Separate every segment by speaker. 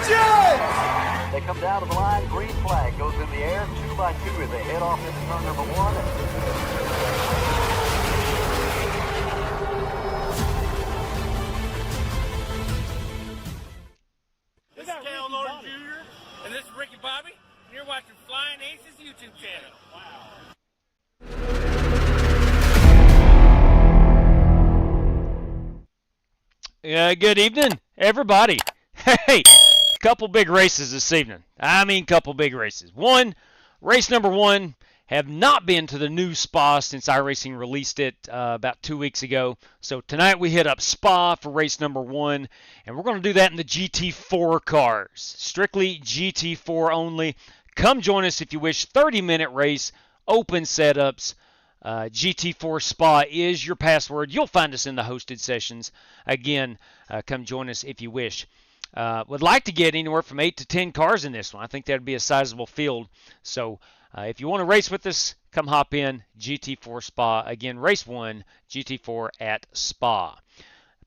Speaker 1: They come down to the line, green flag goes in the air, 2 by 2 as they head off into turn number 1.
Speaker 2: This is Cal Norton Jr. and this is Ricky Bobby, and you're watching Flying Aces YouTube channel.
Speaker 3: Wow. Good evening, everybody. Hey, couple big races this evening. I mean, couple big races. Race number 1, have not been to the new Spa since iRacing released it about 2 weeks ago. So tonight we hit up Spa for race number 1, and we're going to do that in the GT4 cars. Strictly GT4 only. Come join us if you wish. 30-minute race, open setups. GT4 Spa is your password. You'll find us in the hosted sessions. Again, come join us if you wish. Would like to get anywhere from 8 to 10 cars in this one. I think that would be a sizable field. So if you want to race with us, come hop in. GT4 Spa. Again, race 1, GT4 at Spa.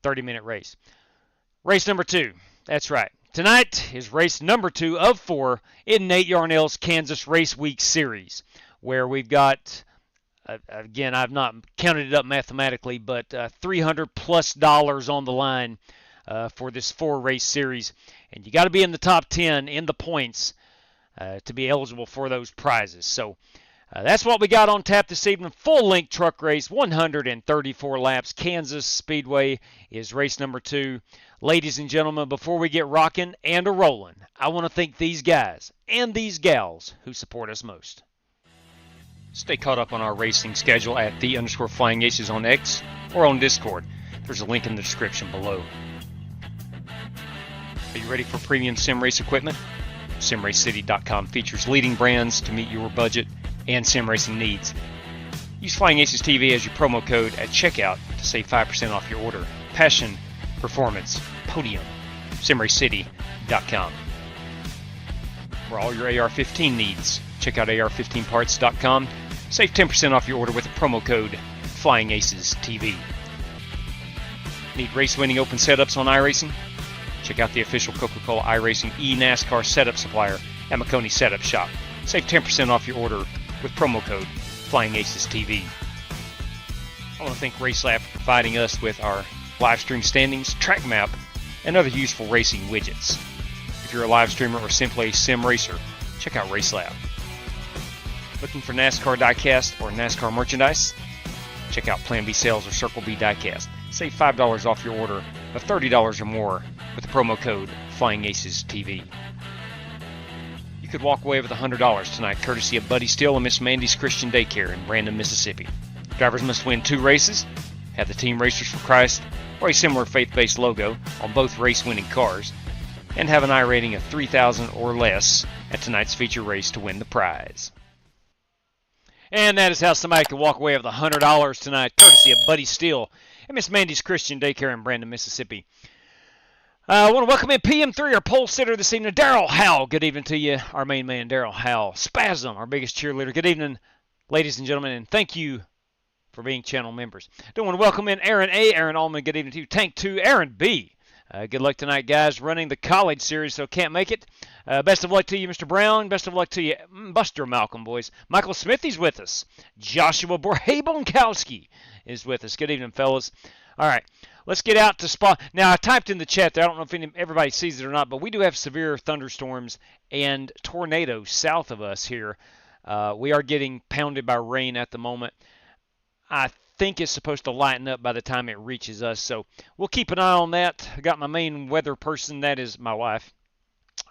Speaker 3: 30-minute race. Race number 2. That's right. Tonight is race number 2 of 4 in Nate Yarnell's Kansas Race Week Series, where we've got, again, I've not counted it up mathematically, but $300+ on the line for this 4-race series. And you got to be in the top 10 in the points to be eligible for those prizes. So that's what we got on tap this evening. Full-length truck race, 134 laps. Kansas Speedway is race number 2. Ladies and gentlemen, before we get rocking and a-rolling, I want to thank these guys and these gals who support us most. Stay caught up on our racing schedule at _FlyingAces on X or on Discord. There's a link in the description below. Are you ready for premium sim race equipment? SimRaceCity.com features leading brands to meet your budget and sim racing needs. Use FlyingAcesTV as your promo code at checkout to save 5% off your order. Passion, performance, podium. SimRaceCity.com. For all your AR-15 needs, check out AR15parts.com. Save 10% off your order with the promo code FlyingAcesTV. Need race-winning open setups on iRacing? Check out the official Coca-Cola iRacing NASCAR setup supplier at McConey Setup Shop. Save 10% off your order with promo code FlyingAcesTV. I want to thank RaceLab for providing us with our live stream standings, track map, and other useful racing widgets. If you're a live streamer or simply a sim racer, check out RaceLab. Looking for NASCAR diecast or NASCAR merchandise? Check out Plan B Sales or Circle B Diecast. Save $5 off your order of $30 or more with the promo code FlyingAcesTV. You could walk away with $100 tonight, courtesy of Buddy Steele and Miss Mandy's Christian Daycare in Brandon, Mississippi. Drivers must win 2 races, have the Team Racers for Christ or a similar faith-based logo on both race-winning cars, and have an I rating of 3,000 or less at tonight's feature race to win the prize. And that is how somebody can walk away with $100 tonight, courtesy of Buddy Steele and Miss Mandy's Christian Daycare in Brandon, Mississippi. I want to welcome in PM3, our pole sitter this evening, Daryl Howell. Good evening to you, our main man, Daryl Howell. Spasm, our biggest cheerleader. Good evening, ladies and gentlemen, and thank you for being channel members. Don't want to welcome in Aaron A., Aaron Allman. Good evening to you. Tank 2, Aaron B. Good luck tonight, guys, running the college series, so can't make it. Best of luck to you, Mr. Brown. Best of luck to you, Buster Malcolm, boys. Michael Smithy's with us. Joshua Borhay-Bonkowski is with us. Good evening, fellas. All right, let's get out to Spa. Now, I typed in the chat there. I don't know if everybody sees it or not, but we do have severe thunderstorms and tornadoes south of us here. We are getting pounded by rain at the moment. I think it's supposed to lighten up by the time it reaches us, so we'll keep an eye on that. I got my main weather person, that is my wife,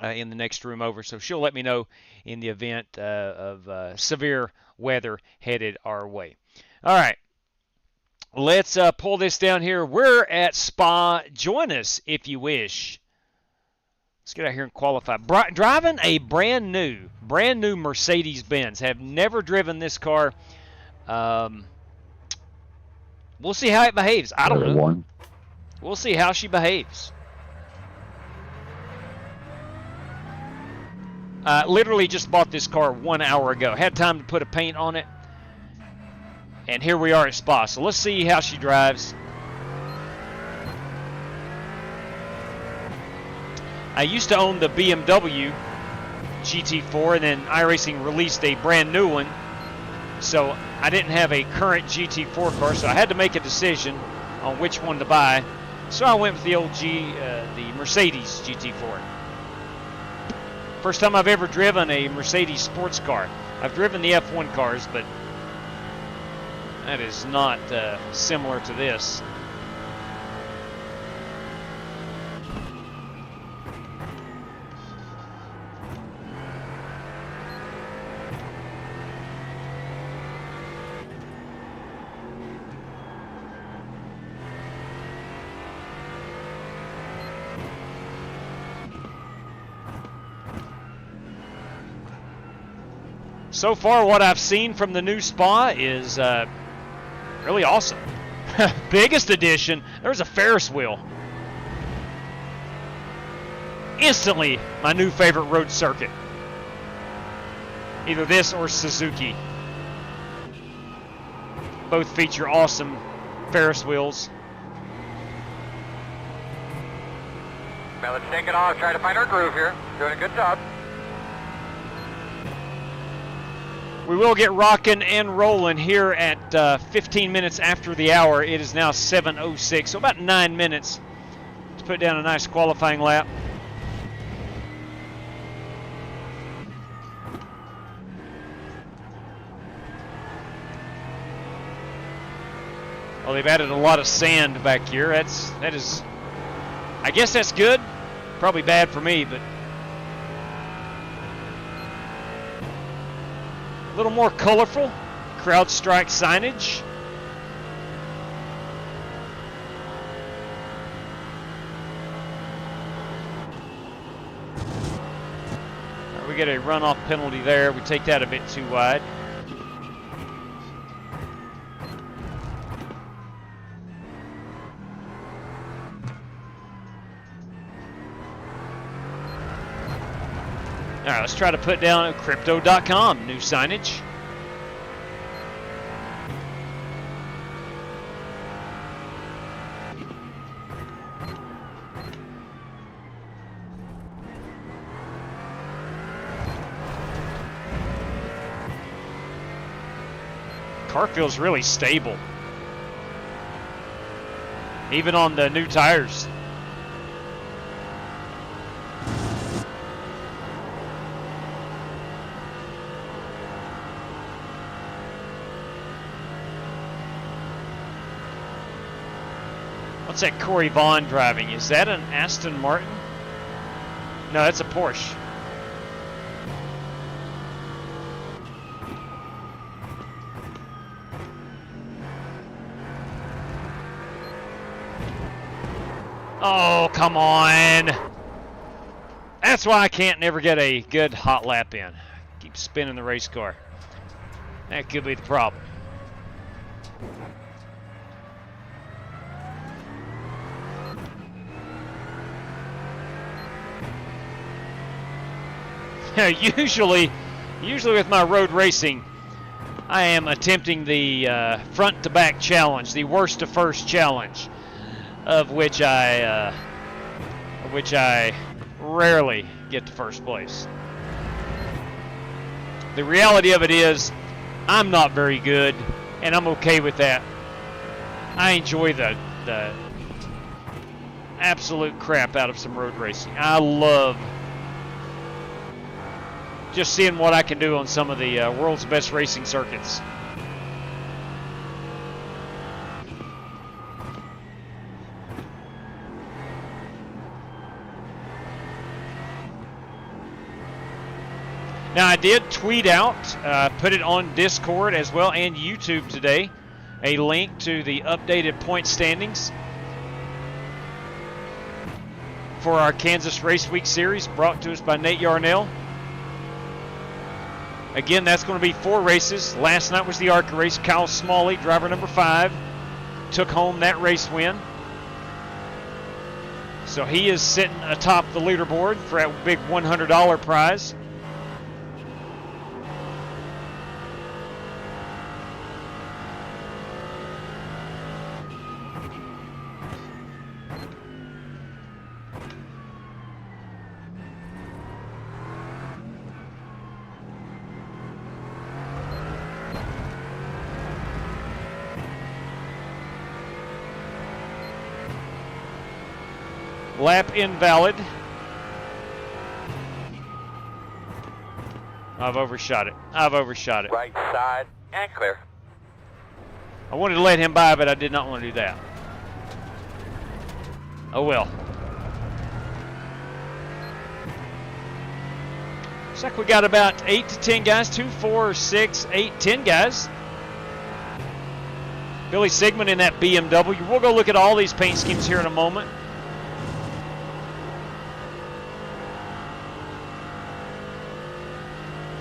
Speaker 3: in the next room over, so she'll let me know in the event of severe weather headed our way. All right, let's pull this down here. We're at Spa. Join us if you wish. Let's get out here and qualify. Driving a brand new Mercedes-Benz. Have never driven this car. We'll see how it behaves. I don't know. We'll see how she behaves. Literally just bought this car 1 hour ago. Had time to put a paint on it. And here we are at Spa. So let's see how she drives. I used to own the BMW GT4, and then iRacing released a brand new one. So I didn't have a current GT4 car, so I had to make a decision on which one to buy. So I went with the old the Mercedes GT4. First time I've ever driven a Mercedes sports car. I've driven the F1 cars, but that is not similar to this. So far, what I've seen from the new spa is really awesome. Biggest addition, there's a Ferris wheel. Instantly, my new favorite road circuit. Either this or Suzuki. Both feature awesome Ferris wheels.
Speaker 1: Now let's take it off, try to find our groove here. Doing a good job.
Speaker 3: We will get rocking and rolling here at 15 minutes after the hour. It is now 7:06, so about 9 minutes to put down a nice qualifying lap. Well, they've added a lot of sand back here. That is, I guess that's good. Probably bad for me, but a little more colorful. CrowdStrike signage. We get a runoff penalty there. We take that a bit too wide. All right, let's try to put down crypto.com, new signage. Car feels really stable, even on the new tires. What's that Corey Vaughn driving? Is that an Aston Martin? No, that's a Porsche. Oh, come on. That's why I can't never get a good hot lap in. Keep spinning the race car. That could be the problem. Usually with my road racing, I am attempting the front to back challenge, the worst to first challenge, of which I rarely get to first place. The reality of it is, I'm not very good, and I'm okay with that. I enjoy the absolute crap out of some road racing. I love just seeing what I can do on some of the world's best racing circuits. Now, I did tweet out, put it on Discord as well and YouTube today, a link to the updated point standings for our Kansas Race Week series brought to us by Nate Yarnell. Again, that's going to be 4 races. Last night was the ARCA race. Kyle Smalley, driver number 5, took home that race win. So he is sitting atop the leaderboard for that big $100 prize. Lap invalid. I've overshot it. I've overshot it.
Speaker 1: Right side and clear.
Speaker 3: I wanted to let him by, but I did not want to do that. Oh well. Looks like we got about 8 to 10 guys. 2, 4, 6, 8, 10 guys. Billy Sigmund in that BMW. We'll go look at all these paint schemes here in a moment.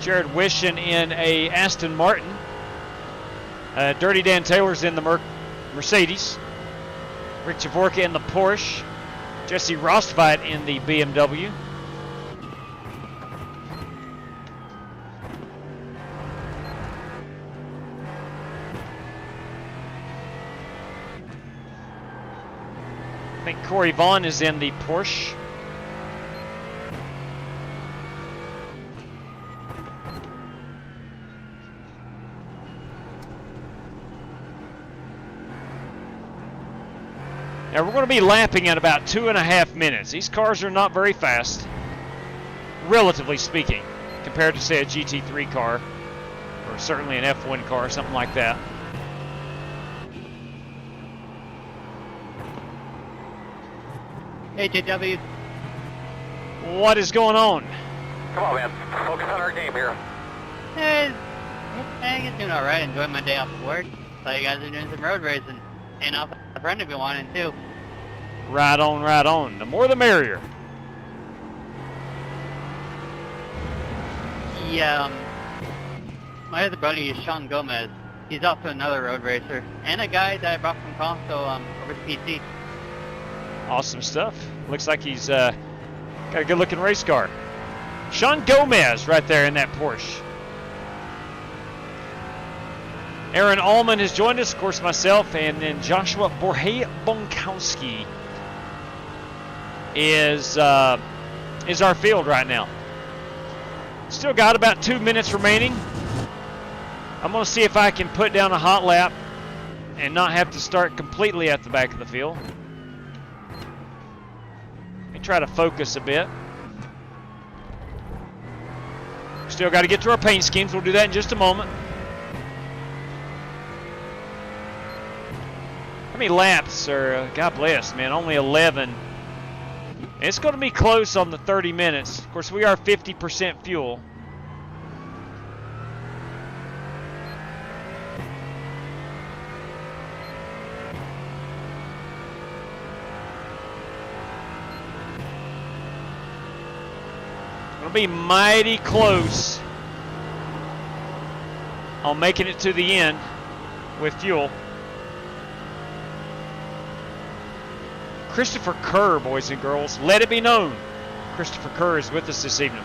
Speaker 3: Jared Wishon in a Aston Martin. Dirty Dan Taylor's in the Mercedes. Rick Javorka in the Porsche. Jesse Rostveit in the BMW. I think Corey Vaughn is in the Porsche. Now we're going to be lapping at about 2.5 minutes. These cars are not very fast, relatively speaking, compared to, say, a GT3 car, or certainly an F1 car, something like that.
Speaker 4: Hey, JW.
Speaker 3: What is going on?
Speaker 1: Come on, man. Focus on our game here.
Speaker 4: Hey, I'm doing alright. Enjoying my day off of work. Saw you guys are doing some road racing. And off a friend if you wanted too.
Speaker 3: Right on, right on. The more the merrier.
Speaker 4: Yeah, my other buddy is Sean Gomez. He's also another road racer. And a guy that I brought from Conso over to PC.
Speaker 3: Awesome stuff. Looks like he's got a good looking race car. Sean Gomez right there in that Porsche. Aaron Allman has joined us, of course, myself, and then Joshua Borje Bonkowski is our field right now. Still got about 2 minutes remaining. I'm going to see if I can put down a hot lap and not have to start completely at the back of the field. Let me try to focus a bit. Still got to get to our paint schemes. We'll do that in just a moment. How many laps are, God bless, man, only 11. It's going to be close on the 30 minutes. Of course, we are 50% fuel. Going to be mighty close on making it to the end with fuel. Christopher Kerr, boys and girls. Let it be known, Christopher Kerr is with us this evening.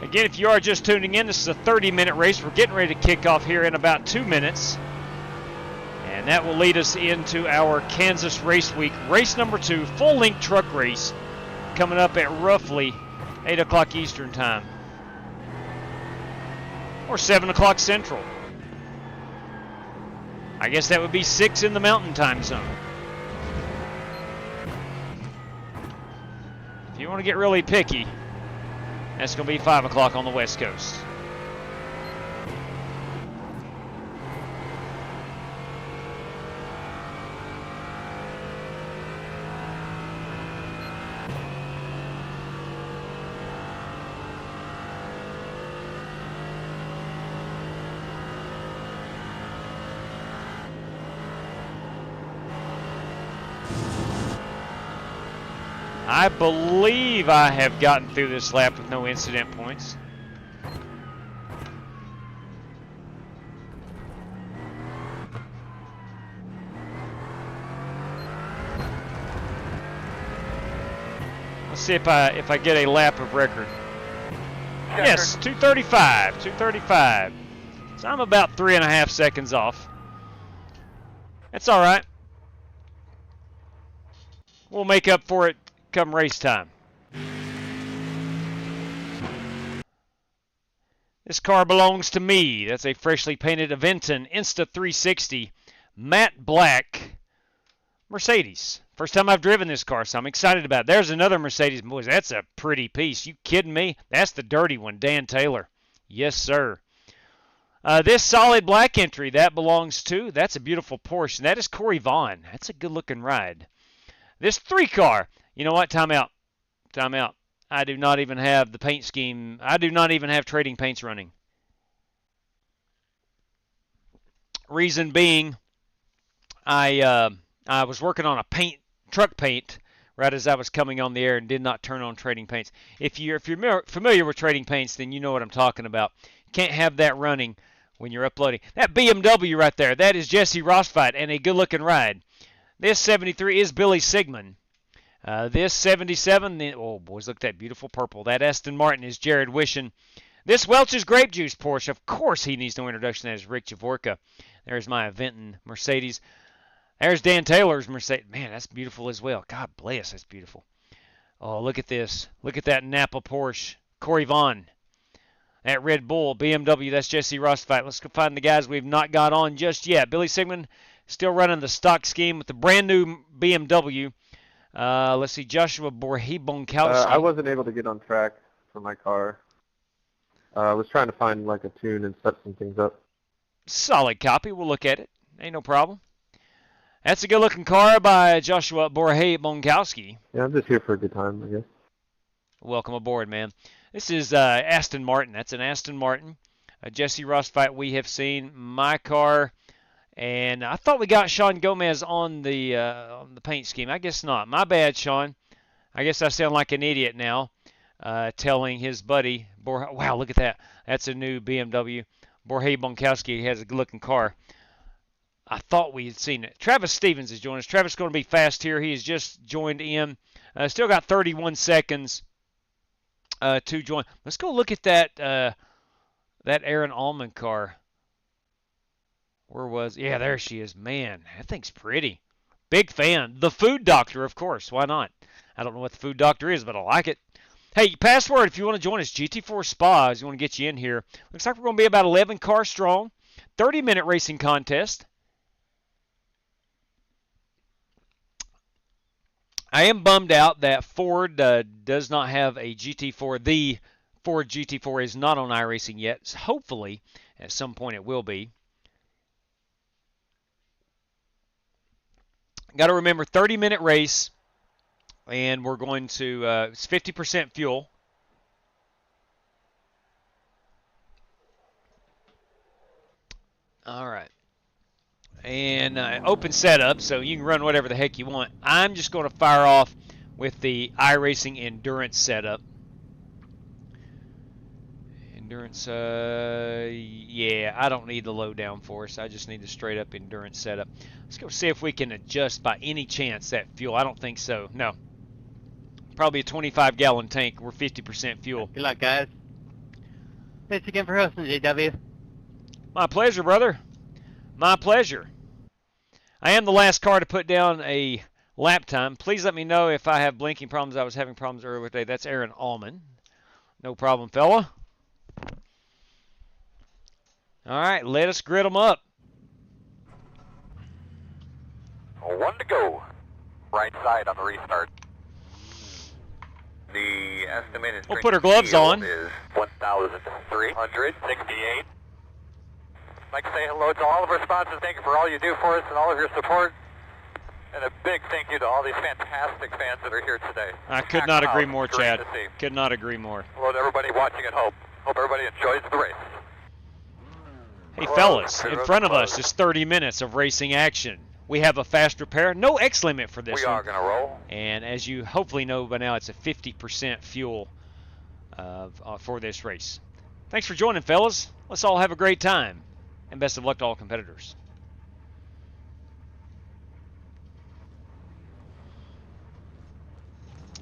Speaker 3: Again, if you are just tuning in, this is a 30-minute race. We're getting ready to kick off here in about 2 minutes. And that will lead us into our Kansas Race Week, race number 2, full-length truck race, coming up at roughly 8 o'clock Eastern Time. Or 7 o'clock Central. I guess that would be 6 in the Mountain Time Zone. If you want to get really picky, that's going to be 5 o'clock on the West Coast. I believe I have gotten through this lap with no incident points. Let's see if I get a lap of record. Yes, 2:35, 2:35. So I'm about 3.5 seconds off. That's all right. We'll make up for it come race time. This car belongs to me. That's a freshly painted Aventon Insta360 matte black Mercedes. First time I've driven this car, so I'm excited about it. There's another Mercedes. Boys, that's a pretty piece. You kidding me? That's the dirty one, Dan Taylor. Yes, sir. This solid black entry, that belongs to, that's a beautiful Porsche. That is Corey Vaughn. That's a good-looking ride. This 3-car, you know what? Time out. Time out. I do not even have the paint scheme. I do not even have trading paints running. Reason being, I was working on a truck paint right as I was coming on the air and did not turn on trading paints. If you're familiar with trading paints, then you know what I'm talking about. You can't have that running when you're uploading. That BMW right there, that is Jesse Rossfight and a good-looking ride. This 73 is Billy Sigmund. This 77, oh boys, look at that beautiful purple. That Aston Martin is Jared Wishon. This Welch's Grape Juice Porsche, of course he needs no introduction. That is Rick Javorka. There's my Aventon Mercedes. There's Dan Taylor's Mercedes. Man, that's beautiful as well. God bless, that's beautiful. Oh, look at this. Look at that Napa Porsche. Corey Vaughn. That Red Bull BMW, that's Jesse Rossfight. Let's go find the guys we've not got on just yet. Billy Sigmund still running the stock scheme with the brand new BMW. Let's see, Joshua Bonkowski.
Speaker 5: I wasn't able to get on track for my car. I was trying to find like a tune and set some things up.
Speaker 3: Solid copy. We'll look at it. Ain't no problem. That's a good-looking car by Joshua Bonkowski.
Speaker 5: Yeah, I'm just here for a good time, I guess.
Speaker 3: Welcome aboard, man. This is Aston Martin. That's an Aston Martin. Jesse Rossfight we have seen. My car. And I thought we got Sean Gomez on the paint scheme. I guess not. My bad, Sean. I guess I sound like an idiot now, telling his buddy, wow, look at that. That's a new BMW. Borje Bonkowski has a good-looking car. I thought we had seen it. Travis Stevens is joining us. Travis is going to be fast here. He has just joined in. Still got 31 seconds to join. Let's go look at that Aaron Allman car. Where was? Yeah, there she is. Man, that thing's pretty. Big fan. The Food Doctor, of course. Why not? I don't know what the Food Doctor is, but I like it. Hey, password if you want to join us. GT4 Spas. You want to get you in here. Looks like we're going to be about 11 cars strong. 30-minute racing contest. I am bummed out that Ford does not have a GT4. The Ford GT4 is not on iRacing yet. So hopefully, at some point it will be. Got to remember, 30-minute race, and we're going to, it's 50% fuel. All right. And open setup, so you can run whatever the heck you want. I'm just going to fire off with the iRacing endurance setup. Endurance, yeah, I don't need the low downforce. I just need the straight up endurance setup. Let's go see if we can adjust by any chance that fuel. I don't think so. No. Probably a 25-gallon tank. We're 50% fuel.
Speaker 4: Good luck, guys. Thanks again for hosting, JW.
Speaker 3: My pleasure, brother. My pleasure. I am the last car to put down a lap time. Please let me know if I have blinking problems. I was having problems earlier today. That's Aaron Allman. No problem, fella. All right, let us grid them up.
Speaker 1: 1 to go. Right side on the restart. The estimated
Speaker 3: We'll put our gloves on.
Speaker 1: Is 1,368. I'd like to say hello to all of our sponsors. Thank you for all you do for us and all of your support. And a big thank you to all these fantastic fans that are here today.
Speaker 3: I could not agree more, Chad. Could not agree more.
Speaker 1: Hello to everybody watching at home. Hope everybody enjoys the race.
Speaker 3: Hey, fellas, in front of us is 30 minutes of racing action. we have a fast repair. No X limit for this
Speaker 1: We
Speaker 3: one.
Speaker 1: are going to roll.
Speaker 3: And as you hopefully know by now, it's a 50% fuel for this race. Thanks for joining, fellas. Let's all have a great time. And best of luck to all competitors.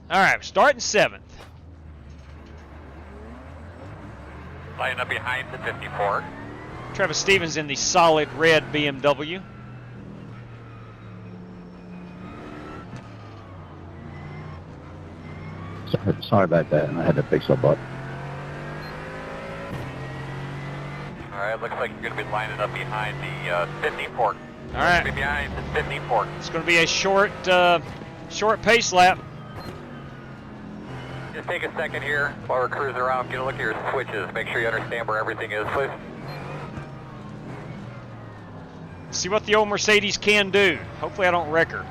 Speaker 3: All right, starting 7th.
Speaker 1: Lining up behind the 54.
Speaker 3: Travis Stevens in the solid red BMW.
Speaker 6: Sorry about that. I had to fix a button.
Speaker 1: All right, looks like you're going to be lining up behind the 54.
Speaker 3: All right.
Speaker 1: Be behind the 54.
Speaker 3: It's going to be a short pace lap.
Speaker 1: Just take a second here while we're cruising around. Get a look at your switches. Make sure you understand where everything is, please.
Speaker 3: See what the old Mercedes can do. Hopefully I don't wreck her.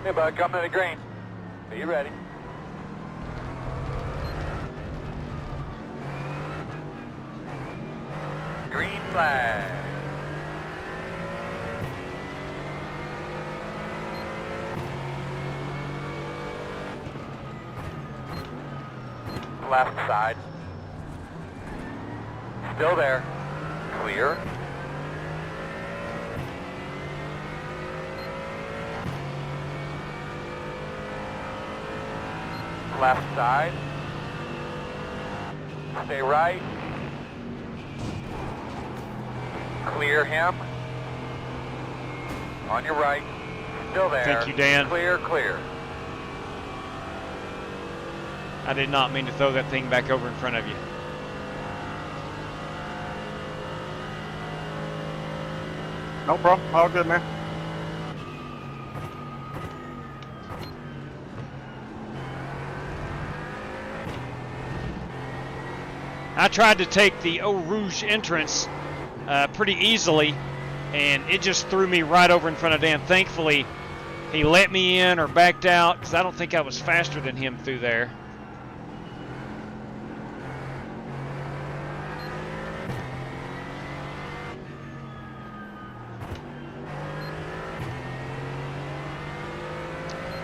Speaker 1: Hey, bud, coming to the green. Are you ready? Green flag. Left side. Still there. Clear. Left side. Stay right. Clear him. On your right. Still there.
Speaker 3: Thank you, Dan.
Speaker 1: Clear, clear.
Speaker 3: I did not mean to throw that thing back over in front of you.
Speaker 5: No problem. All good, man.
Speaker 3: I tried to take the Eau Rouge entrance pretty easily, and it just threw me right over in front of Dan. Thankfully, he let me in or backed out, because I don't think I was faster than him through there.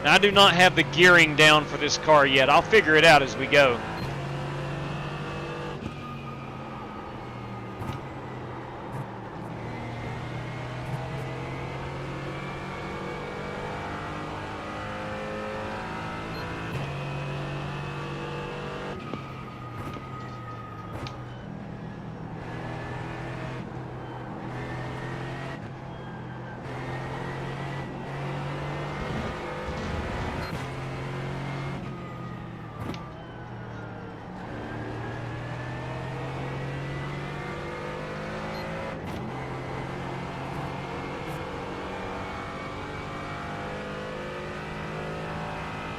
Speaker 3: Now, I do not have the gearing down for this car yet. I'll figure it out as we go.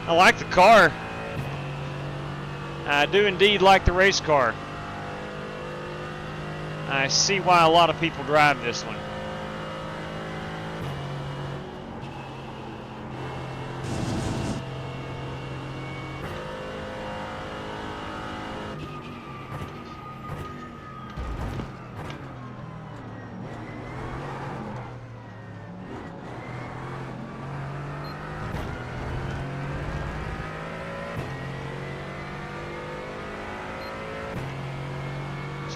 Speaker 3: I like the car. I do indeed like the race car. I see why a lot of people drive this one.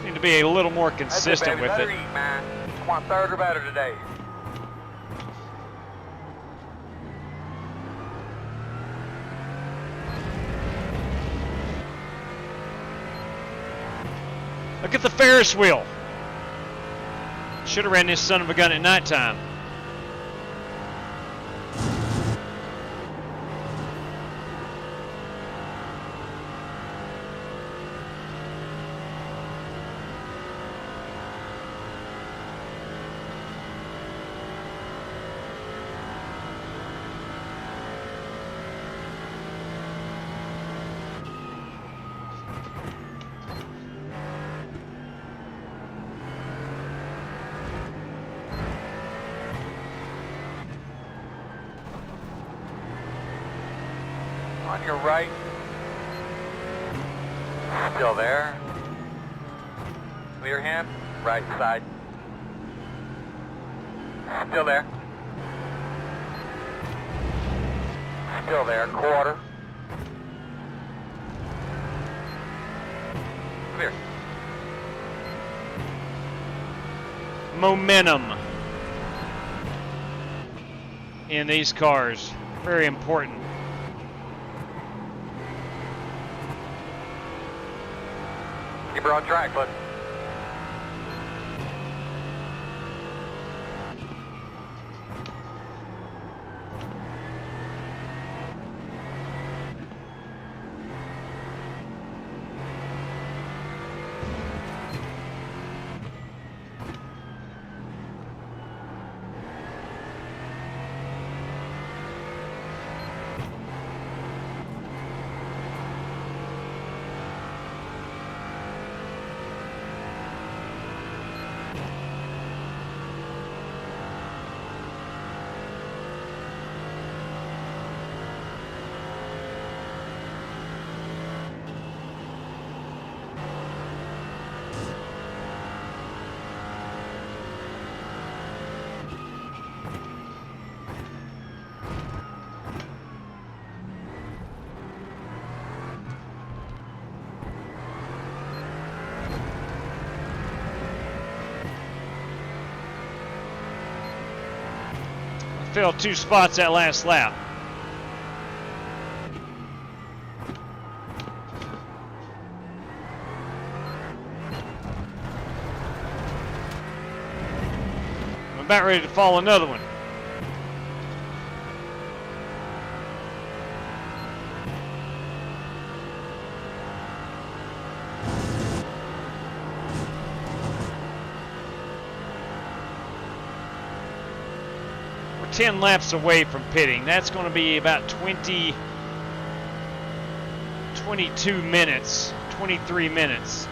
Speaker 3: Need to be a little more consistent with it.
Speaker 1: Man. Come on, third or better today.
Speaker 3: Look at the Ferris wheel. Should have ran this son of a gun at nighttime.
Speaker 1: On your right. Still there. Clear him. Right side. Still there. Still there. Quarter. Come here.
Speaker 3: Momentum in these cars, very important.
Speaker 1: Keep her on track, bud.
Speaker 3: Fell 2 spots that last lap. I'm about ready to fall another one. We're 10 laps away from pitting. That's going to be about 22 minutes, 23 minutes.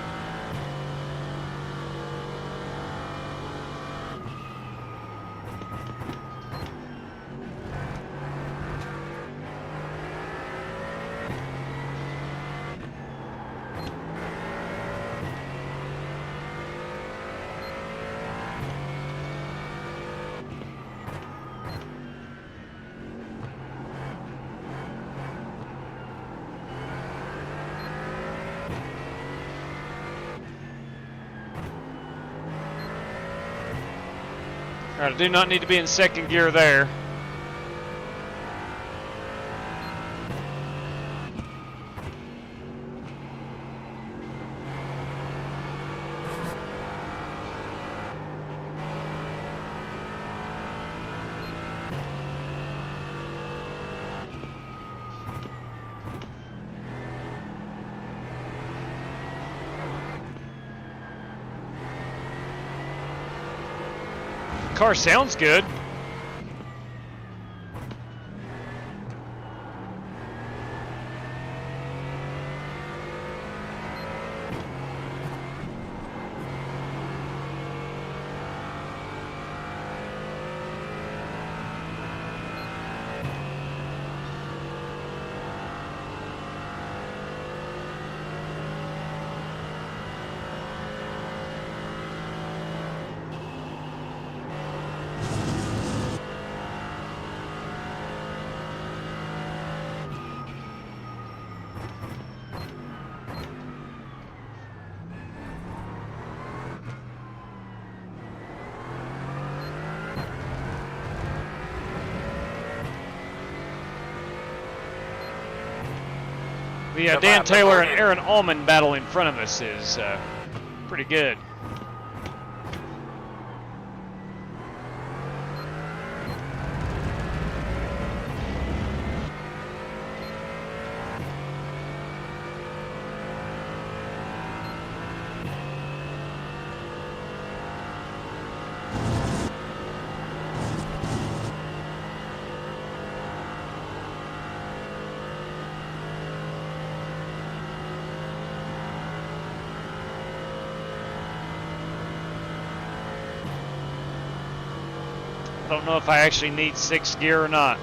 Speaker 3: All right, I do not need to be in second gear there. Car sounds good. The Dan Taylor and Aaron Allman battle in front of us is pretty good. I don't know if I actually need 6th gear or not.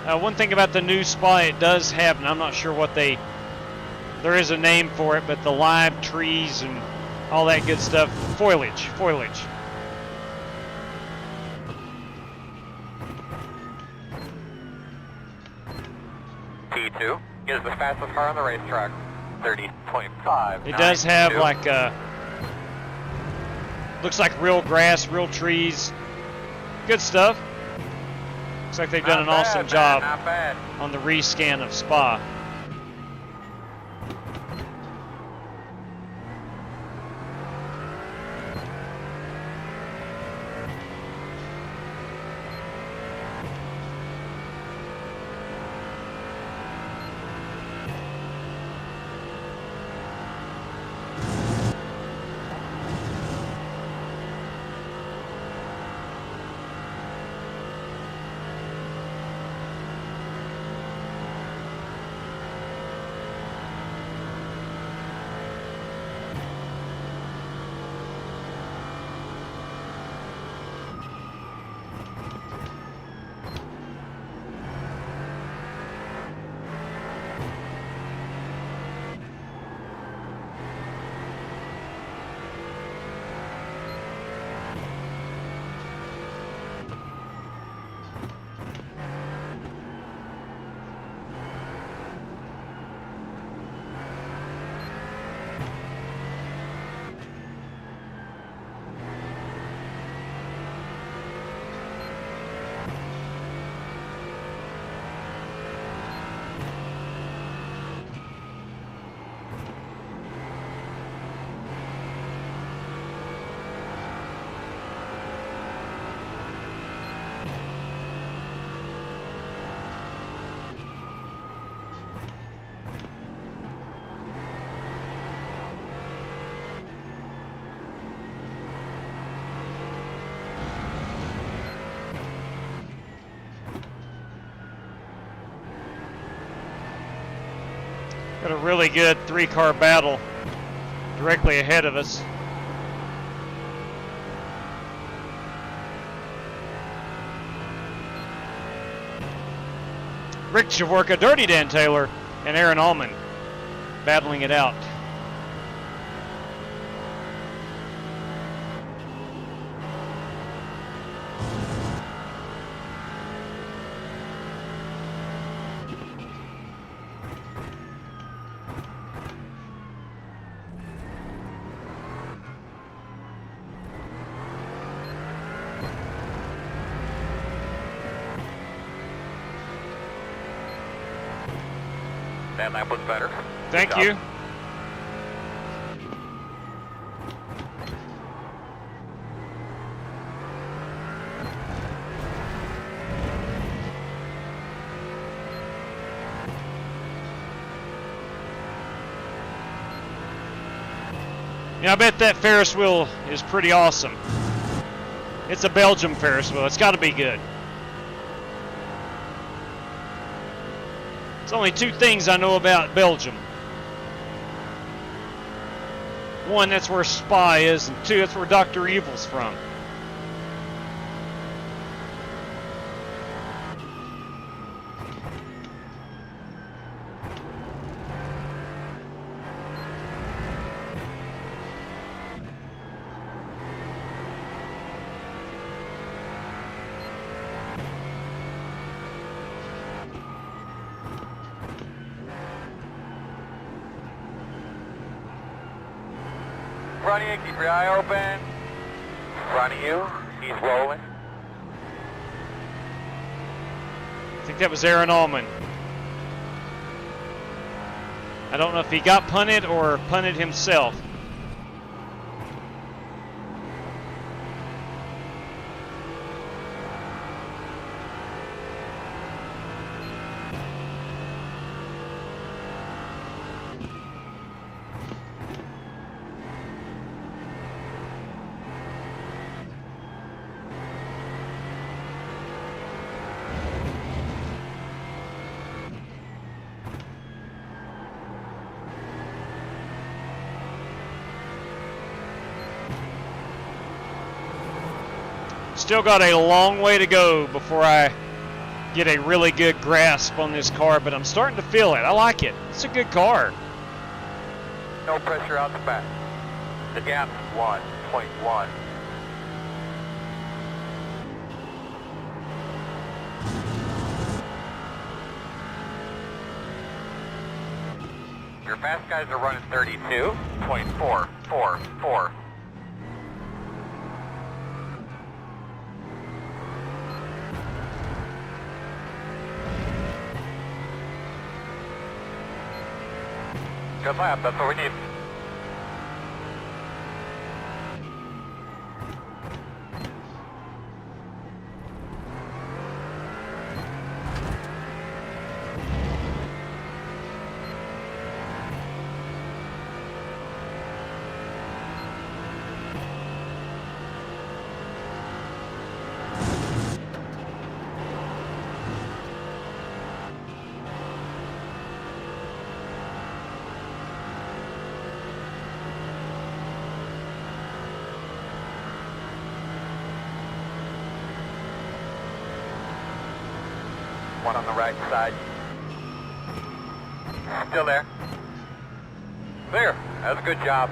Speaker 3: One thing about the new Spa, it does have, and I'm not sure what there is a name for it, but the live trees and all that good stuff, foliage.
Speaker 1: P2 is the fastest car on the racetrack, 30.5.
Speaker 3: It does have like looks like real grass, real trees, good stuff. Looks like they've done an awesome job on the rescan of Spa. Got a really good three-car battle directly ahead of us. Rick Javorka, Dirty Dan Taylor, and Aaron Allman battling it out.
Speaker 1: That lap was better.
Speaker 3: Thank you. Yeah, I bet that Ferris wheel is pretty awesome. It's a Belgium Ferris wheel. It's got to be good. There's only two things I know about Belgium. One, that's where Spa is, and two, that's where Dr. Evil's from.
Speaker 1: Front of you, keep your eye open. Front of you, he's rolling.
Speaker 3: I think that was Aaron Allman. I don't know if he got punted or punted himself. Still got a long way to go before I get a really good grasp on this car, but I'm starting to feel it. I like it. It's a good car.
Speaker 1: No pressure out the back. The gap is 1.1. Your fast guys are running 32.444. Good lap, that's what we need. One on the right side. Still there. Clear. That was a good job.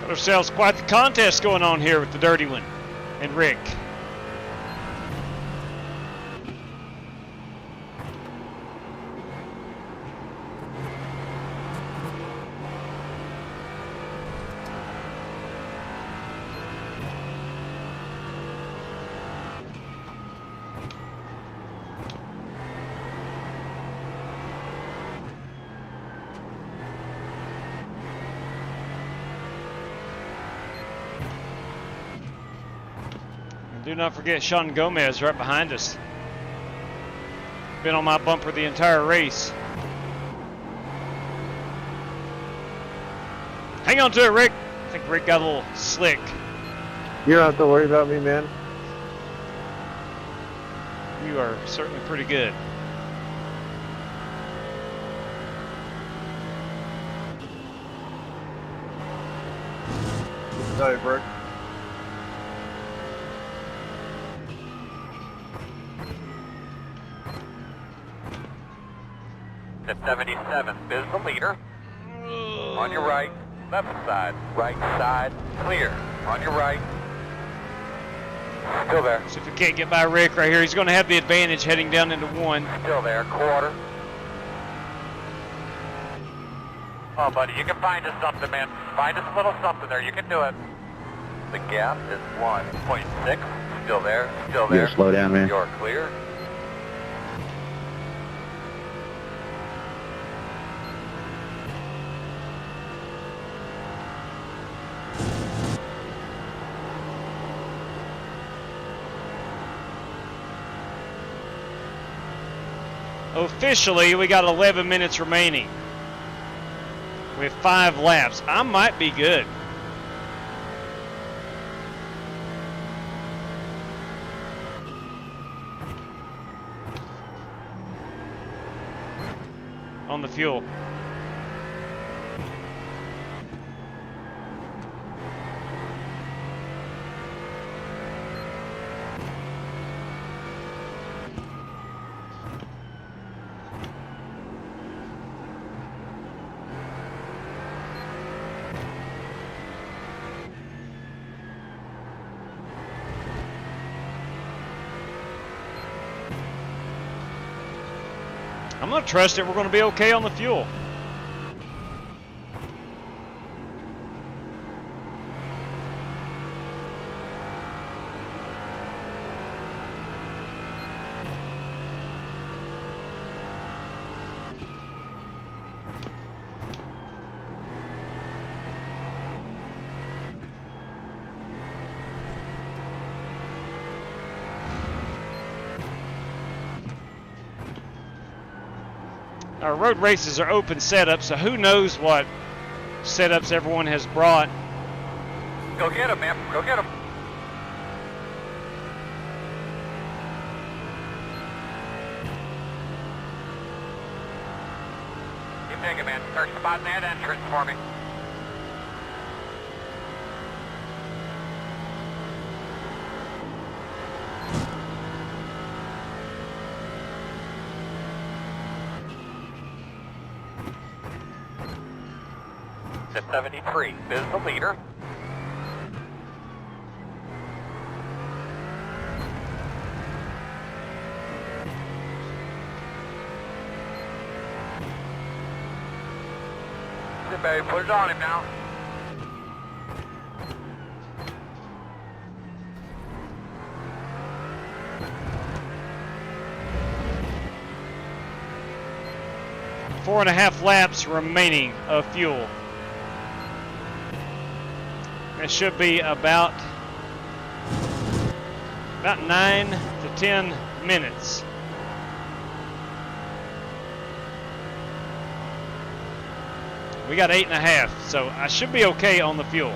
Speaker 3: Got ourselves quite the contest going on here with the dirty one and Rick. Do not forget Sean Gomez right behind us. Been on my bumper the entire race. Hang on to it, Rick. I think Rick got a little slick.
Speaker 5: You don't have to worry about me, man.
Speaker 3: You are certainly pretty good.
Speaker 5: Sorry, Bert.
Speaker 1: The 77 is the leader. On your right, left side, clear. On your right. Still there.
Speaker 3: So if we can't get by Rick right here, he's going to have the advantage heading down into one.
Speaker 1: Still there, quarter. Oh, buddy, you can find us something, man. Find us a little something there. You can do it. The gap is 1.6. Still there, still there.
Speaker 6: Yeah, slow down, man.
Speaker 1: You're clear.
Speaker 3: Officially, we got 11 minutes remaining. We have 5 laps. I might be good. On the fuel. I'm going to trust it. We're going to be okay on the fuel. Our road races are open setups, so who knows what setups everyone has brought.
Speaker 1: Go get him, man. Go get him. Keep digging, man. Start spotting that entrance for me. At 73 is the leader. Good, baby. Put it on him now.
Speaker 3: Four and a half laps remaining of fuel. It should be about 9 to 10 minutes. We got 8.5, so I should be okay on the fuel.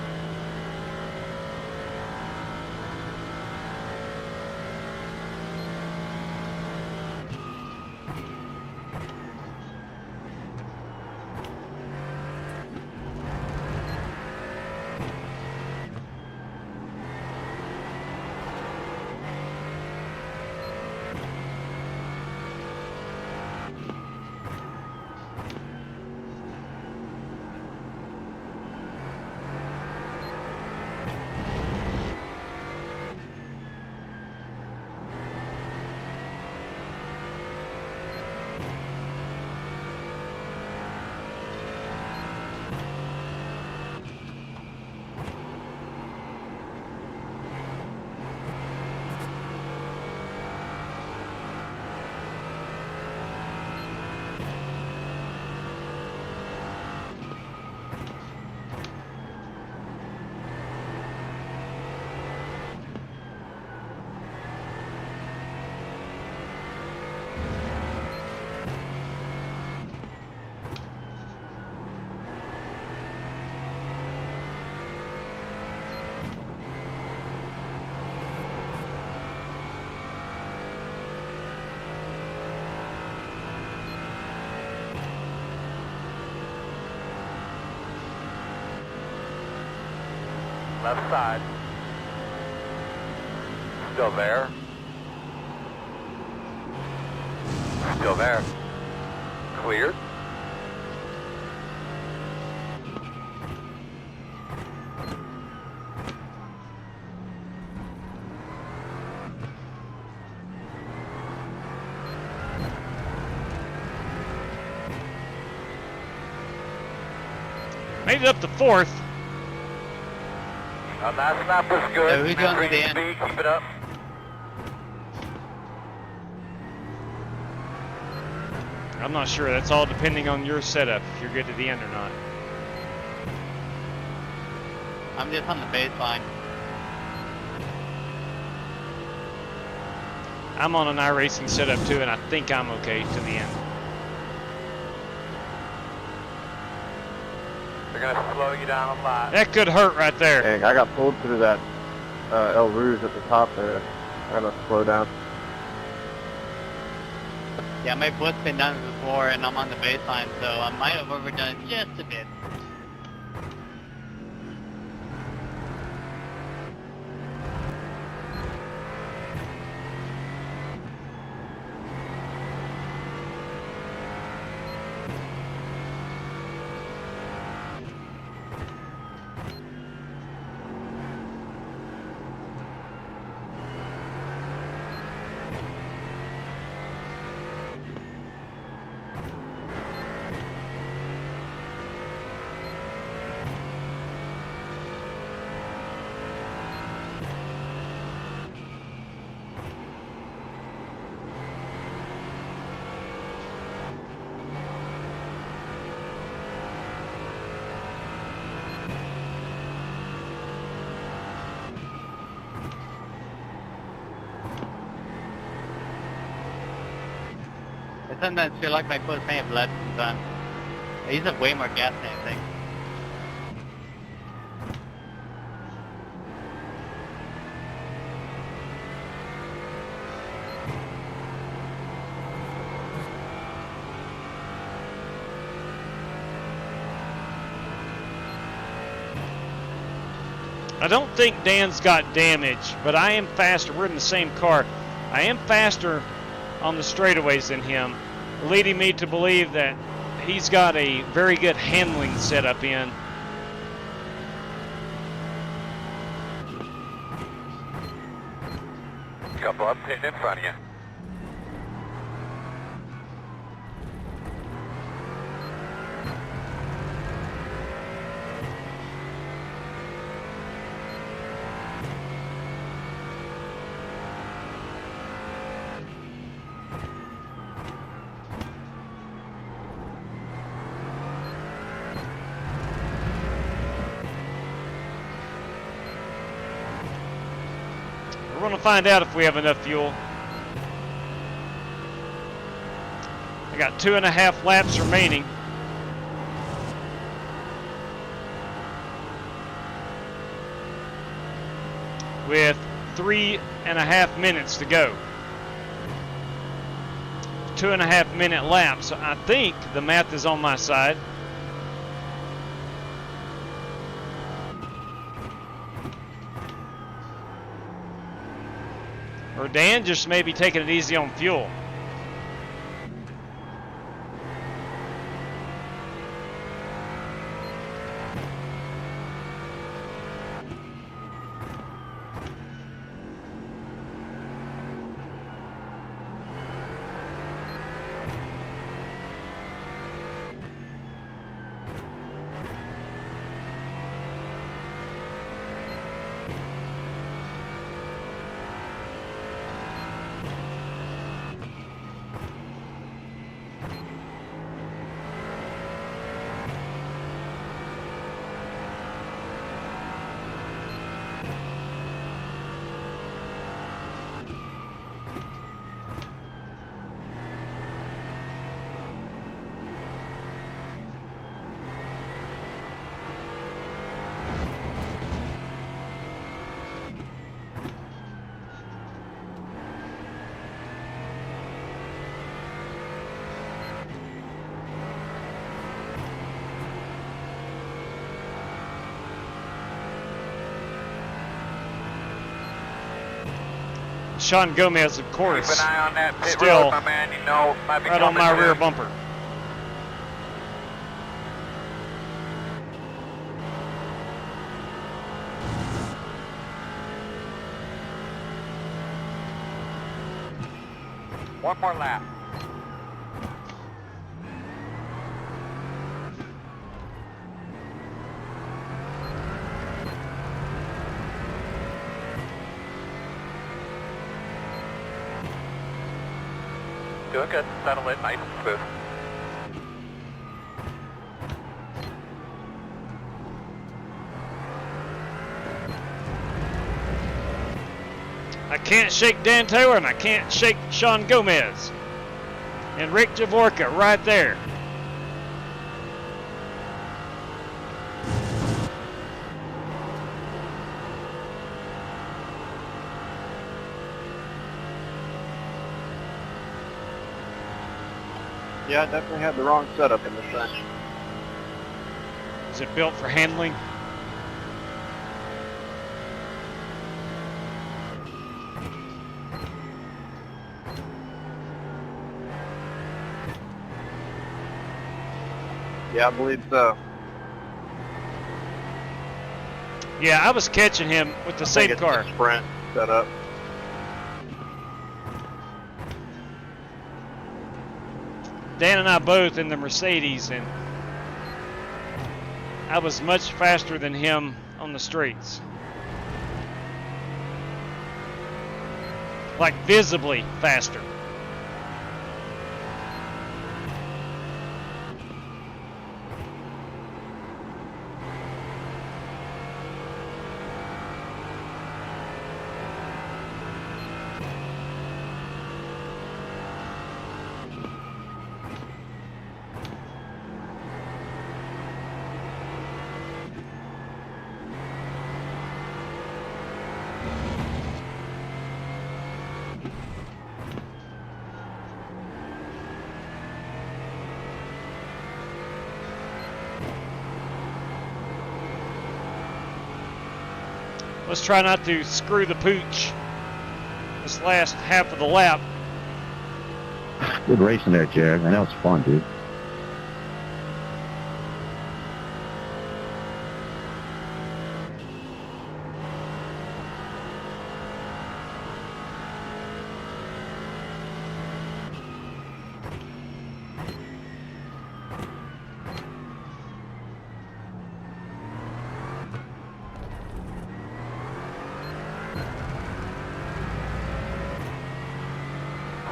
Speaker 1: Left side. Still there. Still there. Cleared.
Speaker 3: Made it up to fourth.
Speaker 1: That snap was good.
Speaker 4: So who's on the end?
Speaker 1: Speed, keep it up.
Speaker 3: I'm not sure. That's all depending on your setup, if you're good to the end or not.
Speaker 4: I'm just on the baseline.
Speaker 3: I'm on an iRacing setup too, and I think I'm okay to the end.
Speaker 1: They're going to slow you down a lot.
Speaker 3: That could hurt right there.
Speaker 5: Dang, I got pulled through that El Rouge at the top there. I gotta slow down.
Speaker 4: Yeah, my foot's been done before, and I'm on the baseline, so I might have overdone it just a bit. I sometimes feel like my clothes may have blood sometimes. I use up way more gas than anything.
Speaker 3: I don't think Dan's got damage, but I am faster. We're in the same car. I am faster on the straightaways than him, leading me to believe that he's got a very good handling setup in.
Speaker 1: Couple up, hitting in front of you.
Speaker 3: We're going to find out if we have enough fuel. I got 2.5 laps remaining. With 3.5 minutes to go. 2.5 minute lap, so I think the math is on my side. Or Dan just may be taking it easy on fuel. Sean Gomez, of course,
Speaker 1: Keep an eye on that pit
Speaker 3: still
Speaker 1: road, my man. You know, might be
Speaker 3: right on
Speaker 1: coming
Speaker 3: my rear
Speaker 1: in.
Speaker 3: bumper.
Speaker 1: One more lap. Doing good. Settle in nice and smooth.
Speaker 3: I can't shake Dan Taylor and I can't shake Sean Gomez. And Rick Javorka right there.
Speaker 5: Yeah, I definitely had the wrong setup in this thing.
Speaker 3: Is it built for handling?
Speaker 5: Yeah, I believe so.
Speaker 3: Yeah, I was catching him with the
Speaker 5: I
Speaker 3: same
Speaker 5: think it's
Speaker 3: car.
Speaker 5: the Sprint setup.
Speaker 3: Dan and I both in the Mercedes, and I was much faster than him on the streets. Like visibly faster. Let's try not to screw the pooch this last half of the lap.
Speaker 6: Good racing there, Jared. Man, that was fun, dude.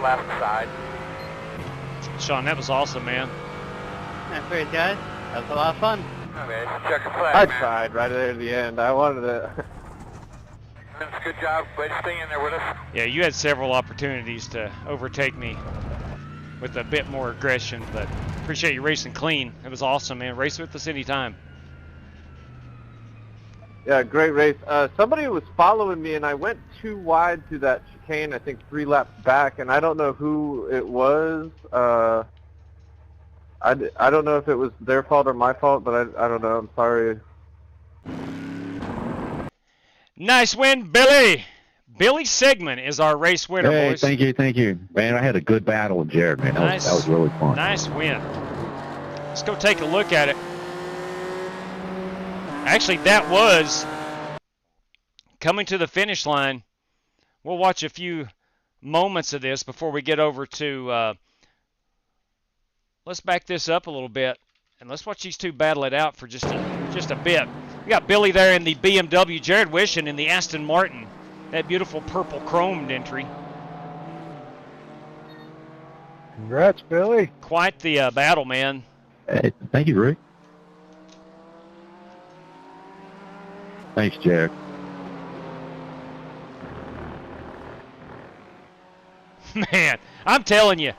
Speaker 1: Left side.
Speaker 3: Sean, that was awesome, man.
Speaker 4: That's great, guys. That was a lot of fun.
Speaker 1: Okay, check your flag,
Speaker 5: I
Speaker 1: man.
Speaker 5: tried right there at the end. I wanted to.
Speaker 1: Good job. Way to stay in there with us.
Speaker 3: Yeah, you had several opportunities to overtake me with a bit more aggression, but appreciate you racing clean. It was awesome, man. Race with us anytime.
Speaker 5: Yeah, great race. Somebody was following me, and I went too wide to that chicane, I think 3 laps back, and I don't know who it was. I don't know if it was their fault or my fault, but I don't know. I'm sorry.
Speaker 3: Nice win, Billy. Billy Sigmund is our race winner,
Speaker 6: Hey,
Speaker 3: boys.
Speaker 6: thank you. Man, I had a good battle with Jared, man. That was really fun.
Speaker 3: Nice win. Let's go take a look at it. Actually, that was coming to the finish line. We'll watch a few moments of this before we get over to, let's back this up a little bit, and let's watch these two battle it out for just a bit. We got Billy there in the BMW, Jared Wishon in the Aston Martin, that beautiful purple chromed entry.
Speaker 5: Congrats, Billy.
Speaker 3: Quite the battle, man.
Speaker 6: Hey, thank you, Rick. Thanks, Jared.
Speaker 3: Man, I'm telling you.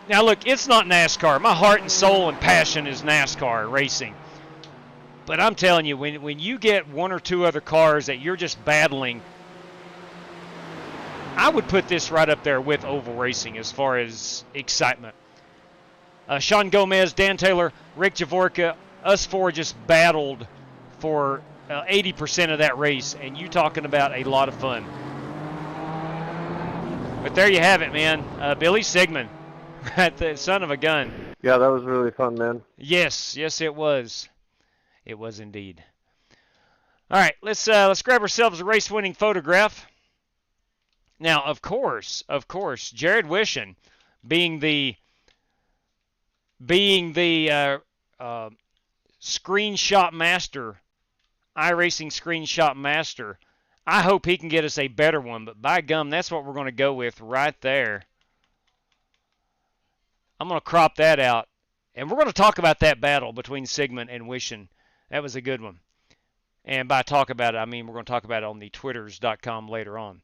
Speaker 3: Now, look, it's not NASCAR. My heart and soul and passion is NASCAR racing. But I'm telling you, when you get one or two other cars that you're just battling, I would put this right up there with oval racing as far as excitement. Sean Gomez, Dan Taylor, Rick Javorka, us four just battled for 80% of that race, and you talking about a lot of fun. But there you have it, man. Billy Sigmund, right, the son of a gun.
Speaker 5: Yeah, that was really fun, man.
Speaker 3: Yes, it was. It was indeed. All right, let's grab ourselves a race-winning photograph. Now, of course, Jared Wishon, being the screenshot master, iRacing screenshot master. I hope he can get us a better one, but by gum, that's what we're going to go with right there. I'm going to crop that out, and we're going to talk about that battle between Sigmund and Wishon. That was a good one. And by talk about it, I mean we're going to talk about it on the twitters.com later on.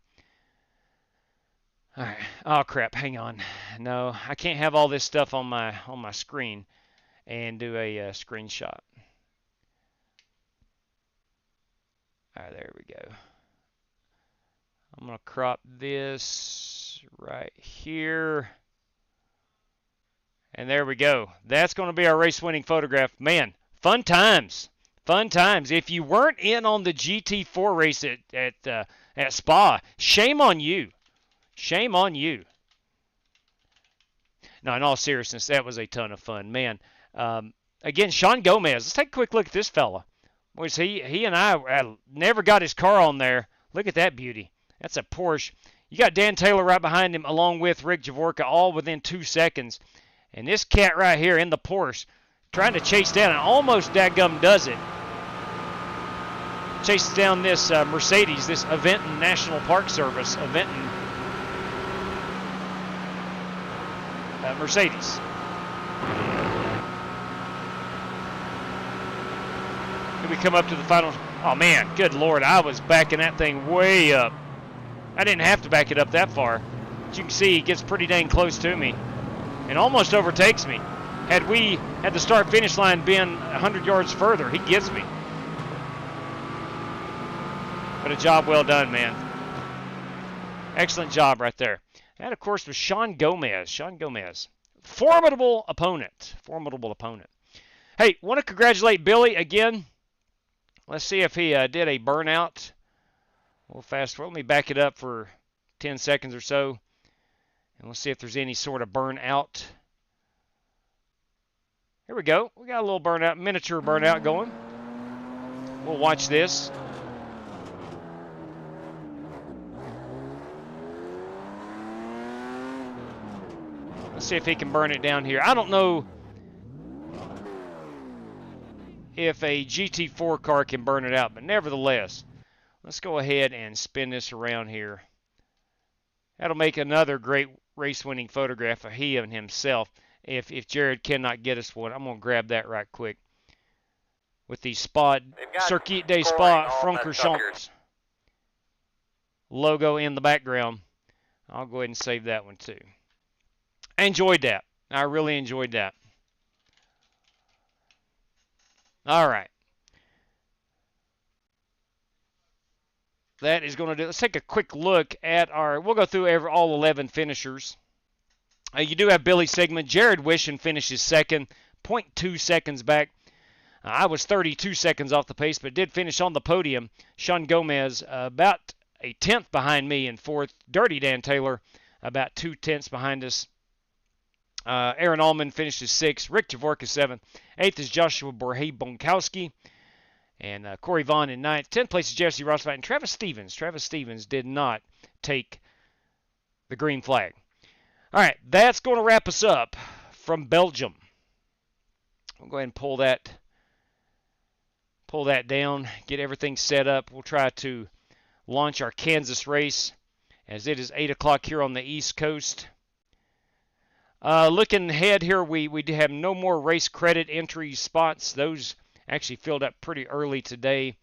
Speaker 3: All right. Oh, crap. Hang on. No, I can't have all this stuff on my screen and do a screenshot. All right, there we go. I'm going to crop this right here. And there we go. That's going to be our race-winning photograph. Man, fun times. Fun times. If you weren't in on the GT4 race at Spa, shame on you. Shame on you. No, in all seriousness, that was a ton of fun. Man, again, Sean Gomez. Let's take a quick look at this fella. Boys, he and I never got his car on there. Look at that beauty. That's a Porsche. You got Dan Taylor right behind him along with Rick Javorka all within 2 seconds. And this cat right here in the Porsche trying to chase down and almost dadgum does it. Chases down this Mercedes, this Aventon National Park Service, Aventon Mercedes. Here we come up to the final. Oh man, good Lord, I was backing that thing way up. I didn't have to back it up that far. As you can see, he gets pretty dang close to me and almost overtakes me. Had the start-finish line been 100 yards further, he gets me. But a job well done, man. Excellent job right there. That, of course, was Sean Gomez. Sean Gomez. Formidable opponent. Formidable opponent. Hey, want to congratulate Billy again. Let's see if he did a burnout We'll fast forward. Let me back it up for 10 seconds or so, and we'll see if there's any sort of burnout. Here we go. We got a little burnout, miniature burnout going. We'll watch this. Let's see if he can burn it down here. I don't know if a GT4 car can burn it out, but nevertheless, let's go ahead and spin this around here. That'll make another great race-winning photograph of he and himself. If Jared cannot get us one, I'm going to grab that right quick. With the Circuit des Spa Francorchamps logo in the background. I'll go ahead and save that one too. I enjoyed that. I really enjoyed that. All right. That is going to do. Let's take a quick look at we'll go through all 11 finishers. You do have Billy Sigmund. Jared Wishon finishes second, 0.2 seconds back. I was 32 seconds off the pace, but did finish on the podium. Sean Gomez about a tenth behind me in fourth. Dirty Dan Taylor about 2/10 behind us. Aaron Allman finishes sixth. Rick Javorka seventh. Eighth is Joshua Borhe-Bonkowski. And Corey Vaughn in ninth. 10th place is Jesse Rossfight and Travis Stevens. Travis Stevens did not take the green flag. All right, that's going to wrap us up from Belgium. We'll go ahead and pull that down, get everything set up. We'll try to launch our Kansas race as it is 8 o'clock here on the East Coast. Looking ahead here, we have no more race credit entry spots. Those actually filled up pretty early today.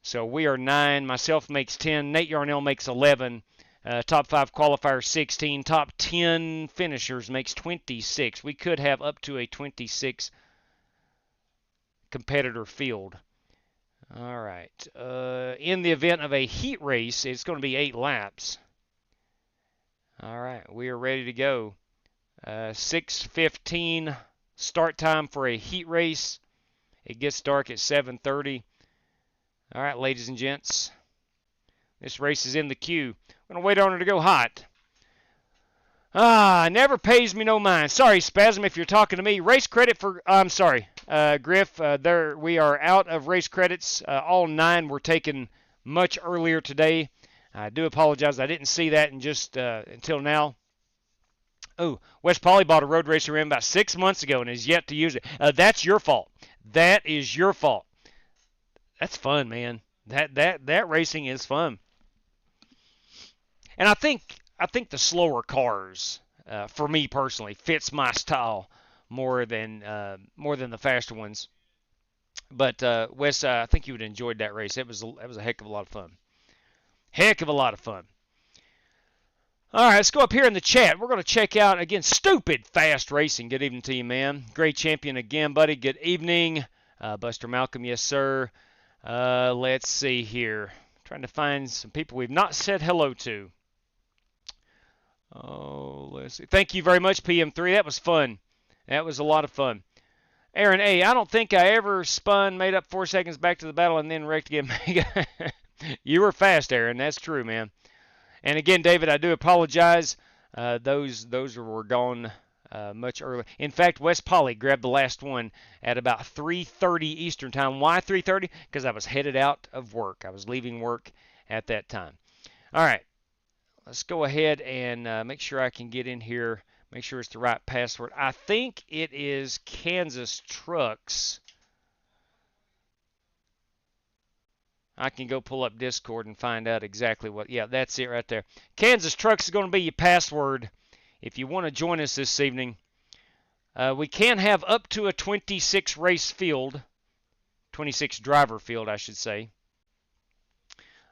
Speaker 3: So we are 9. Myself makes 10. Nate Yarnell makes 11. Top 5 qualifiers 16. Top 10 finishers makes 26. We could have up to a 26 competitor field. All right. In the event of a heat race, it's going to be 8 laps. All right. We are ready to go. 6:15 start time for a heat race. It gets dark at 7:30. All right, ladies and gents. This race is in the queue. I'm going to wait on her to go hot. Never pays me no mind. Sorry, Spasm, if you're talking to me. Race credit for... I'm sorry, Griff. We are out of race credits. All 9 were taken much earlier today. I do apologize. I didn't see that until now. Oh, Wes Polly bought a road racer in about 6 months ago and has yet to use it. That's your fault. That is your fault. That's fun, man. That racing is fun. And I think the slower cars, for me personally, fits my style more than the faster ones. But Wes, I think you would have enjoyed that race. That was a heck of a lot of fun. Heck of a lot of fun. All right, let's go up here in the chat. We're going to check out, again, Stupid Fast Racing. Good evening to you, man. Great champion again, buddy. Good evening. Buster Malcolm, yes, sir. Let's see here. Trying to find some people we've not said hello to. Oh, let's see. Thank you very much, PM3. That was fun. That was a lot of fun. Aaron A., I don't think I ever spun, made up 4 seconds back to the battle, and then wrecked again. You were fast, Aaron. That's true, man. And again, David, I do apologize. Those were gone much earlier. In fact, Wes Polly grabbed the last one at about 3:30 Eastern time. Why 3:30? Because I was headed out of work. I was leaving work at that time. All right. Let's go ahead and make sure I can get in here. Make sure it's the right password. I think it is Kansas Trucks. I can go pull up Discord and find out exactly what. Yeah, that's it right there. Kansas Trucks is going to be your password if you want to join us this evening. We can have up to a 26 race field, 26 driver field, I should say.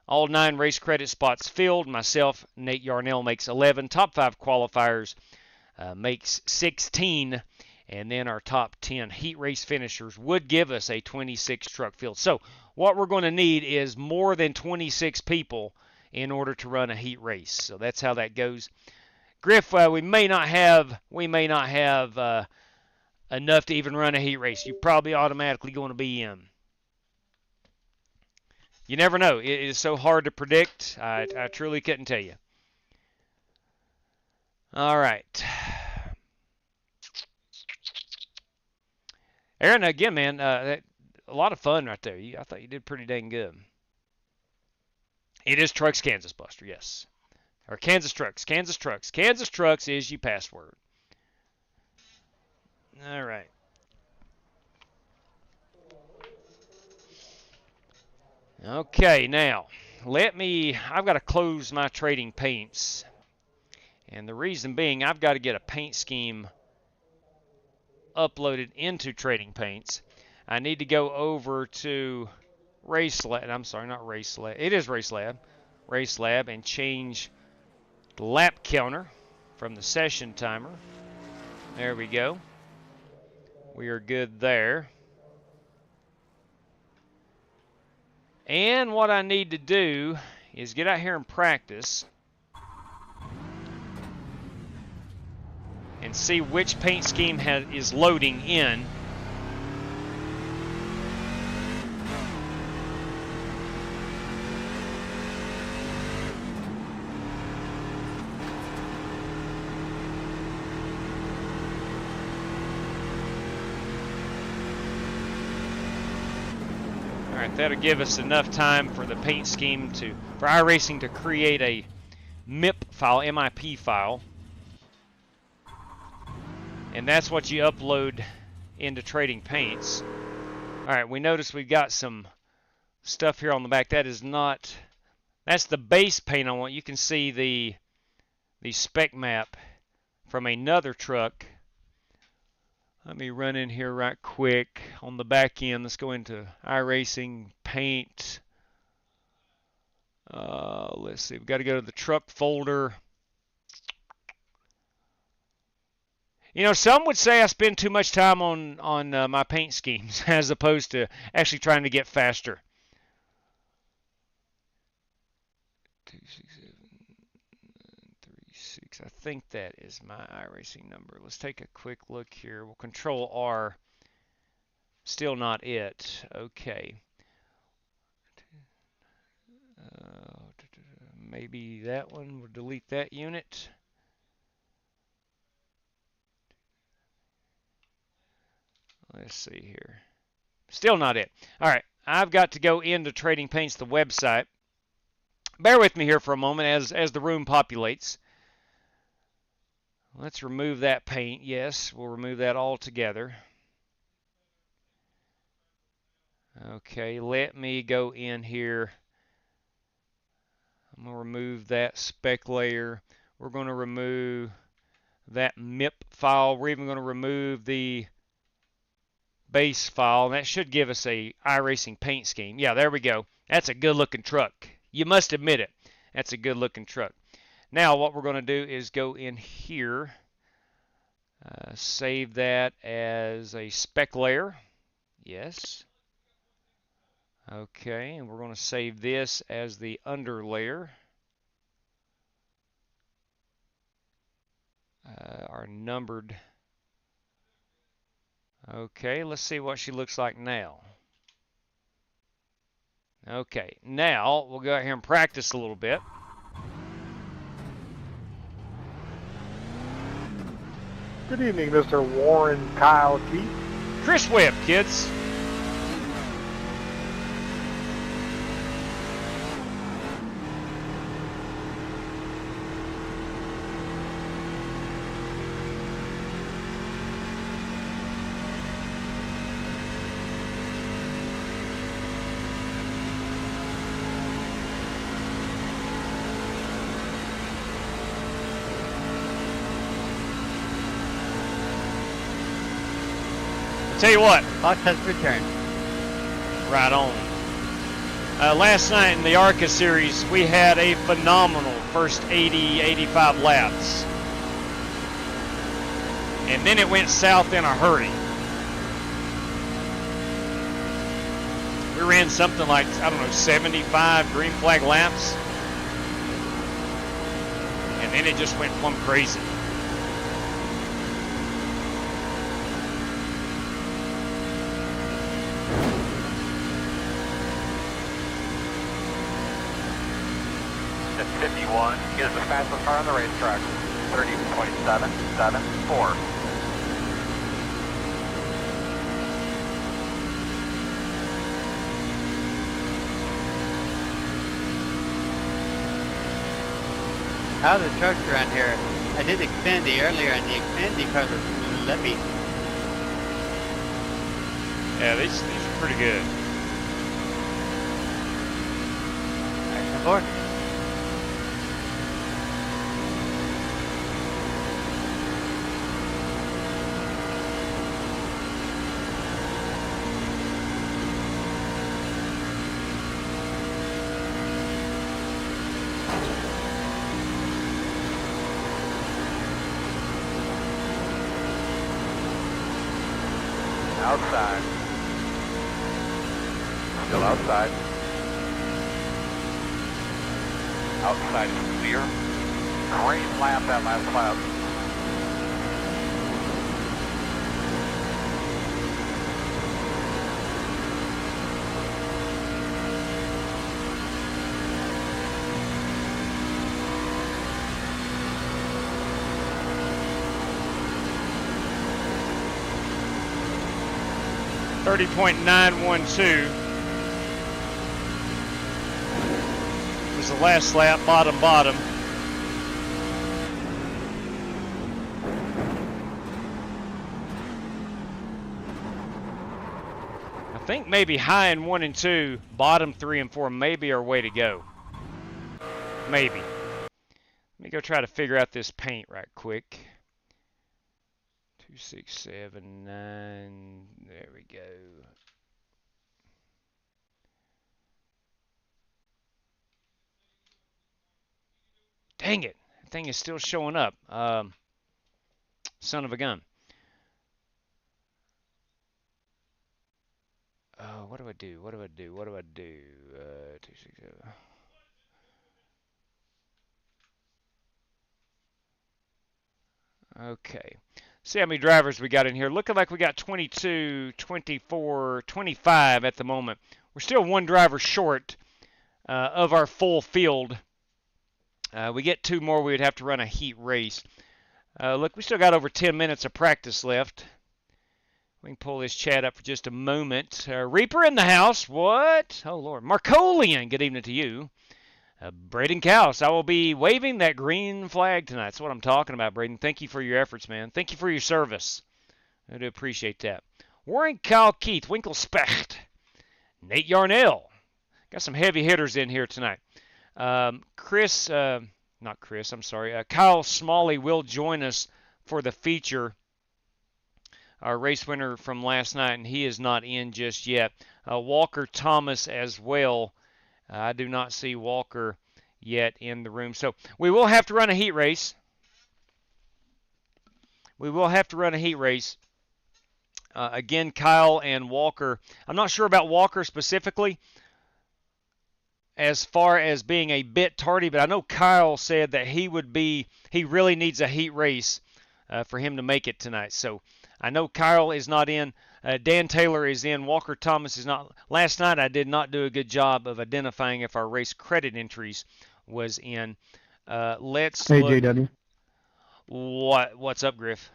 Speaker 3: All 9 race credit spots filled. Myself, Nate Yarnell, makes 11. Top 5 qualifiers makes 16. And then our top 10 heat race finishers would give us a 26 truck field. So what we're going to need is more than 26 people in order to run a heat race. So that's how that goes. Griff, we may not have enough to even run a heat race. You're probably automatically going to be in. You never know. It is so hard to predict. I truly couldn't tell you. All right. Aaron, again, man, a lot of fun right there. I thought you did pretty dang good. It is Trucks Kansas, Buster, yes. Or Kansas Trucks. Kansas Trucks. Kansas Trucks is your password. All right. Okay, now, I've got to close my trading paints. And the reason being, I've got to get a paint scheme uploaded into Trading Paints. I need to go over to RaceLab. I'm sorry, not RaceLab. It is RaceLab. RaceLab and change the lap counter from the session timer. There we go. We are good there. And what I need to do is get out here and practice and see which paint scheme is loading in. All right, that'll give us enough time for the paint scheme for iRacing to create a MIP file, MIP file. And that's what you upload into Trading Paints. All right, we notice we've got some stuff here on the back. That's the base paint I want. You can see the spec map from another truck. Let me run in here right quick on the back end. Let's go into iRacing, paint. Let's see, we've got to go to the truck folder. You know, some would say I spend too much time on my paint schemes as opposed to actually trying to get faster. 26736. I think that is my iRacing number. Let's take a quick look here. We'll Control R. Still not it. Okay. Maybe that one. We'll delete that unit. Let's see here. Still not it. All right, I've got to go into Trading Paints, the website. Bear with me here for a moment as the room populates. Let's remove that paint. Yes, we'll remove that altogether. Okay, let me go in here. I'm going to remove that spec layer. We're going to remove that MIP file. We're even going to remove the base file, and that should give us a iRacing paint scheme. Yeah, there we go. That's a good looking truck. You must admit it. That's a good looking truck. Now what we're going to do is go in here, save that as a spec layer. Yes. Okay, and we're going to save this as the under layer. Our numbered. Okay, let's see what she looks like now. Okay, now we'll go out here and practice a little bit.
Speaker 7: Good evening, Mr. Warren Kyle Keith.
Speaker 3: Chris Webb, kids. Tell you what.
Speaker 4: Fox has returned.
Speaker 3: Right on. Last night in the ARCA series, we had a phenomenal first 80, 85 laps. And then it went south in a hurry. We ran something like, I don't know, 75 green flag laps. And then it just went plumb crazy.
Speaker 1: 51 is the fastest car on the racetrack. 30.774.
Speaker 4: How are the trucks around here? I did Xfinity earlier, and the Xfinity cars are lippy.
Speaker 3: Yeah, these are pretty good.
Speaker 4: Action 4.
Speaker 1: Outside. Still outside. Outside is clear. Great lap that last lap.
Speaker 3: .912 was the last lap, bottom. I think maybe high in 1 and 2, bottom 3 and 4 maybe our way to go. Maybe. Let me go try to figure out this paint right quick. 2679. There we go. Dang it. That thing is still showing up. Son of a gun. What do I do? 267. Okay. See how many drivers we got in here. Looking like we got 22, 24, 25 at the moment. We're still one driver short of our full field. We get 2 more, we would have to run a heat race. Look, we still got over 10 minutes of practice left. We can pull this chat up for just a moment. Reaper in the house. What? Oh, Lord. Marcolian, good evening to you. Braden Couse, I will be waving that green flag tonight. That's what I'm talking about, Braden. Thank you for your efforts, man. Thank you for your service. I do appreciate that. Warren Kyle Keith, Winkelspecht, Nate Yarnell. Got some heavy hitters in here tonight. Kyle Smalley will join us for the feature. Our race winner from last night, and he is not in just yet. Walker Thomas as well. I do not see Walker yet in the room. So we will have to run a heat race. Again, Kyle and Walker. I'm not sure about Walker specifically as far as being a bit tardy, but I know Kyle said that he really needs a heat race for him to make it tonight. So I know Kyle is not in. Dan Taylor is in. Walker Thomas is not. Last night I did not do a good job of identifying if our race credit entries was in. Let's
Speaker 8: Hey,
Speaker 3: look.
Speaker 8: JW.
Speaker 3: What's up, Griff?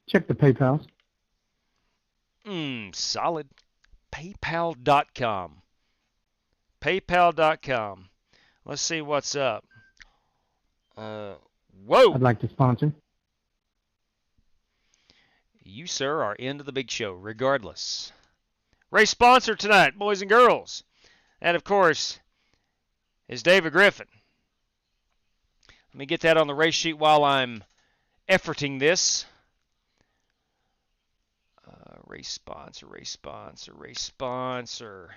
Speaker 8: Check the PayPal.
Speaker 3: Solid. PayPal.com. PayPal.com. Let's see what's up. Whoa.
Speaker 8: I'd like to sponsor.
Speaker 3: You, sir, are into the big show, regardless. Race sponsor tonight, boys and girls. And, of course, is David Griffin. Let me get that on the race sheet while I'm efforting this. Race sponsor.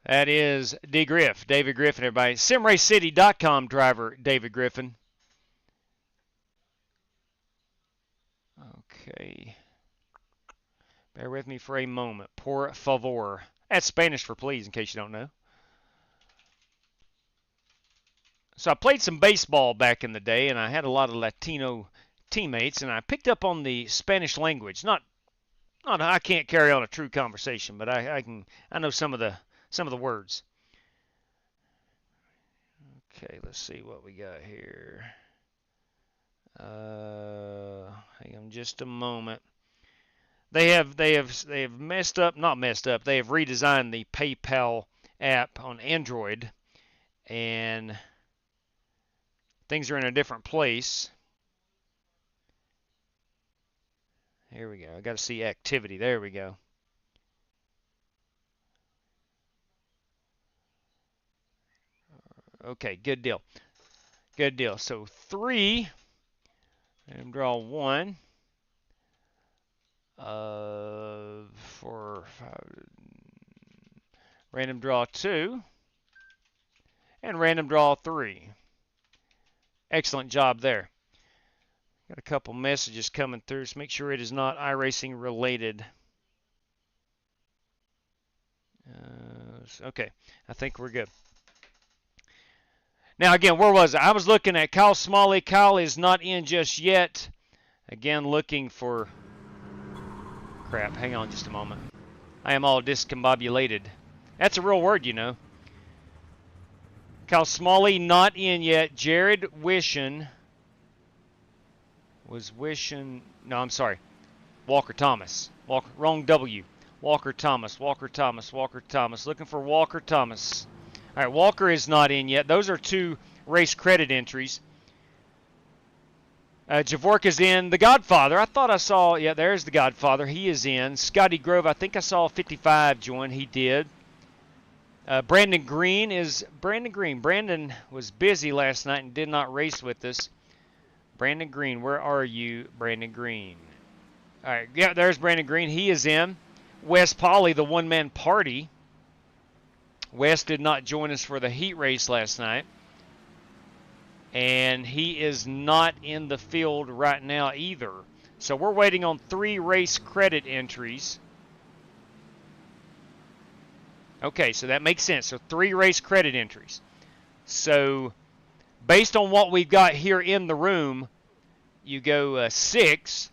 Speaker 3: That is D. Griff, David Griffin, everybody. SimRaceCity.com driver, David Griffin. Okay. Bear with me for a moment. Por favor. That's Spanish for please, in case you don't know. So I played some baseball back in the day, and I had a lot of Latino teammates, and I picked up on the Spanish language. Not I can't carry on a true conversation, but I know some of the some of the words. Okay, let's see what we got here. Hang on just a moment. They have messed up, not messed up. They have redesigned the PayPal app on Android, and things are in a different place. Here we go. I got to see activity. There we go. Okay, good deal. Good deal. So 3, and draw 1 for 5, random draw 2, and random draw 3. Excellent job there. Got a couple messages coming through, so make sure it is not iRacing related. Okay, I think we're good. Now again, where was I? I was looking at Kyle Smalley. Kyle is not in just yet. Again, looking for... Crap, hang on just a moment. I am all discombobulated. That's a real word, you know. Kyle Smalley not in yet. Jared Wishin was wishing... No, I'm sorry. Walker Thomas. Wrong W. Walker Thomas. Looking for Walker Thomas. All right, Walker is not in yet. Those are 2 race credit entries. Javork is in. The Godfather, I thought I saw... Yeah, there's the Godfather. He is in. Scotty Grove, I think I saw 55 join. He did. Brandon Green is... Brandon Green. Brandon was busy last night and did not race with us. Brandon Green, where are you, Brandon Green? All right, yeah, there's Brandon Green. He is in. Wes Polly, the one-man party. Wes did not join us for the heat race last night. And he is not in the field right now either. So we're waiting on 3 race credit entries. Okay, so that makes sense. So 3 race credit entries. So based on what we've got here in the room, you go 6.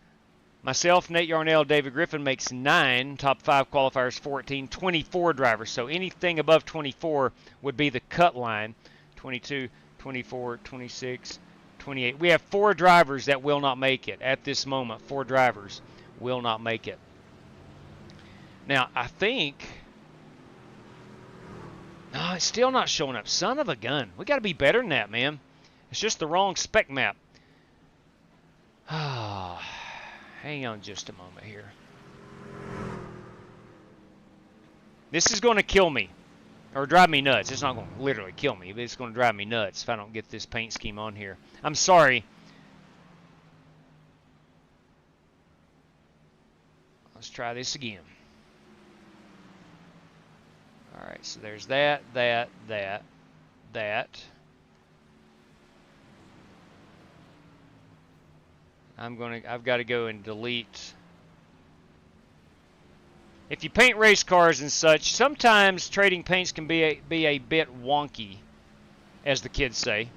Speaker 3: Myself, Nate Yarnell, David Griffin makes 9. Top 5 qualifiers 14. 24 drivers. So anything above 24 would be the cut line. 22, 24, 26, 28. We have 4 drivers that will not make it at this moment. 4 drivers will not make it. Now, I think... No, it's still not showing up. Son of a gun. We got to be better than that, man. It's just the wrong spec map. Hang on just a moment here. This is going to kill me. Or drive me nuts. It's not going to literally kill me, but it's going to drive me nuts if I don't get this paint scheme on here. I'm sorry. Let's try this again. Alright, so there's that. I've got to go and delete. If you paint race cars and such, sometimes trading paints can be a bit wonky, as the kids say.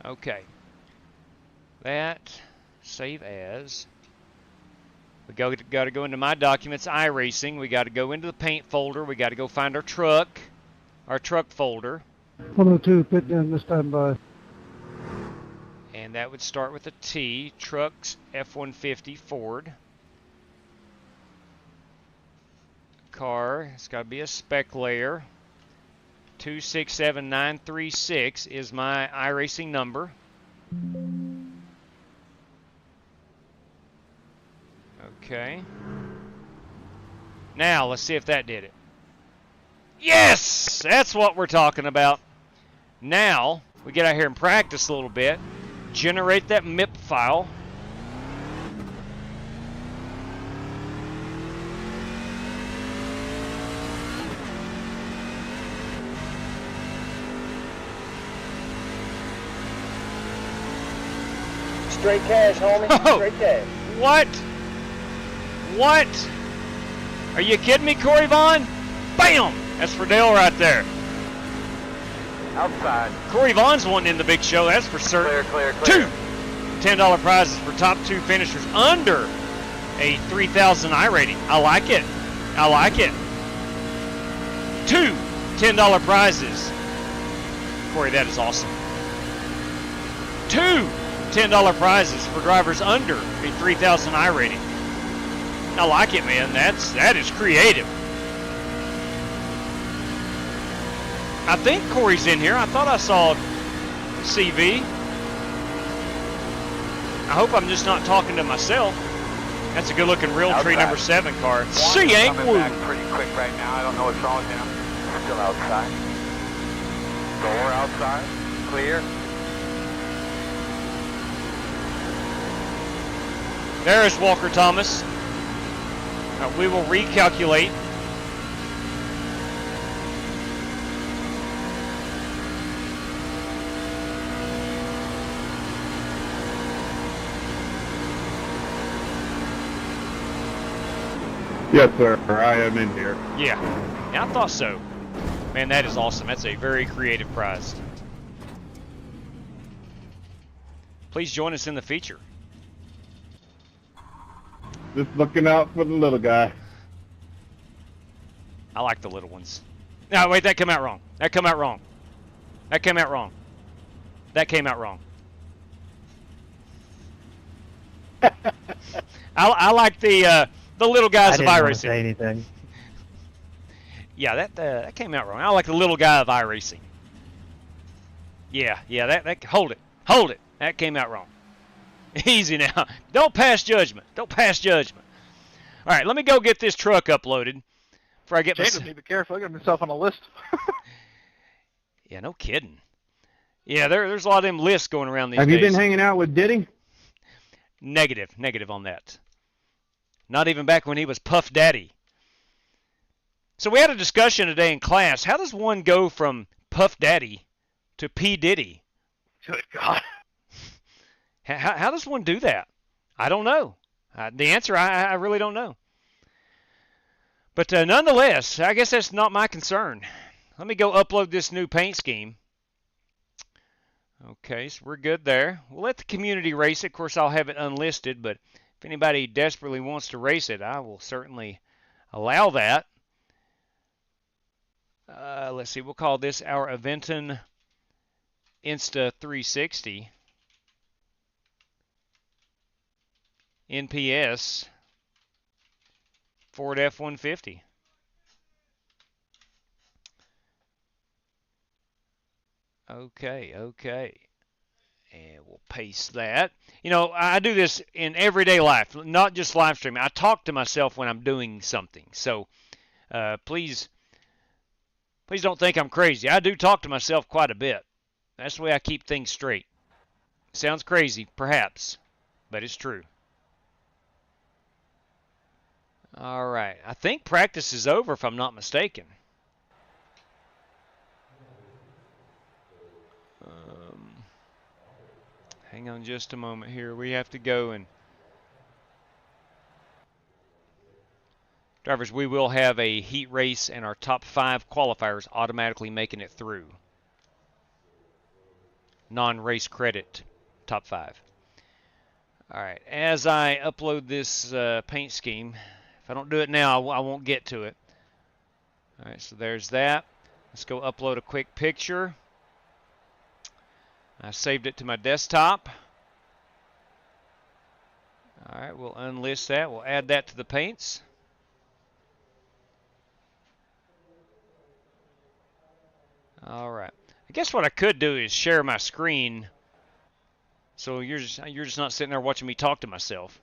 Speaker 3: Okay. That, save as. We got to go into my documents, iRacing. We got to go into the paint folder. We got to go find our truck folder.
Speaker 8: 102, pit down this time by.
Speaker 3: And that would start with a T, trucks F-150 Ford. Car, it's got to be a spec layer. 267936 is my iRacing number. Okay. Now, let's see if that did it. Yes! That's what we're talking about. Now, we get out here and practice a little bit. Generate that MIP file.
Speaker 9: Straight cash, homie.
Speaker 3: Oh,
Speaker 9: straight cash.
Speaker 3: What? What? Are you kidding me, Corey Vaughn? Bam! That's for Dale right there.
Speaker 5: Outside.
Speaker 3: Corey Vaughn's one in the big show, that's for certain.
Speaker 5: Clear.
Speaker 3: 2 $10 prizes for top 2 finishers under a 3,000 I rating. I like it. I like it. 2 $10 prizes. Corey, that is awesome. 2 $10 prizes for drivers under a 3,000 I rating. I like it, man. That is creative. I think Corey's in here. I thought I saw CV. I hope I'm just not talking to myself. That's a good-looking Realtree number 7 car. Coming back
Speaker 1: pretty quick right now. I don't know what's wrong with him. Still outside. Door outside. Clear.
Speaker 3: There is Walker Thomas. We will recalculate.
Speaker 5: Yes, sir. I am in here.
Speaker 3: Yeah, I thought so. Man, that is awesome. That's a very creative prize. Please join us in the feature.
Speaker 5: Just looking out for the little guy.
Speaker 3: I like the little ones. No, wait, that came out wrong. That came out wrong. That came out wrong. That came out wrong. I like the little guys of iRacing.
Speaker 6: I didn't want to say anything.
Speaker 3: Yeah, that came out wrong. I like the little guy of iRacing. Yeah, that hold it. That came out wrong. Easy now. Don't pass judgment. Don't pass judgment. All right, let me go get this truck uploaded before I get
Speaker 7: James, be careful. I got myself on a list.
Speaker 3: Yeah, no kidding. Yeah, there's a lot of them lists going around these days.
Speaker 5: Have you been hanging out with Diddy?
Speaker 3: Negative on that. Not even back when he was Puff Daddy. So we had a discussion today in class. How does one go from Puff Daddy to P. Diddy?
Speaker 7: Good God.
Speaker 3: How does one do that? I don't know. The answer, I really don't know. But nonetheless, I guess that's not my concern. Let me go upload this new paint scheme. Okay, so we're good there. We'll let the community race it. Of course, I'll have it unlisted, but if anybody desperately wants to race it, I will certainly allow that. Let's see, we'll call this our Aventon Insta 360. NPS Ford F-150. Okay. And we'll paste that. You know, I do this in everyday life, not just live streaming. I talk to myself when I'm doing something. So please don't think I'm crazy. I do talk to myself quite a bit. That's the way I keep things straight. Sounds crazy, perhaps, but it's true. All right. I think practice is over, if I'm not mistaken. Hang on just a moment here. We have to go and... Drivers, we will have a heat race and our top 5 qualifiers automatically making it through. Non-race credit, top 5. All right. As I upload this paint scheme... If I don't do it now, I won't get to it. All right, so there's that. Let's go upload a quick picture. I saved it to my desktop. All right, we'll unlist that. We'll add that to the paints. All right. I guess what I could do is share my screen, so you're just not sitting there watching me talk to myself.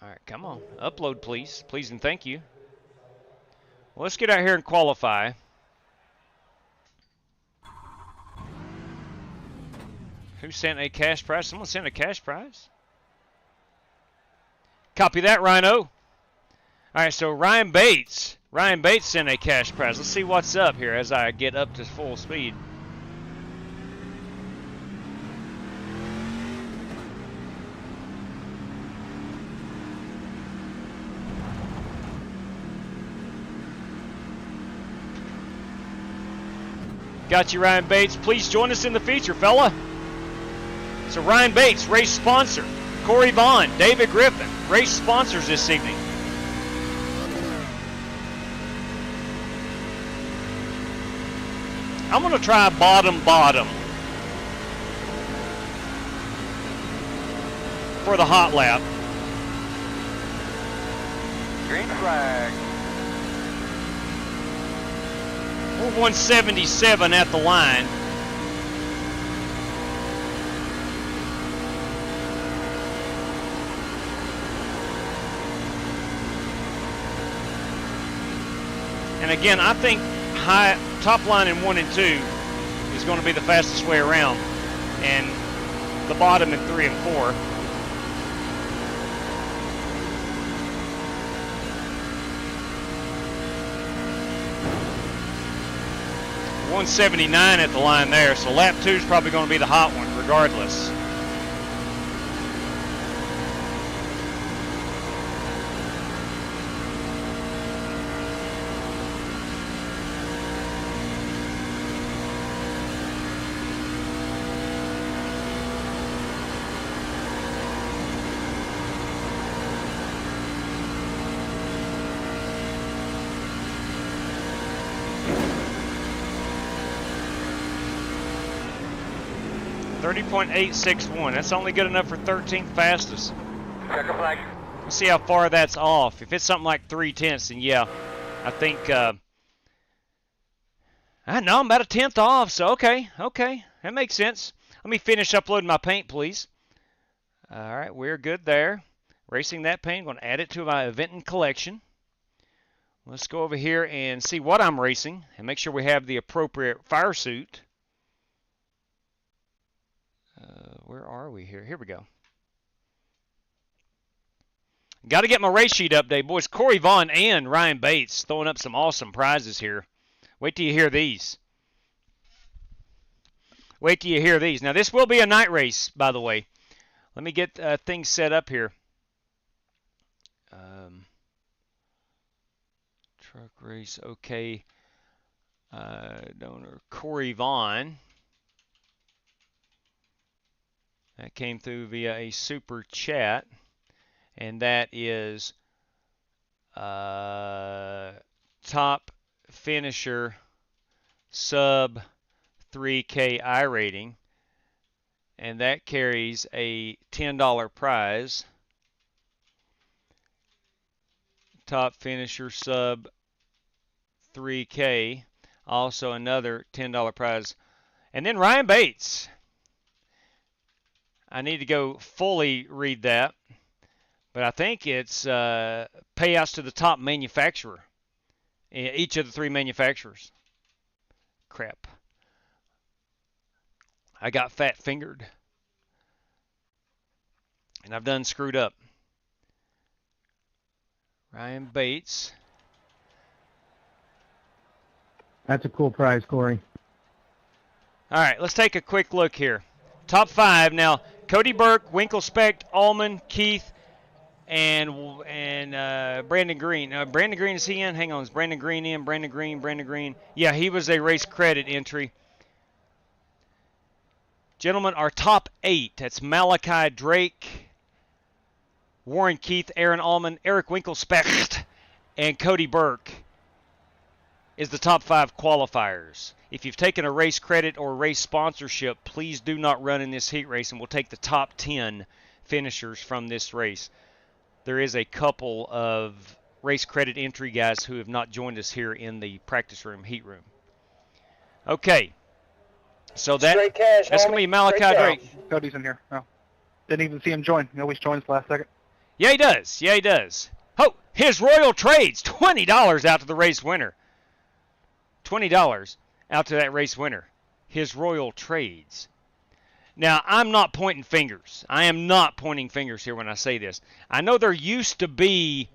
Speaker 3: All right, come on. Upload, please. Please and thank you. Well, let's get out here and qualify. Who sent a cash prize? Someone sent a cash prize? Copy that, Rhino. All right, so Ryan Bates sent a cash prize. Let's see what's up here as I get up to full speed. Got you, Ryan Bates. Please join us in the feature, fella. So Ryan Bates, race sponsor. Corey Vaughn, David Griffin, race sponsors this evening. I'm going to try bottom for the hot lap.
Speaker 1: Green flag.
Speaker 3: We're 177 at the line. And again, I think top line in 1 and 2 is going to be the fastest way around, and the bottom in 3 and 4. .179 at the line there, so lap 2 is probably going to be the hot one regardless. .861. That's only good enough for 13th fastest.
Speaker 1: Checker flag.
Speaker 3: Let's see how far that's off. If it's something like 3/10, then yeah, I think. I know I'm about a 10th off, so okay, that makes sense. Let me finish uploading my paint, please. All right, we're good there. Racing that paint. I'm going to add it to my event and collection. Let's go over here and see what I'm racing and make sure we have the appropriate fire suit. Where are we here? Here we go. Got to get my race sheet update, boys. Corey Vaughn and Ryan Bates throwing up some awesome prizes here. Wait till you hear these. Wait till you hear these. Now, this will be a night race, by the way. Let me get things set up here. Truck race, okay. Donor Corey Vaughn. That came through via a super chat, and that is top finisher sub 3K iRating, and that carries a $10 prize. Top finisher sub 3K, also another $10 prize. And then Ryan Bates. I need to go fully read that, but I think it's payouts to the top manufacturer, each of the 3 manufacturers. Crap. I got fat fingered, and I've done screwed up. Ryan Bates.
Speaker 8: That's a cool prize, Corey.
Speaker 3: All right, let's take a quick look here. Top 5 now. Cody Burke, Winklespect, Allman, Keith, and Brandon Green. Brandon Green, is he in? Hang on, is Brandon Green in? Brandon Green. Yeah, he was a race credit entry. Gentlemen, our top 8. That's Malachi Drake, Warren Keith, Aaron Allman, Eric Winklespect, and Cody Burke is the top 5 qualifiers. If you've taken a race credit or race sponsorship, please do not run in this heat race, and we'll take the top 10 finishers from this race. There is a couple of race credit entry guys who have not joined us here in the practice room, heat room. Okay. So that's going to be Malachi Drake.
Speaker 7: Cody's in here. Oh. Didn't even see him join. He always joins last second.
Speaker 3: Yeah, he does. Oh, his Royal Trades, $20 out to the race winner. $20 out to that race winner. His Royal Trades. Now, I'm not pointing fingers. I am not pointing fingers here when I say this. I know there used to be,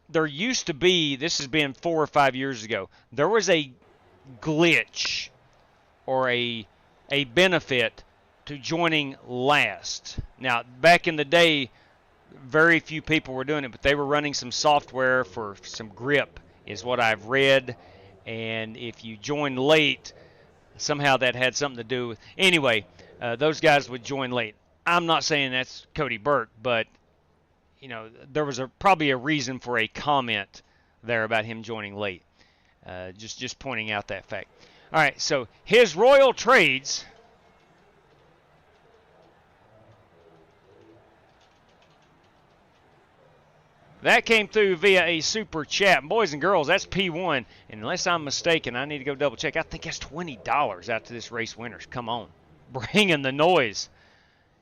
Speaker 3: this has been 4 or 5 years ago, there was a glitch or a benefit to joining last. Now, back in the day, very few people were doing it, but they were running some software for some grip, is what I've read. And if you joined late, somehow that had something to do with... Anyway, those guys would join late. I'm not saying that's Cody Burke, but you know, there was probably a reason for a comment there about him joining late. Just pointing out that fact. All right, so his Royal Trades. That came through via a super chat. Boys and girls, that's P1. And unless I'm mistaken, I need to go double check. I think that's $20 out to this race winners. Come on. Bringing the noise.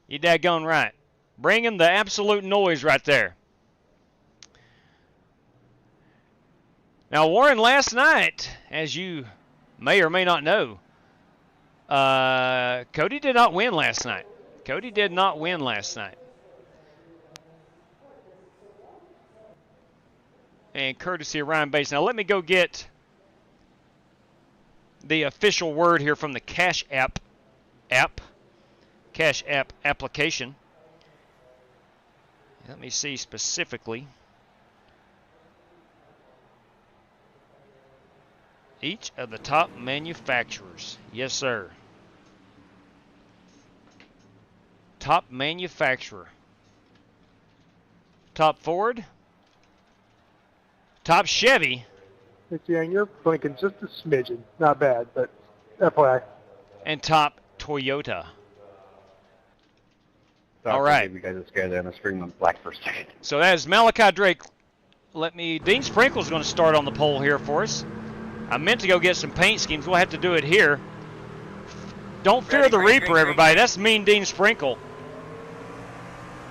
Speaker 3: You daggone right. Bringing the absolute noise right there. Now, Warren, last night, as you may or may not know, Cody did not win last night. Cody did not win last night. And courtesy of Ryan Bates. Now, let me go get the official word here from the CashApp application. Let me see specifically. Each of the top manufacturers. Yes, sir. Top manufacturer. Top Ford. Top Chevy.
Speaker 7: Yeah, you're blinking just a smidgen. Not bad, but FYI.
Speaker 3: And top Toyota. All right.
Speaker 6: You guys are scared there on the screen went black for a second.
Speaker 3: So that is Malachi Drake. Dean Sprinkle's going to start on the pole here for us. I meant to go get some paint schemes. We'll have to do it here. Don't fear the Reaper, everybody. That's Mean Dean Sprinkle.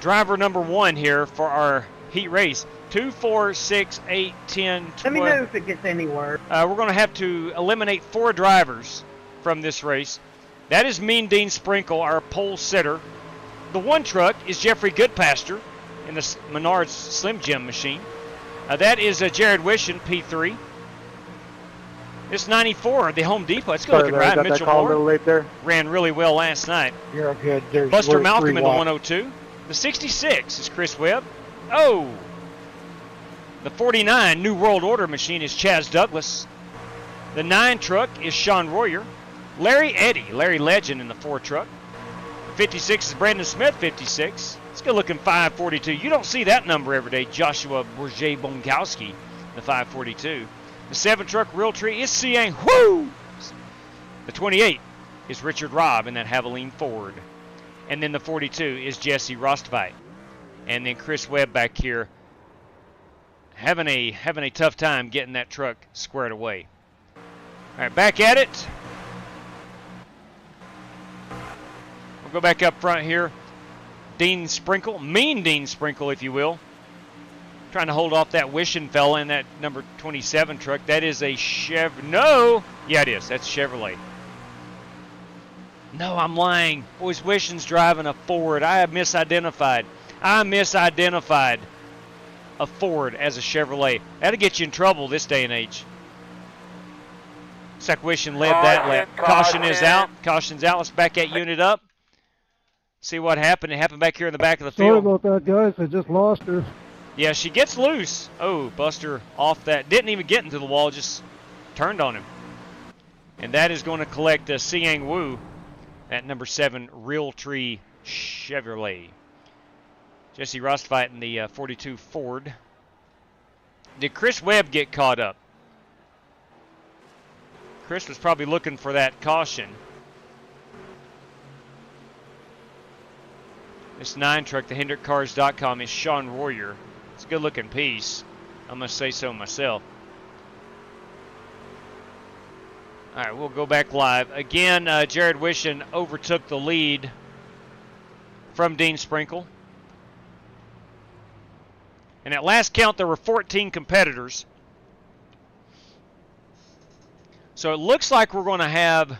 Speaker 3: Driver number 1 here for our heat race. 2, 4, 6, 8, 10, 12.
Speaker 8: Let me know if it gets any worse.
Speaker 3: We're going to have to eliminate 4 drivers from this race. That is Mean Dean Sprinkle, our pole sitter. The 1 truck is Jeffrey Goodpaster in the Menards Slim Jim machine. That is Jared Wishon, P3. This 94, the Home Depot. It's good looking, right? Mitchell
Speaker 7: Moore. A
Speaker 3: Moore
Speaker 7: little late there.
Speaker 3: ran really well last night.
Speaker 7: You're good. There's
Speaker 3: Buster Malcolm in the
Speaker 7: 3
Speaker 3: 102. The 66 is Chris Webb. Oh! The 49 New World Order machine is Chaz Douglas. The 9 truck is Sean Royer. Larry Legend in the 4 truck. The 56 is Brandon Smith, 56. It's a good looking 542. You don't see that number every day. Joshua Bourget-Bonkowski, the 542. The 7 truck Realtree is Siang Woo. The 28 is Richard Robb in that Haviline Ford. And then the 42 is Jesse Rostvite. And then Chris Webb back here having a tough time getting that truck squared away. All right, back at it. We'll go back up front here. Dean Sprinkle, Mean Dean Sprinkle, if you will. Trying to hold off that Wishon fella in that number 27 truck. That is a No! Yeah, it is. That's Chevrolet. No, I'm lying. Boys, Wishon's driving a Ford. I have misidentified. A Ford as a Chevrolet. That'll get you in trouble this day and age. Looks like Wishon led that lap. Caution is out. Caution's out. Let's back that unit up. See what happened. It happened back here in the back of the field.
Speaker 8: Sorry about that, guys. I just lost her.
Speaker 3: Yeah, she gets loose. Oh, Buster off that. Didn't even get into the wall. Just turned on him. And that is going to collect Siang Woo at number 7 Realtree Chevrolet. Jesse Rostvite in the 42 Ford. Did Chris Webb get caught up? Chris was probably looking for that caution. This 9 truck, the HendrickCars.com, is Sean Royer. It's a good looking piece. I must say so myself. All right, we'll go back live. Again, Jared Wishon overtook the lead from Dean Sprinkle. And at last count, there were 14 competitors. So it looks like we're going to have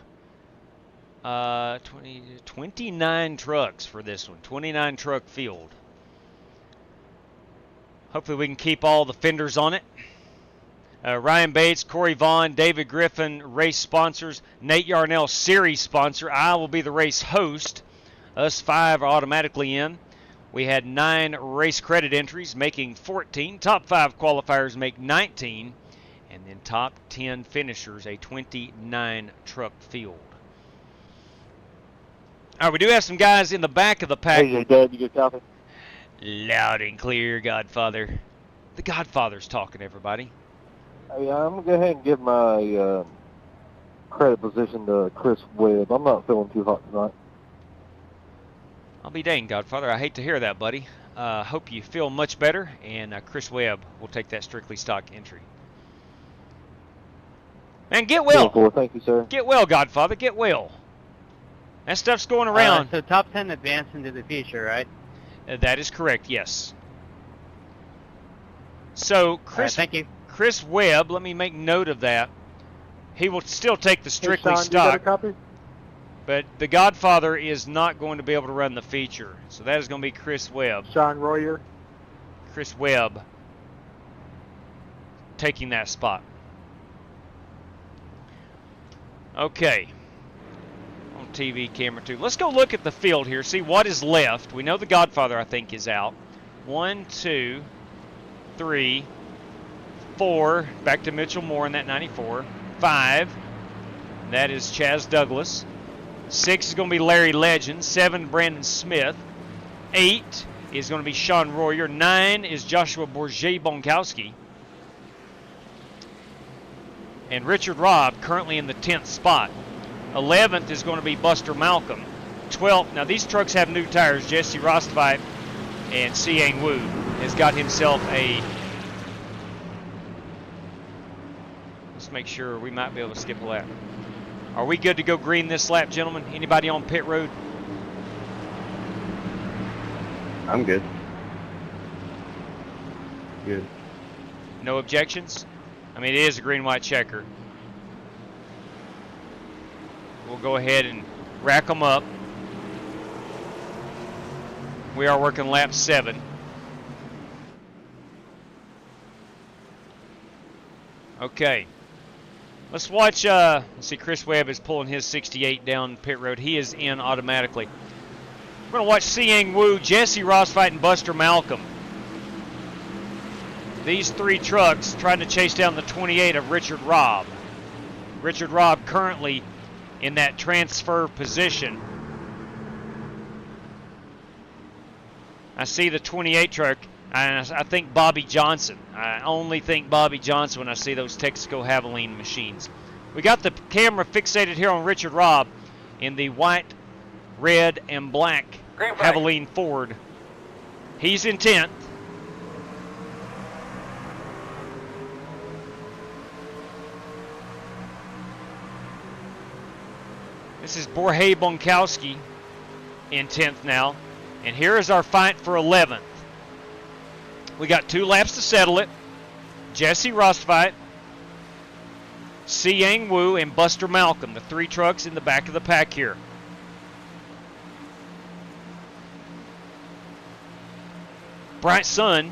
Speaker 3: 29 trucks for this one. 29 truck field. Hopefully we can keep all the fenders on it. Ryan Bates, Corey Vaughn, David Griffin, race sponsors. Nate Yarnell, series sponsor. I will be the race host. Us 5 are automatically in. We had 9 race credit entries, making 14. Top 5 qualifiers make 19. And then top 10 finishers, a 29 truck field. All right, we do have some guys in the back of the pack.
Speaker 5: Hey, Dad, you get copy?
Speaker 3: Loud and clear, Godfather. The Godfather's talking, everybody.
Speaker 5: Hey, I'm going to go ahead and give my credit position to Chris Webb. I'm not feeling too hot tonight.
Speaker 3: I'll be dang, Godfather. I hate to hear that, buddy. Hope you feel much better, and Chris Webb will take that strictly stock entry. Man, get well.
Speaker 5: Thank you, sir.
Speaker 3: Get well, Godfather. Get well. That stuff's going around.
Speaker 4: So top 10 advance into the future, right?
Speaker 3: That is correct, yes. So, Chris,
Speaker 4: thank you.
Speaker 3: Chris Webb, let me make note of that. He will still take the strictly
Speaker 7: Hey, Sean,
Speaker 3: stock.
Speaker 7: You got a copy?
Speaker 3: But the Godfather is not going to be able to run the feature. So that is going to be Chris Webb.
Speaker 7: Sean Royer.
Speaker 3: Chris Webb taking that spot. Okay. On TV camera 2. Let's go look at the field here, see what is left. We know the Godfather, I think, is out. 1, 2, 3, 4. Back to Mitchell Moore in that 94. 5. That is Chaz Douglas. 6 is going to be Larry Legend. 7, Brandon Smith. 8 is going to be Sean Royer. 9 is Joshua Bourget-Bonkowski. And Richard Robb currently in the 10th spot. 11th is going to be Buster Malcolm. 12th, now these trucks have new tires. Jesse Rostvite and Siang Wu has got himself a... Let's make sure we might be able to skip a lap. Are we good to go green this lap, gentlemen? Anybody on pit road?
Speaker 6: I'm good. Good.
Speaker 3: No objections? I mean, it is a green-white checker. We'll go ahead and rack them up. We are working lap 7. Okay. Let's watch, let's see, Chris Webb is pulling his 68 down pit road. He is in automatically. We're going to watch Siang Wu, Jesse Rostvite, and Buster Malcolm. These 3 trucks trying to chase down the 28 of Richard Robb. Richard Robb currently in that transfer position. I see the 28 truck, and I think Bobby Johnson. I only think Bobby Johnson when I see those Texaco Havoline machines. We got the camera fixated here on Richard Robb in the white, red, and black Havoline Ford. He's in 10th. This is Bourget-Bonkowski in 10th now. And here is our fight for 11th. We got 2 laps to settle it. Jesse Rostvite, Siang Wu, and Buster Malcolm, the 3 trucks in the back of the pack here. Bright sun.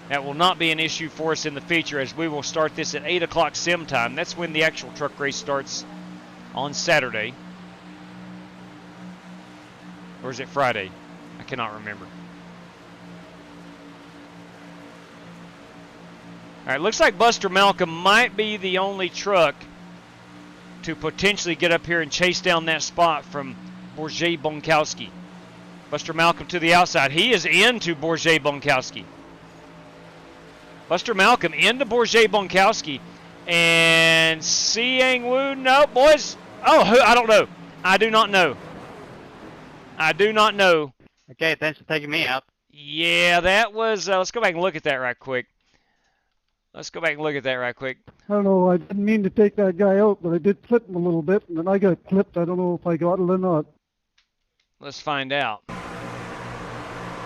Speaker 3: That will not be an issue for us in the feature, as we will start this at 8 o'clock sim time. That's when the actual truck race starts on Saturday. Or is it Friday? I cannot remember. All right, looks like Buster Malcolm might be the only truck to potentially get up here and chase down that spot from Bourget-Bonkowski. Buster Malcolm to the outside. He is into Bourget-Bonkowski. Buster Malcolm into Bourget-Bonkowski. And Siang Wu, no, boys. Oh, I don't know. I do not know. I do not know.
Speaker 4: Okay, thanks for taking me out.
Speaker 3: Yeah, that was, let's go back and look at that right quick. Let's go back and look at that right quick.
Speaker 8: I don't know. I didn't mean to take that guy out, but I did clip him a little bit, and then I got clipped. I don't know if I got it or not.
Speaker 3: Let's find out.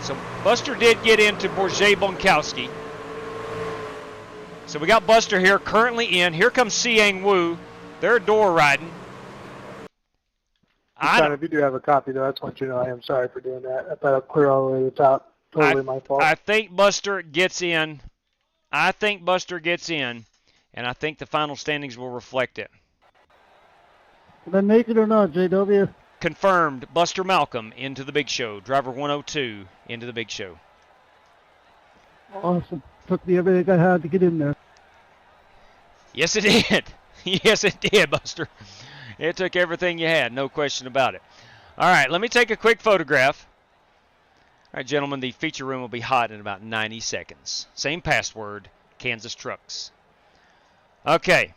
Speaker 3: So Buster did get into Bourget-Bonkowski. So we got Buster here currently in. Here comes Siang Wu. They're door riding.
Speaker 7: If you do have a copy, though, I just want you to know I am sorry for doing that. I thought I'd clear all the way to the top. Totally my fault.
Speaker 3: I think Buster gets in. And I think the final standings will reflect it.
Speaker 8: Did I make it or not, JW?
Speaker 3: Confirmed, Buster Malcolm into the big show. Driver 102 into the big show.
Speaker 8: Awesome. Took me everything I had to get in there.
Speaker 3: Yes, it did. Yes, it did, Buster. It took everything you had, no question about it. All right, let me take a quick photograph. All right, gentlemen, the feature room will be hot in about 90 seconds. Same password, Kansas Trucks. Okay,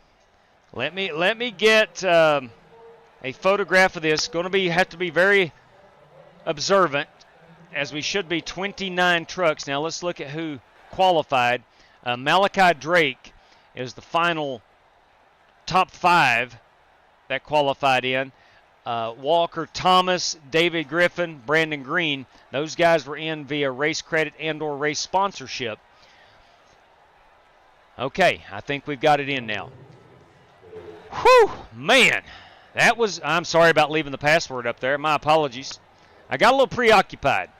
Speaker 3: let me get a photograph of this. Going to have to be very observant, as we should be 29 trucks. Now let's look at who qualified. Malachi Drake is the final top 5 that qualified in. Walker Thomas, David Griffin, Brandon Green, those guys were in via race credit and or race sponsorship. Okay, I think we've got it in now. Whew, man, that was, I'm sorry about leaving the password up there. My apologies. I got a little preoccupied.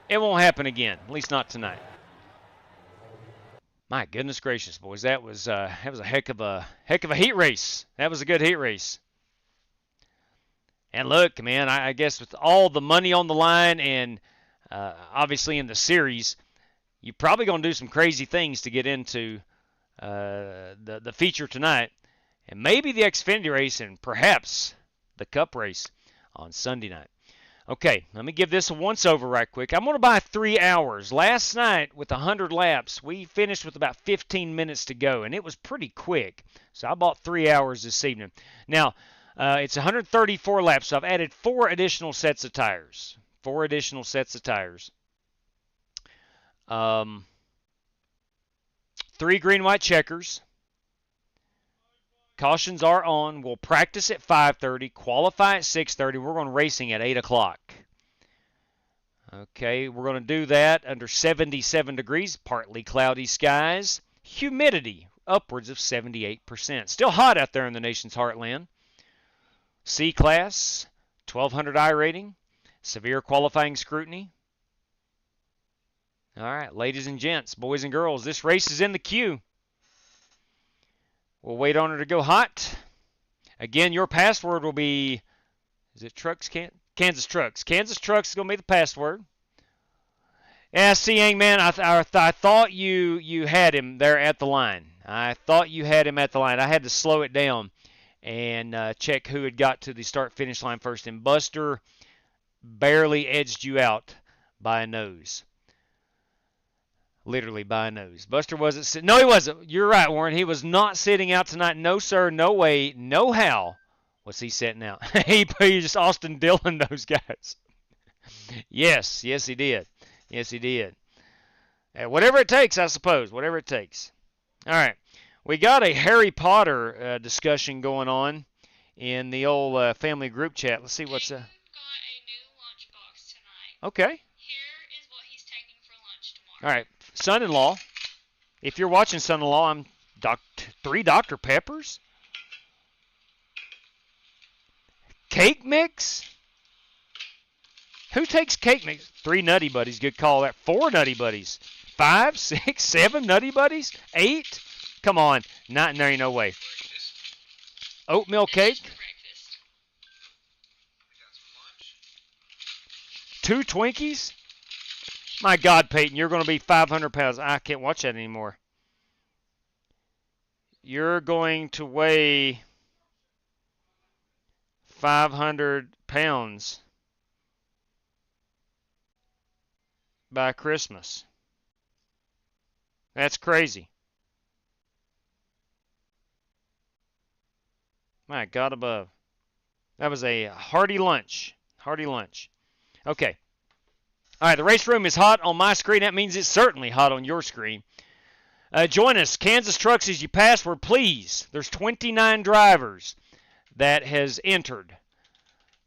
Speaker 3: It won't happen again, at least not tonight. My goodness gracious, boys, that was a heck of a heat race. That was a good heat race. And look, man, I guess with all the money on the line and obviously in the series, you're probably going to do some crazy things to get into the feature tonight. And maybe the Xfinity race and perhaps the Cup race on Sunday night. Okay, let me give this a once-over right quick. I'm going to buy 3 hours. Last night with 100 laps, we finished with about 15 minutes to go, and it was pretty quick. So I bought 3 hours this evening. Now, it's 134 laps, so I've added 4 additional sets of tires. 4 additional sets of tires. 3 green-white checkers. Cautions are on. We'll practice at 5:30, qualify at 6:30. We're going racing at 8 o'clock. Okay, we're going to do that under 77 degrees, partly cloudy skies. Humidity, upwards of 78%. Still hot out there in the nation's heartland. C-Class, 1200 I rating, severe qualifying scrutiny. All right, ladies and gents, boys and girls, this race is in the queue. We'll wait on her to go hot. Again, your password will be, is it Trucks? Kansas Trucks. Kansas Trucks is going to be the password. Yeah, see, Yang Man, I thought you had him there at the line. I thought you had him at the line. I had to slow it down and check who had got to the start-finish line first. And Buster barely edged you out by a nose. Literally by a nose. Buster wasn't sitting. No, he wasn't. You're right, Warren. He was not sitting out tonight. No, sir. No way. No how was he sitting out. He just Austin Dillon those guys. Yes, he did. Yes, he did. Whatever it takes, I suppose. Whatever it takes. All right. We got a Harry Potter discussion going on in the old family group chat. Let's see what's...
Speaker 9: got a new lunchbox tonight.
Speaker 3: Okay.
Speaker 9: Here is what he's taking for lunch tomorrow.
Speaker 3: All right. Son-in-law. If you're watching Son-in-law, I'm 3 Dr. Peppers. Cake mix? Who takes cake mix? 3 Nutty Buddies. Good call. That 4 Nutty Buddies. 5, 6, 7 Nutty Buddies? 8? Come on. Not, there ain't no way. Oatmeal cake? 2 Twinkies? My God, Peyton, you're going to be 500 pounds. I can't watch that anymore. You're going to weigh 500 pounds by Christmas. That's crazy. My God above. That was a hearty lunch. Hearty lunch. Okay. All right, the race room is hot on my screen. That means it's certainly hot on your screen. Join us. Kansas Trucks is your password, please. There's 29 drivers that has entered.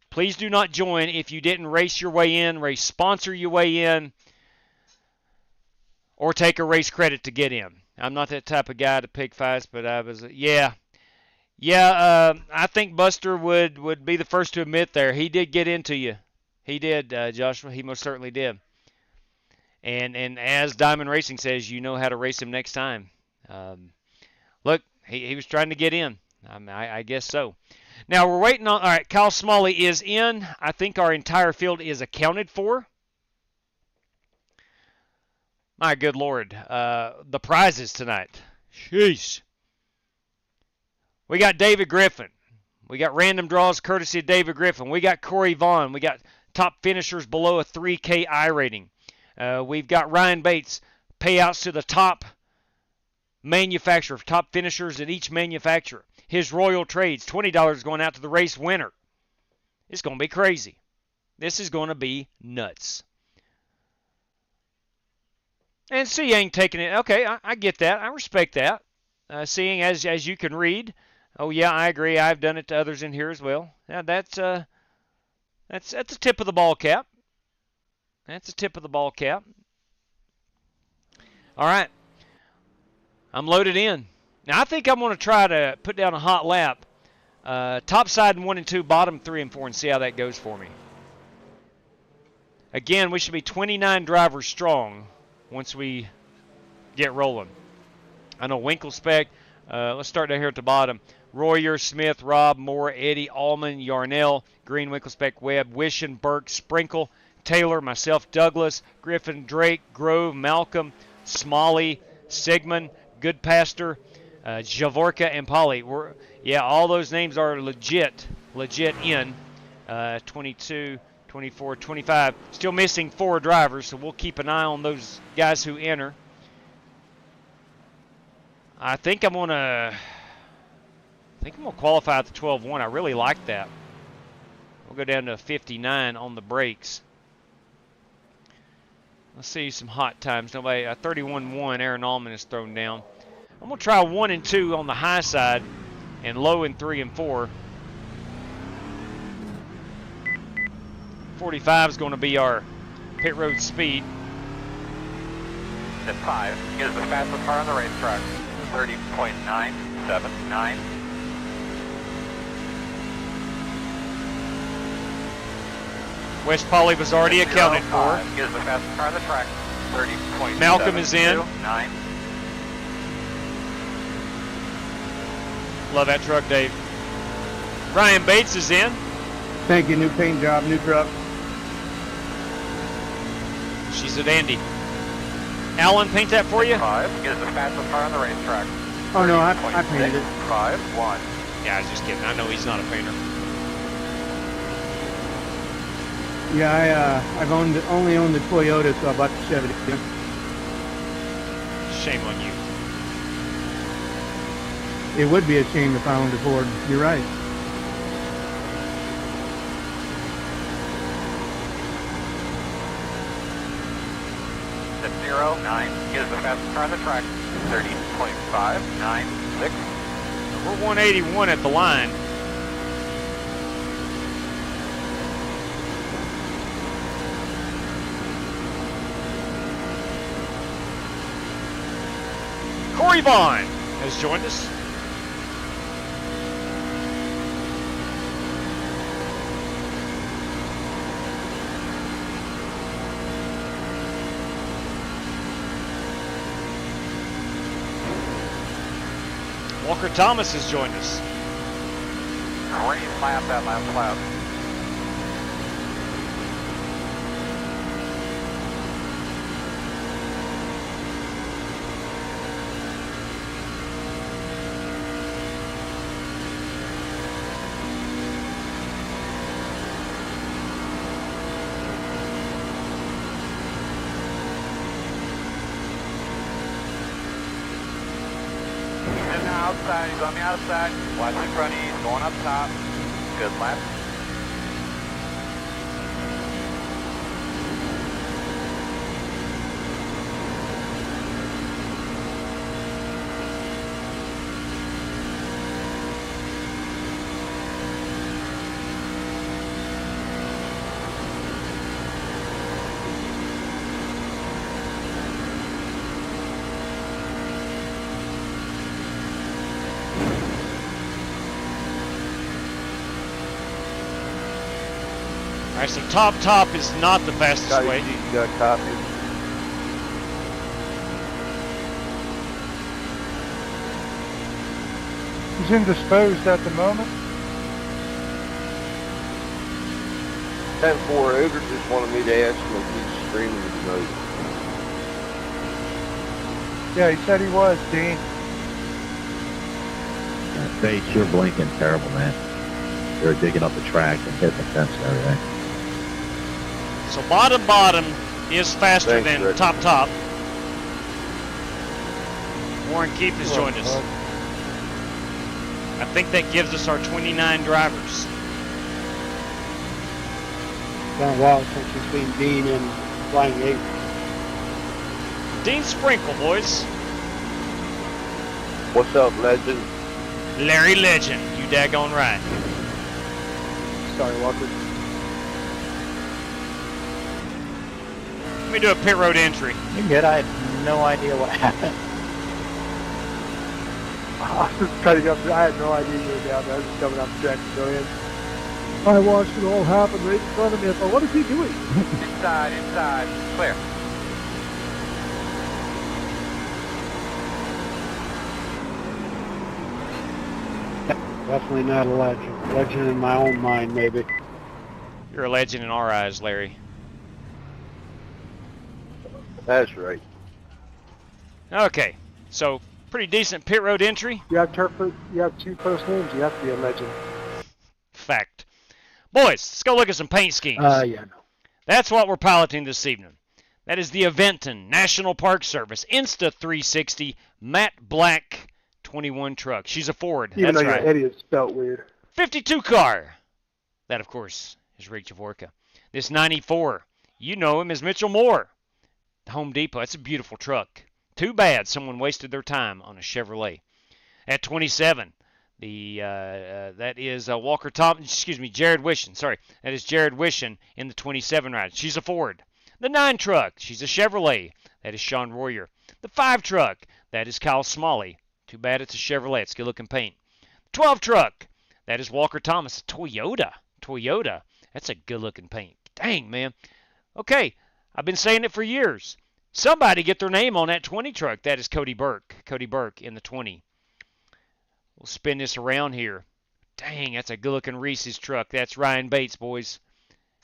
Speaker 3: Please do not join if you didn't race your way in, race sponsor your way in, or take a race credit to get in. I'm not that type of guy to pick fights, but I was, I think Buster would be the first to admit there. He did get into you. He did, Joshua. He most certainly did. And as Diamond Racing says, you know how to race him next time. Look, he was trying to get in. I guess so. Now we're waiting on. All right, Kyle Smalley is in. I think our entire field is accounted for. My good Lord, the prizes tonight. Sheesh. We got David Griffin. We got random draws courtesy of David Griffin. We got Corey Vaughn. We got top finishers below a 3K I rating. We've got Ryan Bates, payouts to the top manufacturer, top finishers at each manufacturer. His Royal Trades, $20 going out to the race winner. It's going to be crazy. This is going to be nuts. And see, ain't taking it. Okay, I get that. I respect that. Seeing as you can read. Oh yeah, I agree. I've done it to others in here as well. Now that's a tip of the ball cap. That's a tip of the ball cap. All right, I'm loaded in. Now I think I'm going to try to put down a hot lap. Top side in 1 and 2, bottom 3 and 4, and see how that goes for me. Again, we should be 29 drivers strong once we get rolling. I know Winklespec. Let's start down here at the bottom. Royer, Smith, Robb, Moore, Eddie, Allman, Yarnell, Green, Winklespec, Webb, Wishin, Burke, Sprinkle, Taylor, myself, Douglas, Griffin, Drake, Grove, Malcolm, Smalley, Sigmund, Goodpaster, Javorka, and Polly. Yeah, all those names are legit in. 22, 24, 25. Still missing 4 drivers, so we'll keep an eye on those guys who enter. I think I'm gonna qualify at the 12-1. I really like that. We'll go down to 59 on the brakes. Let's see some hot times. Nobody. 31-1. Aaron Allman is thrown down. I'm gonna try 1 and 2 on the high side, and low in 3 and 4. 45 is going to be our pit road speed.
Speaker 1: At 5 is the fastest car on the racetrack. 30.979.
Speaker 3: West Poly was already accounted for.
Speaker 1: Is the fastest car on the track. 30.9.
Speaker 3: Malcolm is in.
Speaker 1: 9.
Speaker 3: Love that truck, Dave. Ryan Bates is in.
Speaker 10: Thank you. New paint job, new truck.
Speaker 3: She's a dandy. Alan, paint that for you?
Speaker 1: 5 is the fastest car on the racetrack.
Speaker 10: Oh no, I painted it.
Speaker 1: 5-1.
Speaker 3: Yeah, I was just kidding. I know he's not a painter.
Speaker 10: Yeah, I've only owned the Toyota, so I bought the Chevy.
Speaker 3: Shame on you.
Speaker 10: It would be a shame if I owned a Ford. You're right.
Speaker 1: At 09 is the fastest car on the track. 30.596.
Speaker 3: We're 181 at the line. Corey Vaughn has joined us. Walker Thomas has joined us.
Speaker 1: Great lap that last lap. Outside, he's on the outside. Watch in front of you, he's going up top. Good lap.
Speaker 3: All right, so top is not the fastest way.
Speaker 5: You got a copy.
Speaker 7: He's indisposed at the moment.
Speaker 5: 10-4 Ogre just wanted me to ask him if he's streaming his motor.
Speaker 7: Yeah, he said he was, Dean.
Speaker 6: That face, you're blinking terrible, man. They were digging up the track and hitting the fence and everything.
Speaker 3: So bottom is faster
Speaker 5: Thanks,
Speaker 3: than
Speaker 5: Rick.
Speaker 3: top. Warren Keith has joined us. I think that gives us our 29 drivers.
Speaker 7: Been a while since you've seen Dean and Flying Ace.
Speaker 3: Dean Sprinkle, boys.
Speaker 5: What's up, legend?
Speaker 3: Larry Legend, you daggone right.
Speaker 7: Sorry, Walker.
Speaker 3: Let me do a pit road entry.
Speaker 11: You're good. I had no idea what happened.
Speaker 7: I was just cutting up. I had no idea you were down there. I was just coming up the track to go in.
Speaker 8: I watched it all happen right in front of me. I thought, what is he doing?
Speaker 1: Inside, clear.
Speaker 7: Definitely not a legend. Legend in my own mind, maybe.
Speaker 3: You're a legend in our eyes, Larry.
Speaker 5: That's right.
Speaker 3: Okay, so pretty decent pit road entry.
Speaker 7: You have two first names. You have to be a legend.
Speaker 3: Fact. Boys, let's go look at some paint schemes.
Speaker 7: Yeah. No.
Speaker 3: That's what we're piloting this evening. That is the Aventon National Park Service Insta360 matte black 21 truck. She's a Ford.
Speaker 7: Even
Speaker 3: That's
Speaker 7: though
Speaker 3: right.
Speaker 7: your Eddie is spelt weird.
Speaker 3: 52 car. That, of course, is Rick Javorka. This 94. You know him as Mitchell Moore. Home Depot. That's a beautiful truck. Too bad someone wasted their time on a Chevrolet. At 27, that is Walker Thompson. Excuse me, Jared Wishin. Sorry, that is Jared Wishin in the 27 ride. She's a Ford. The 9 truck. She's a Chevrolet. That is Sean Royer. The 5 truck. That is Kyle Smalley. Too bad it's a Chevrolet. It's good-looking paint. 12 truck. That is Walker Thomas. A Toyota. That's a good-looking paint. Dang, man. Okay, I've been saying it for years. Somebody get their name on that 20 truck. That is Cody Burke. Cody Burke in the 20. We'll spin this around here. Dang, that's a good-looking Reese's truck. That's Ryan Bates, boys.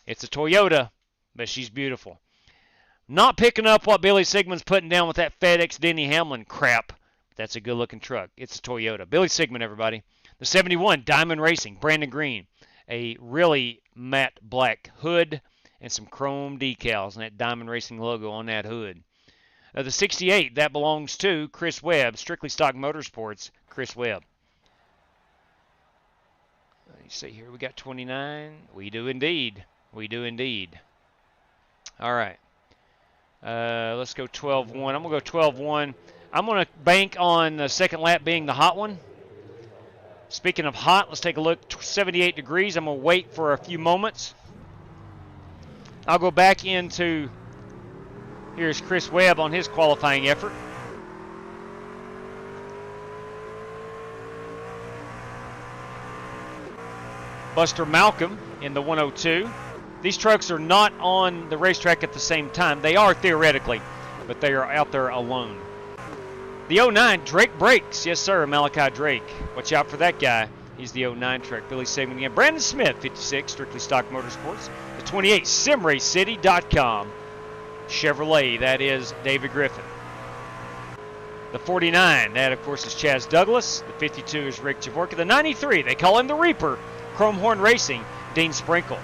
Speaker 3: It's a Toyota, but she's beautiful. Not picking up what Billy Sigmund's putting down with that FedEx Denny Hamlin crap. That's a good-looking truck. It's a Toyota. Billy Sigmund, everybody. The 71, Diamond Racing, Brandon Green. A really matte black hood and some chrome decals and that Diamond Racing logo on that hood. The 68, that belongs to Chris Webb, Strictly Stock Motorsports, Chris Webb. Let me see here. We got 29. We do indeed. All right. Let's go 12-1. I'm going to go 12-1. I'm going to bank on the second lap being the hot one. Speaking of hot, let's take a look. 78 degrees. I'm going to wait for a few moments. I'll go back into, here's Chris Webb on his qualifying effort. Buster Malcolm in the 102. These trucks are not on the racetrack at the same time. They are theoretically, but they are out there alone. The 09, Drake Brakes. Yes, sir, Malachi Drake. Watch out for that guy. He's the 09 truck. Billy Sigmund again. Brandon Smith, 56, Strictly Stock Motorsports. The 28, SimRaceCity.com. Chevrolet, that is David Griffin. The 49, that of course is Chaz Douglas. The 52 is Rick Javorka. The 93, they call him the Reaper. Chrome Horn Racing, Dean Sprinkle.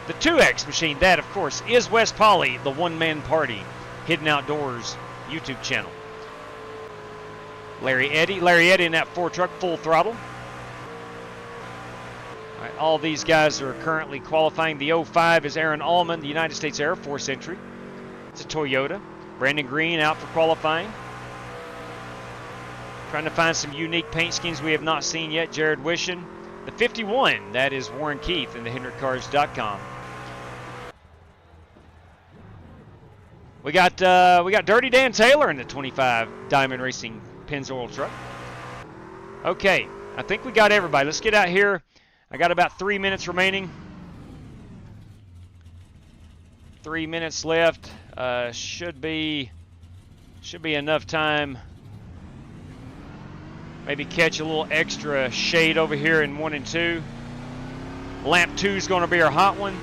Speaker 3: The 2X machine, that of course is Wes Polly, the one-man party. Hidden Outdoors YouTube channel. Larry Eddy in that 4 truck, full throttle. All right, all these guys are currently qualifying. The 05 is Aaron Allman, the United States Air Force entry. It's a Toyota. Brandon Green out for qualifying. Trying to find some unique paint schemes we have not seen yet. Jared Wishin. The 51, that is Warren Keith in the HendrickCars.com. We got Dirty Dan Taylor in the 25 Diamond Racing Pennzoil truck. Okay, I think we got everybody. Let's get out here. I got about 3 minutes remaining. 3 minutes left. Should be enough time. Maybe catch a little extra shade over here in 1 and 2. Lamp 2 is going to be our hot one.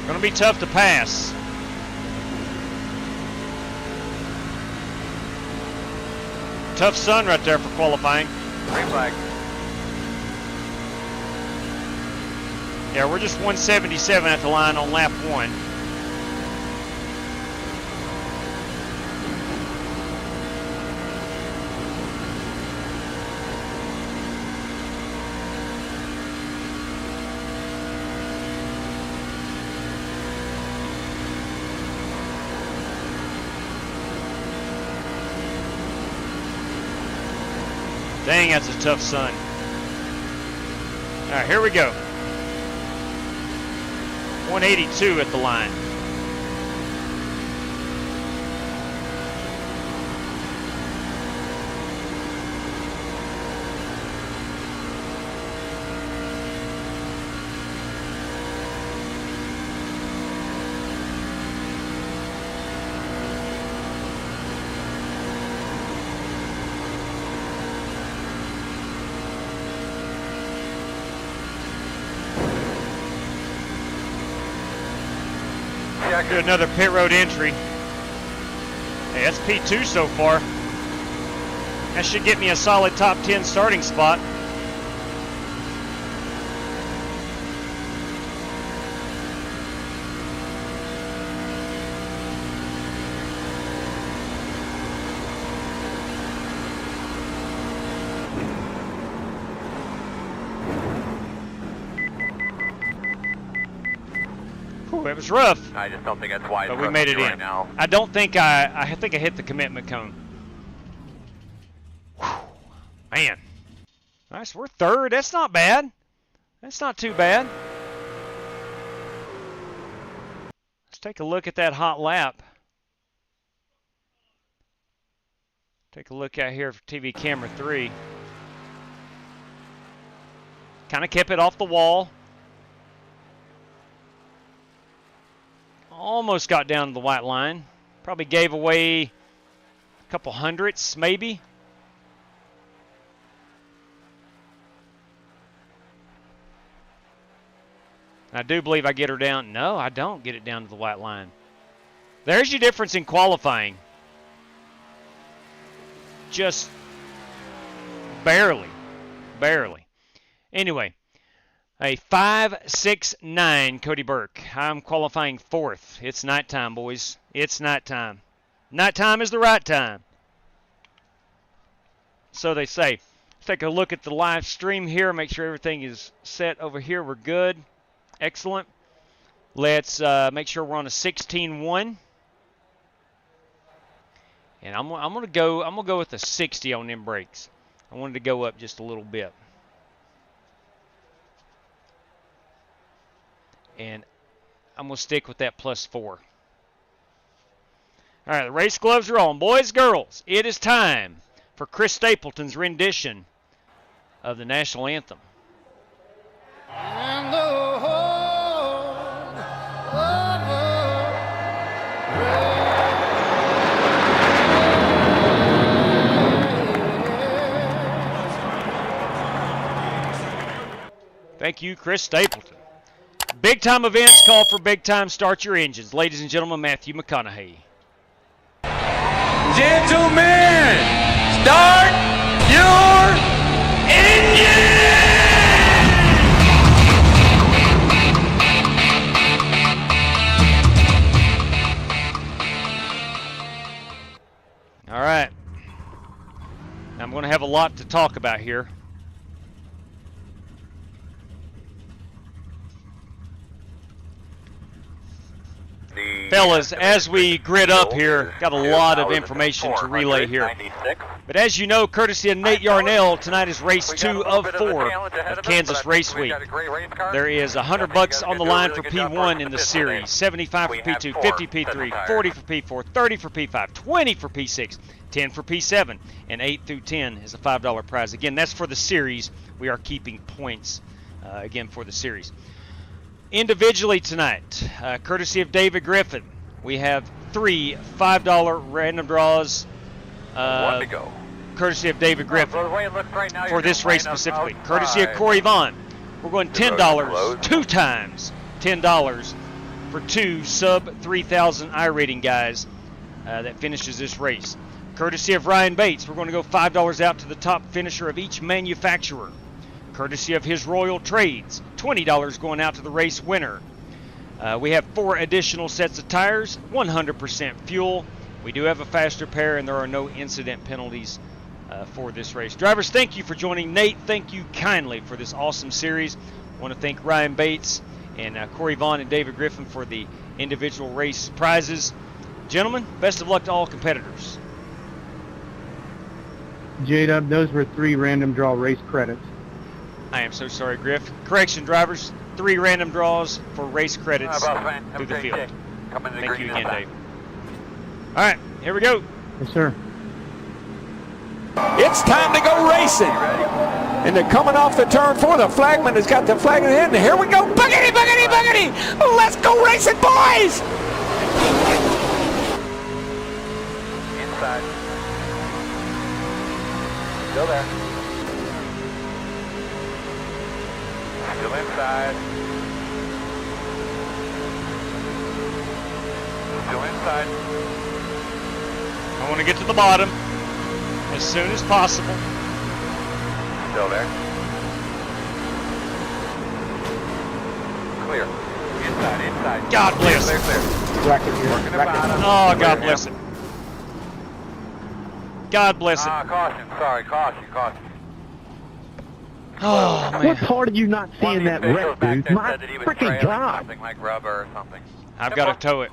Speaker 3: Gonna be tough to pass. Tough sun right there for qualifying.
Speaker 1: Green flag.
Speaker 3: Yeah, we're just 177 at the line on lap 1. Dang, that's a tough sun. All right, here we go. 182 at the line. Do another pit road entry. Hey, that's P2 so far. That should get me a solid top 10 starting spot. It was rough.
Speaker 1: I just don't think that's wise.
Speaker 3: But we made it in.
Speaker 1: Right now.
Speaker 3: I don't think I think I hit the commitment cone. Whew. Man. Nice, we're third. That's not bad. That's not too bad. Let's take a look at that hot lap. Take a look out here for TV camera 3. Kind of kept it off the wall. Almost got down to the white line. Probably gave away a couple hundredths, maybe. I do believe I get her down. No, I don't get it down to the white line. There's your difference in qualifying. Just barely. Barely. Anyway. A 5.69 Cody Burke. I'm qualifying 4th. It's nighttime, boys. It's nighttime. Nighttime is the right time. So they say. Let's take a look at the live stream here. Make sure everything is set over here. We're good. Excellent. Let's make sure we're on a 16.1. And I'm gonna go with a 60 on them brakes. I wanted to go up just a little bit. And I'm going to stick with that +4. All right, the race gloves are on. Boys, girls, it is time for Chris Stapleton's rendition of the national anthem. And the whole Thank you, Chris Stapleton. Big time events call for big time. Start your engines. Ladies and gentlemen, Matthew McConaughey.
Speaker 2: Gentlemen, start your engine!
Speaker 3: All right. I'm going to have a lot to talk about here. Fellas, as we grid up here, got a lot of information to relay here. But as you know, courtesy of Nate Yarnell, tonight is race 2 of 4 of Kansas Race Week. There is $100 on the line for P1 in the series, 75 for P2, 50 P3, 40 for P4, 30 for P5, 20 for P6, 10 for P7, and 8 through 10 is a $5 prize. Again, that's for the series. We are keeping points, again, for the series. Individually tonight, courtesy of David Griffin, we have 3 $5 random draws.
Speaker 1: One to go.
Speaker 3: Courtesy of David Griffin for this race specifically. Courtesy of Corey Vaughn, we're going $10 2 times. $10 for 2 sub 3,000 iRating guys that finishes this race. Courtesy of Ryan Bates, we're going to go $5 out to the top finisher of each manufacturer. Courtesy of His Royal Trades, $20 going out to the race winner. We have 4 additional sets of tires, 100% fuel. We do have a fast repair, and there are no incident penalties for this race. Drivers, thank you for joining. Nate, thank you kindly for this awesome series. I want to thank Ryan Bates and Corey Vaughn and David Griffin for the individual race prizes. Gentlemen, best of luck to all competitors.
Speaker 10: J-Dub, those were 3 random draw race credits.
Speaker 3: I am so sorry, Griff. Correction, drivers, 3 random draws for race credits through the field. Thank you again, Dave. All right, here we go.
Speaker 10: Yes, sir.
Speaker 12: It's time to go racing. And they're coming off the turn 4. The flagman has got the flag in the end. And here we go. Buggity, buggity, buggity. Let's go racing, boys.
Speaker 1: Inside. Still there. Still inside. Still inside.
Speaker 3: I want to get to the bottom as soon as possible.
Speaker 1: Still there. Clear. Inside.
Speaker 3: God bless.
Speaker 1: Clear.
Speaker 10: Bracket here.
Speaker 1: Working the bottom.
Speaker 3: Oh, God bless it. God bless it.
Speaker 1: Caution. Sorry, caution.
Speaker 3: Oh, man.
Speaker 6: What part of you not seeing that wreck, dude? My freaking God.
Speaker 1: Something like rubber or something.
Speaker 3: I've got to tow it.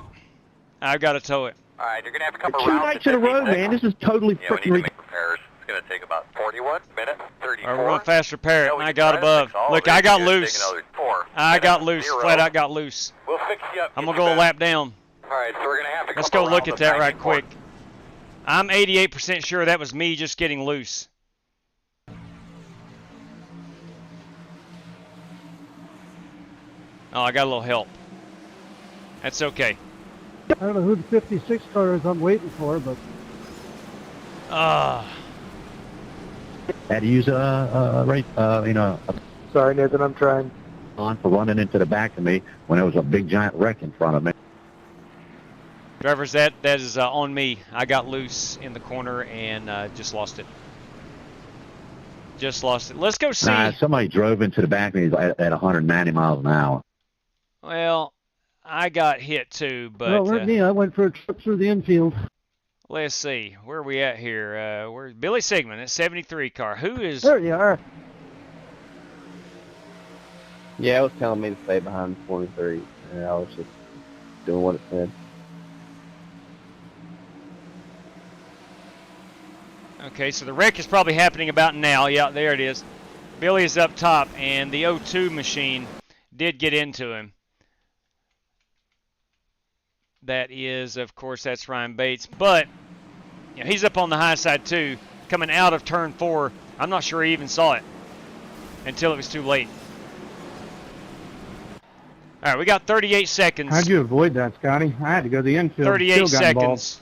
Speaker 1: All right, you're going to have to come
Speaker 6: For 2
Speaker 1: around.
Speaker 6: nights in a row, man. This is totally
Speaker 1: Yeah, we need
Speaker 6: freaking
Speaker 1: to
Speaker 6: ridiculous.
Speaker 1: make repairs. It's going to take about 41 minutes, 34.
Speaker 3: All right, we're going to fast repair it,
Speaker 1: Yeah,
Speaker 3: and
Speaker 1: we
Speaker 3: I
Speaker 1: can
Speaker 3: got
Speaker 1: try to
Speaker 3: above.
Speaker 1: fix all
Speaker 3: Look,
Speaker 1: of it.
Speaker 3: I got
Speaker 1: It's gonna
Speaker 3: loose.
Speaker 1: take another 4
Speaker 3: I got
Speaker 1: minutes,
Speaker 3: loose.
Speaker 1: 0.
Speaker 3: Flat out got loose.
Speaker 1: We'll fix you up.
Speaker 3: I'm
Speaker 1: get
Speaker 3: going to
Speaker 1: you
Speaker 3: go a
Speaker 1: back.
Speaker 3: lap down.
Speaker 1: All right, so we're going to have to
Speaker 3: Let's
Speaker 1: come
Speaker 3: go
Speaker 1: around
Speaker 3: look at
Speaker 1: the
Speaker 3: that right
Speaker 1: banking
Speaker 3: quick.
Speaker 1: point.
Speaker 3: I'm 88% sure that was me just getting loose. Oh, I got a little help. That's okay.
Speaker 8: I don't know who the 56 car is I'm waiting for, but
Speaker 6: Had to use
Speaker 7: Sorry, Nathan, I'm trying.
Speaker 6: on for running into the back of me when there was a big giant wreck in front of me.
Speaker 3: Drivers, that is on me. I got loose in the corner and just lost it. Let's go see.
Speaker 6: Nah, somebody drove into the back of me at 190 miles an hour.
Speaker 3: Well, I got hit too, but
Speaker 8: well, not me. I went for a trip through the infield.
Speaker 3: let's see. Where are we at here? Where's Billy Sigmund at 73 car? Who is...
Speaker 8: There you are.
Speaker 13: Yeah, it was telling me to stay behind 43, and I was just doing what it said.
Speaker 3: Okay, so the wreck is probably happening about now. Yeah, there it is. Billy is up top, and the O2 machine did get into him. That is, of course, that's Ryan Bates. But you know, he's up on the high side, too, coming out of turn 4. I'm not sure he even saw it until it was too late. All right, we got 38 seconds.
Speaker 10: How'd you avoid that, Scotty? I had to go to the infield.
Speaker 3: 38
Speaker 10: Still got involved.
Speaker 3: seconds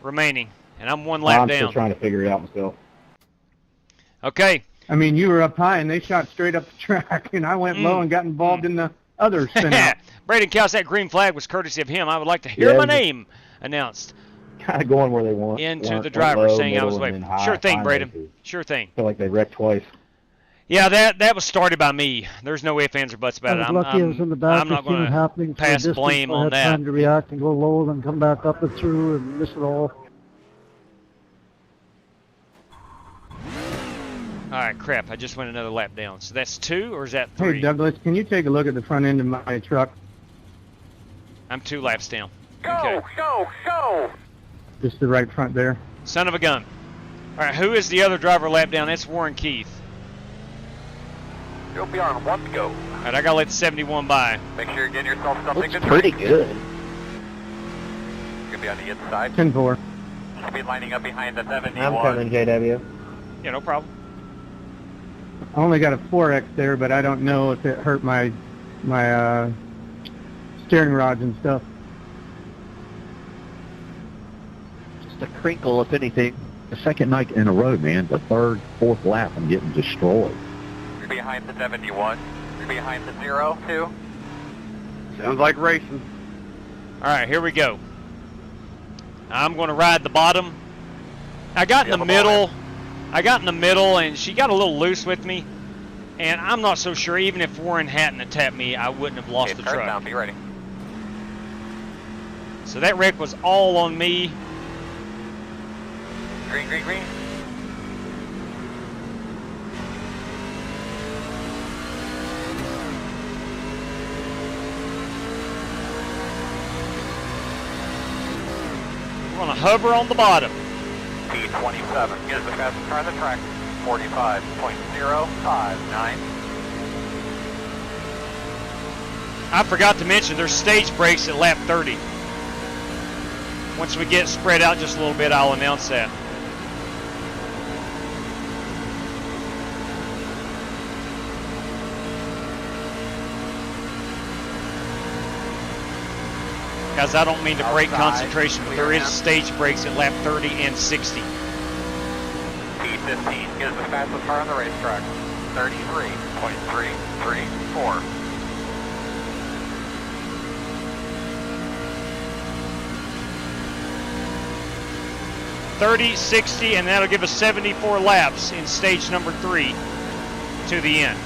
Speaker 3: remaining, and I'm 1 lap
Speaker 6: I'm
Speaker 3: down.
Speaker 6: still trying to figure it out myself.
Speaker 3: Okay.
Speaker 10: I mean, you were up high, and they shot straight up the track, and I went low and got involved in the other spin out.
Speaker 3: Braden Couse, that green flag was courtesy of him. I would like to hear my name announced
Speaker 6: Kind of going where they want.
Speaker 3: into the driver, saying I was waiting. Sure thing, Braden. Sure thing.
Speaker 6: I feel like they wrecked twice.
Speaker 3: Yeah, that was started by me. There's no ifs, ands, or buts about
Speaker 8: I
Speaker 3: it.
Speaker 8: was lucky I was in the back.
Speaker 3: I'm not
Speaker 8: to see
Speaker 3: going
Speaker 8: it happening
Speaker 3: to
Speaker 8: for a
Speaker 3: pass
Speaker 8: distance,
Speaker 3: blame
Speaker 8: so I
Speaker 3: on
Speaker 8: had
Speaker 3: that.
Speaker 8: time to react and go low, then come back up and through and miss it all.
Speaker 3: All right, crap. I just went another lap down. So that's 2, or is that 3?
Speaker 10: Hey, Douglas, can you take a look at the front end of my truck?
Speaker 3: I'm 2 laps down.
Speaker 1: Go, go!
Speaker 10: Just the right front there.
Speaker 3: Son of a gun. All right, who is the other driver lap down? That's Warren Keith.
Speaker 1: You'll be on 1 to go.
Speaker 3: All right, I got to let the 71 by.
Speaker 1: Make sure you're getting yourself something to
Speaker 13: Pretty
Speaker 1: drink.
Speaker 13: good.
Speaker 1: You're going to be on the inside.
Speaker 10: 10-4.
Speaker 1: You'll be lining up behind the 71.
Speaker 13: I'm coming, JW.
Speaker 3: Yeah, no problem.
Speaker 10: I only got a 4X there, but I don't know if it hurt my steering rods and stuff.
Speaker 6: Just a crinkle, if anything. The second night in a row, man. The third, fourth lap, I'm getting destroyed.
Speaker 1: You're behind the 71. You're behind the 0, too.
Speaker 5: Sounds like racing.
Speaker 3: All right, here we go. I'm going to ride the bottom. I got in the middle. And she got a little loose with me. And I'm not so sure, even if Warren hadn't attacked me, I wouldn't have lost the truck.
Speaker 1: Down, be ready.
Speaker 3: So that wreck was all on me.
Speaker 1: Green, green, green.
Speaker 3: We're going to hover on the bottom.
Speaker 1: P27 is the fastest car on the track. 45.059.
Speaker 3: I forgot to mention there's stage brakes at lap 30. Once we get spread out just a little bit, I'll announce that. Guys, I don't mean to break concentration, but there is stage brakes at lap 30 and 60.
Speaker 1: P15 is the fastest car on the racetrack. 33.334.
Speaker 3: .30, 60, and that'll give us 74 laps in stage number 3 to the end.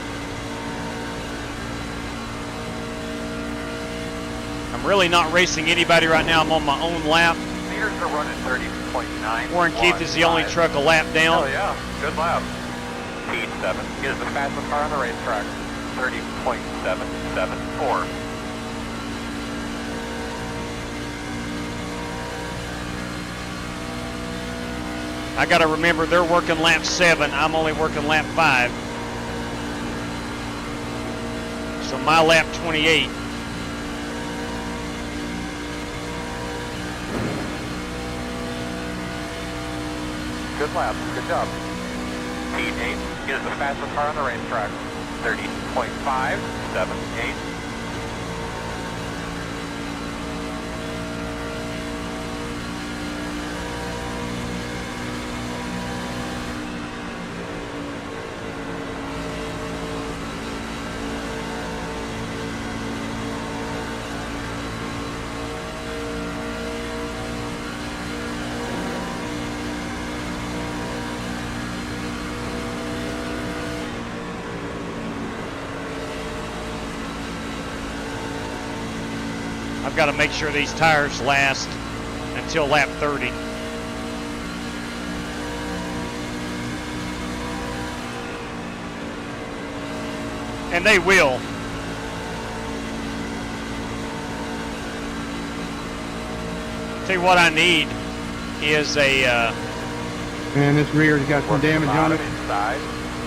Speaker 3: I'm really not racing anybody right now. I'm on my own lap.
Speaker 1: Meters are running 30.9.
Speaker 3: Warren Keith is the only truck a lap down.
Speaker 1: Oh yeah, good lap. P7 is the fastest car on the racetrack. 30.774.
Speaker 3: I got to remember they're working lap 7. I'm only working lap 5. So my lap 28.
Speaker 1: Good lap, good job. P8 is the fastest car on the racetrack. 30.578.
Speaker 3: I've got to make sure these tires last until lap 30. And they will. Tell you what I need is a...
Speaker 10: Man, this rear's got some damage on it.
Speaker 1: Inside.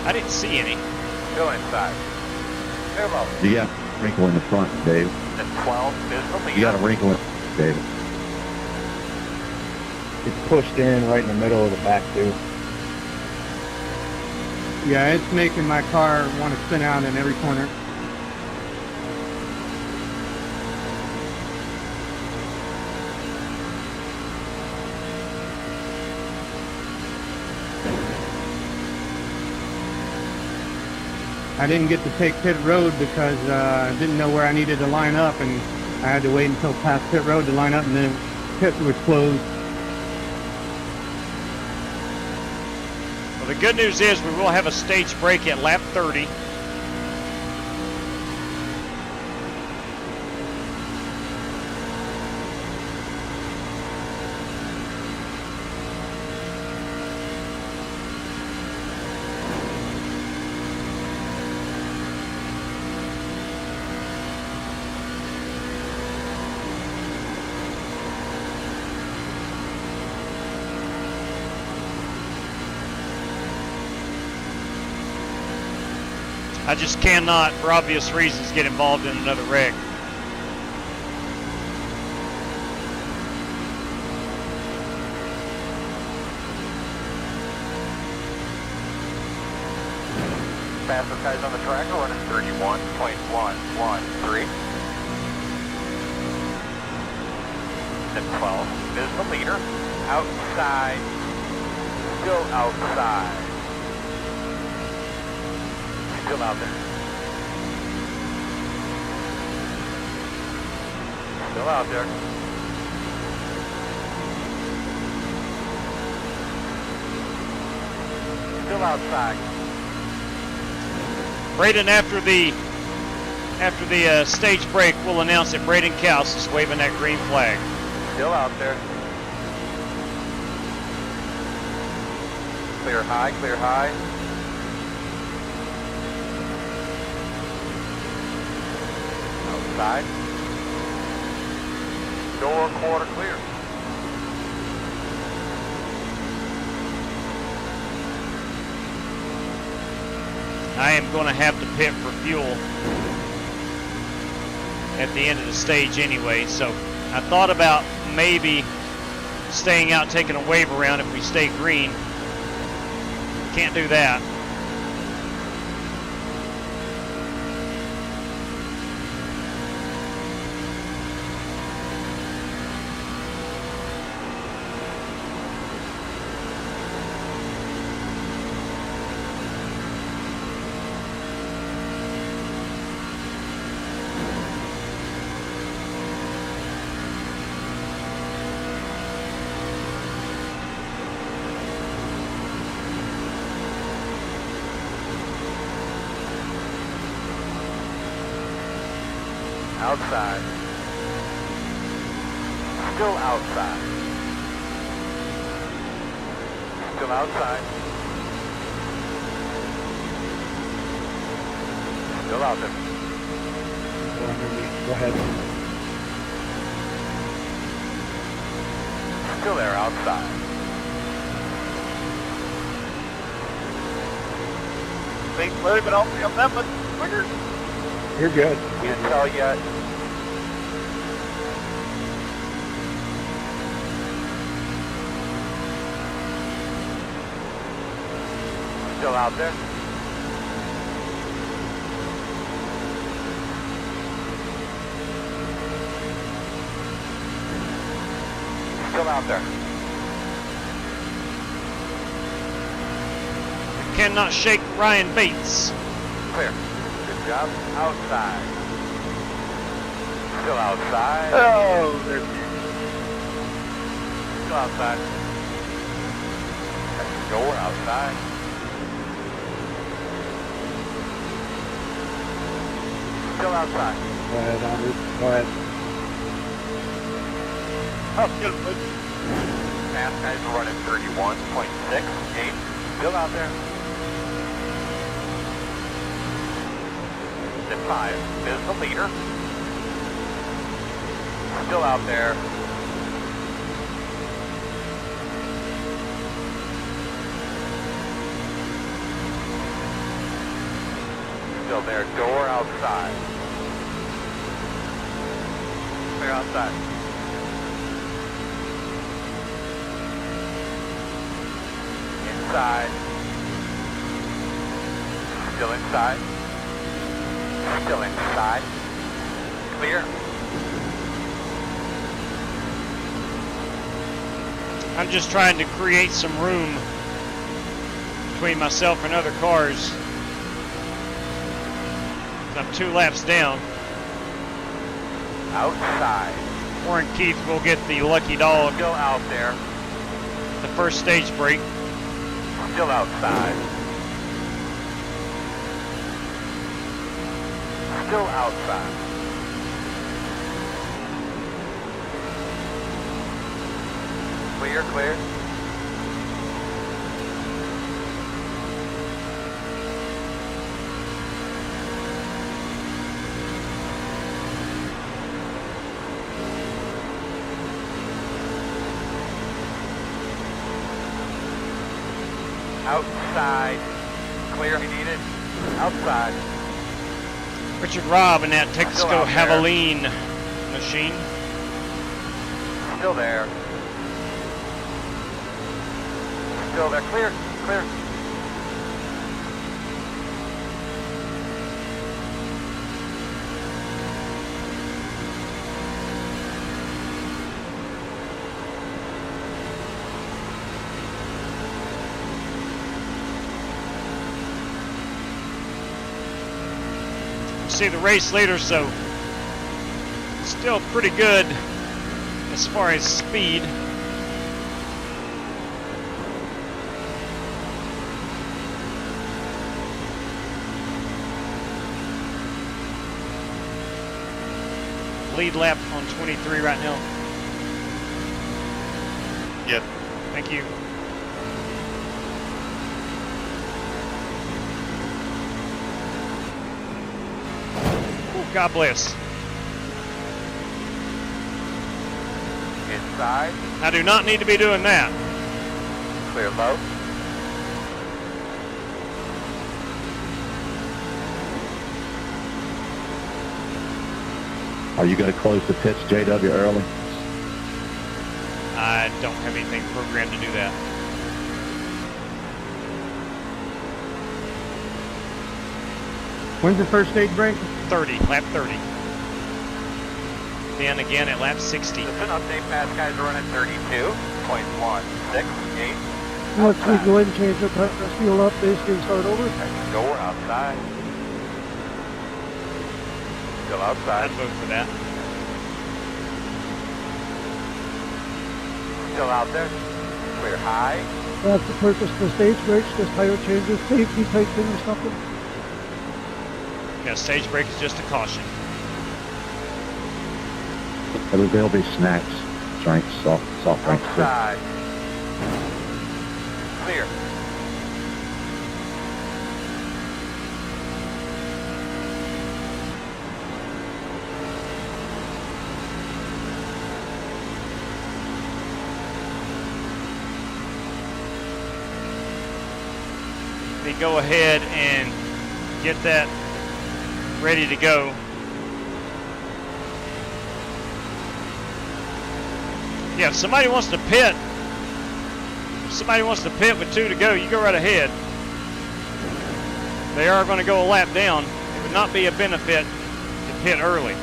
Speaker 3: I didn't see any.
Speaker 1: Go inside. Very low.
Speaker 6: You got a wrinkle in the front, Dave.
Speaker 1: And 12 is the lead.
Speaker 6: You got a wrinkle in Dave.
Speaker 11: It's pushed in right in the middle of the back, too.
Speaker 10: Yeah, it's making my car want to spin out in every corner. I didn't get to take pit road because I didn't know where I needed to line up, and I had to wait until past pit road to line up, and then pit was closed.
Speaker 3: Well, the good news is we will have a stage break at lap 30. I just cannot, for obvious reasons, get involved in another wreck.
Speaker 1: Fastest guys on the track are running 31.113. And 12 is the leader. Outside. Still outside. Still out there. Still out there. Still outside.
Speaker 3: Braden, after the stage break, we'll announce that Braden Kaus is waving that green flag.
Speaker 1: Still out there. Clear high, clear high. Outside. Door quarter clear.
Speaker 3: I am going to have to pit for fuel at the end of the stage anyway, so I thought about maybe staying out, taking a wave around if we stay green. Can't do that.
Speaker 1: Outside. Still outside. Still outside. Still out there.
Speaker 11: Go ahead.
Speaker 1: Still there outside. Think moving off the amendment. Quicker.
Speaker 11: You're good.
Speaker 1: Can't tell yet. Still out there. Still out there.
Speaker 3: Cannot shake Ryan Bates.
Speaker 1: Clear. Good job. Outside. Still outside.
Speaker 11: Oh, there's
Speaker 1: Still outside. That's the door outside. Still outside.
Speaker 11: Go ahead, Andrew. Go ahead.
Speaker 1: Oh, good. Fast guys are running 31.68. Still out there. At 5 is the leader. Still out there. Still there. Door outside. Clear outside. Inside. Still inside. Still inside. Clear.
Speaker 3: I'm just trying to create some room between myself and other cars. I'm 2 laps down.
Speaker 1: Outside.
Speaker 3: Warren Keith will get the lucky dog.
Speaker 1: Still out there.
Speaker 3: The first stage break.
Speaker 1: Still outside. Still outside. Clear, clear. Outside. Clear if you need it. Outside.
Speaker 3: Richard Robb in that
Speaker 1: Still
Speaker 3: Texaco
Speaker 1: out there.
Speaker 3: Javelin machine.
Speaker 1: Still there. Still there. Clear, clear.
Speaker 3: See the race leader, so Still pretty good as far as speed. Lead lap on 23 right now.
Speaker 14: Yes.
Speaker 3: Thank you. Ooh, God bless.
Speaker 1: Inside.
Speaker 3: I do not need to be doing that.
Speaker 1: Clear low.
Speaker 6: Are you going to close the pits, JW, early?
Speaker 3: I don't have anything programmed to do that.
Speaker 10: When's the first stage break?
Speaker 3: 30, lap 30. Then again at lap 60.
Speaker 1: Just an update, fast guys are running 32.168.
Speaker 8: Once we go in and change the tires, fuel up, basically start over.
Speaker 1: Go outside. Still outside.
Speaker 3: I'd vote for that.
Speaker 1: Still out there. Clear high.
Speaker 8: That's the purpose of the stage brakes, just tire changes, safety type thing or something.
Speaker 3: Yeah, stage brake is just a caution.
Speaker 6: There'll be snacks, drinks, soft drinks.
Speaker 1: Outside. Clear.
Speaker 3: They go ahead and get that ready to go. Yeah, if somebody wants to pit, with 2 to go, you go right ahead. They are going to go a lap down. It would not be a benefit to pit early.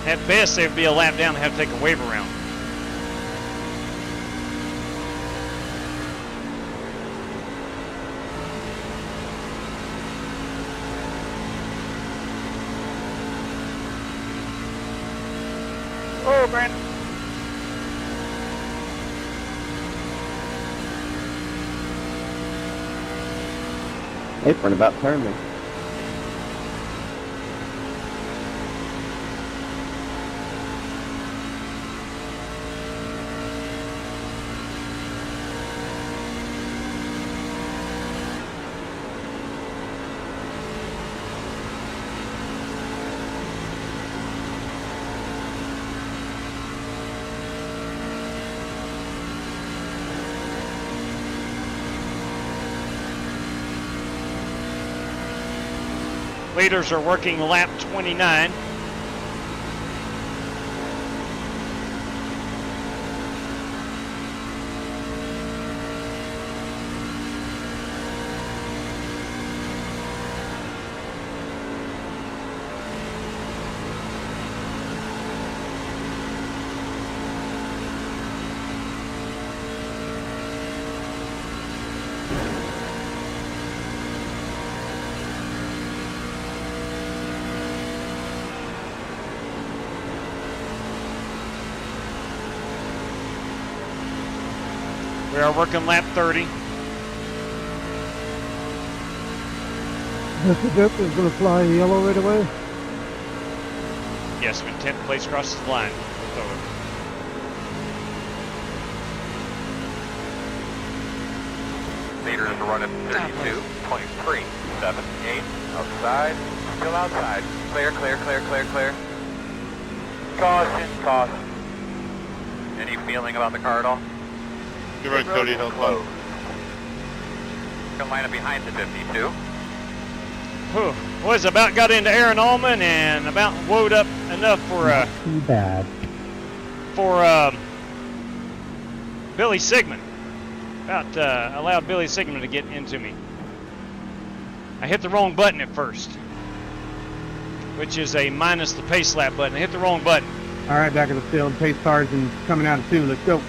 Speaker 3: At best, they would be a lap down and have to take a wave around. Oh, Brandon.
Speaker 13: Apron about turned me.
Speaker 3: Leaders are working lap 29. We are working lap 30.
Speaker 8: Mr. Dip is going to fly yellow right away.
Speaker 3: Yes, when 10th place crosses the line, we'll throw it.
Speaker 1: Leaders are running 32.378. Outside. Still outside. Clear, clear, clear, clear, clear. Caution, caution. Any feeling about the car at all?
Speaker 14: You're right, Cody. Held close.
Speaker 1: Gonna line up behind the 52.
Speaker 3: Whew. Boys, about got into Aaron Allman and about woed up enough for
Speaker 8: Too bad.
Speaker 3: Billy Sigmund. About allowed Billy Sigmund to get into me. I hit the wrong button at first, which is a minus the pace lap button. I hit the wrong button.
Speaker 10: All right, back in the field. Pace cars and coming out of 2. Let's go.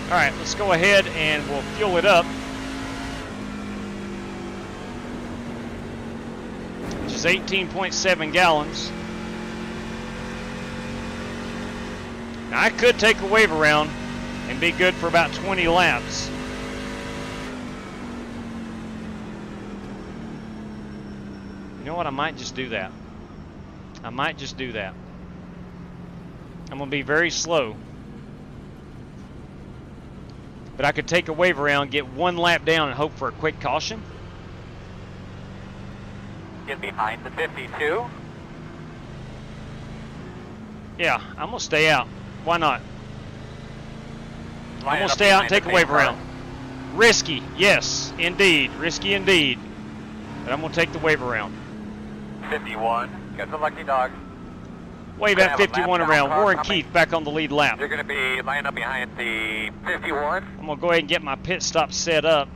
Speaker 3: All Alright, let's go ahead and we'll fuel it up. Which is 18.7 gallons. Now, I could take a wave around and be good for about 20 laps. You know what? I might just do that. I might just do that. I'm going to be very slow. But I could take a wave around, get one lap down, and hope for a quick caution.
Speaker 1: Get behind the 52.
Speaker 3: Yeah, I'm going to stay out. Why not? I'm
Speaker 1: Line
Speaker 3: going to
Speaker 1: up
Speaker 3: stay out and
Speaker 1: behind
Speaker 3: take
Speaker 1: the
Speaker 3: a wave
Speaker 1: main
Speaker 3: around. Risky, yes, indeed. Risky indeed. But I'm going to take the wave around.
Speaker 1: 51. Got the lucky dog.
Speaker 3: Wave
Speaker 1: Gonna
Speaker 3: at
Speaker 1: have a
Speaker 3: 51
Speaker 1: lap
Speaker 3: around.
Speaker 1: down
Speaker 3: Warren
Speaker 1: car coming.
Speaker 3: Keith back on the lead lap.
Speaker 1: You're going to be lining up behind the 51.
Speaker 3: I'm going to go ahead and get my pit stop set up.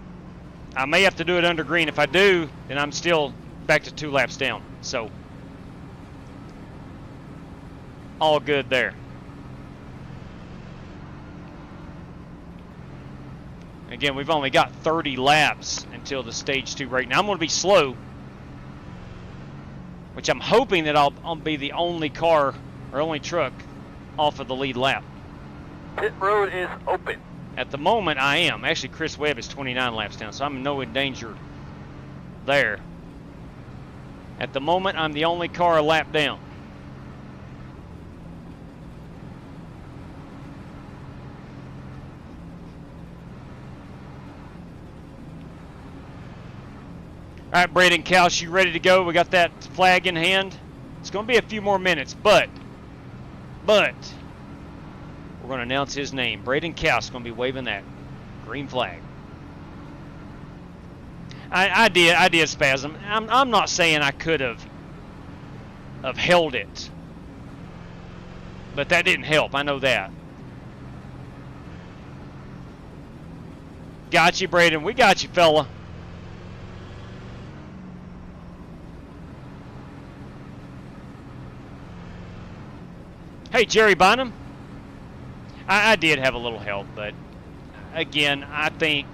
Speaker 3: I may have to do it under green. If I do, then I'm still back to 2 laps down. So, all good there. Again, we've only got 30 laps until the stage 2 break. Now I'm going to be slow, which I'm hoping that I'll be the only car or only truck off of the lead lap.
Speaker 1: Pit road is open.
Speaker 3: At the moment, I am. Actually, Chris Webb is 29 laps down, so I'm in no danger there. At the moment, I'm the only car a lap down. All right, Braden Couch, you ready to go? We got that flag in hand. It's going to be a few more minutes, but we're going to announce his name. Braden Couch is going to be waving that green flag. I did spasm. I'm not saying I could have held it, but that didn't help. I know that. Got you, Braden. We got you, fella. Hey, Jerry Bynum. I did have a little help, but again, I think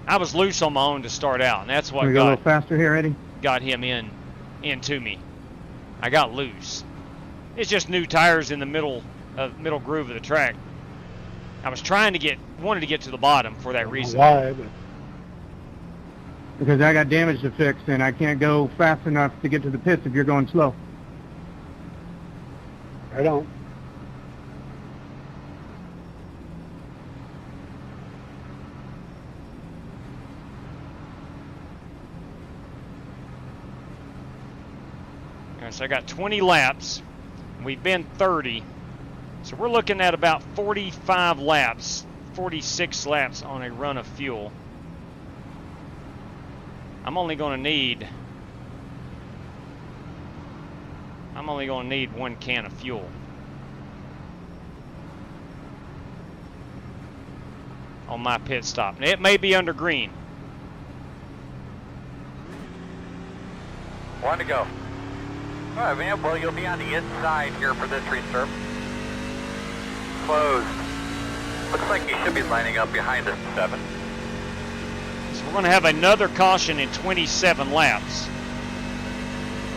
Speaker 3: I was loose on my own to start out, and that's what
Speaker 10: Can we go a little faster here, Eddie?
Speaker 3: got him into me. I got loose. It's just new tires in the middle groove of the track. I was wanted to get to the bottom for that reason.
Speaker 10: Why? Because I got damage to fix, and I can't go fast enough to get to the pits if you're going slow.
Speaker 7: I don't.
Speaker 3: All right, so I got 20 laps. We've been 30. So we're looking at about 45 laps, 46 laps on a run of fuel. I'm only going to need 1 can of fuel. On my pit stop. Now, it may be under green.
Speaker 1: 1 to go. All right, man. Well, you'll be on the inside here for this restart. Closed. Looks like you should be lining up behind us 7.
Speaker 3: So we're going to have another caution in 27 laps.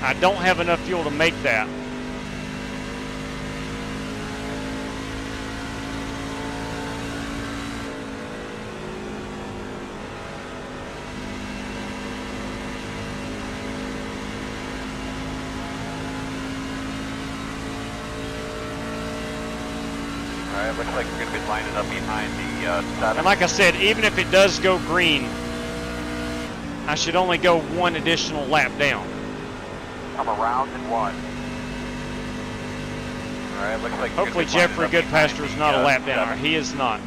Speaker 3: I don't have enough fuel to make that.
Speaker 1: Alright, looks like you're going to be lining up behind the 7.
Speaker 3: And like I said, even if it does go green, I should only go 1 additional lap down.
Speaker 1: I'm around in 1. Alright, looks like you're
Speaker 3: Hopefully
Speaker 1: gonna be lining
Speaker 3: Jeffrey
Speaker 1: up
Speaker 3: Goodpasture
Speaker 1: behind
Speaker 3: is not
Speaker 1: the,
Speaker 3: a lap down.
Speaker 1: 7.
Speaker 3: He is not.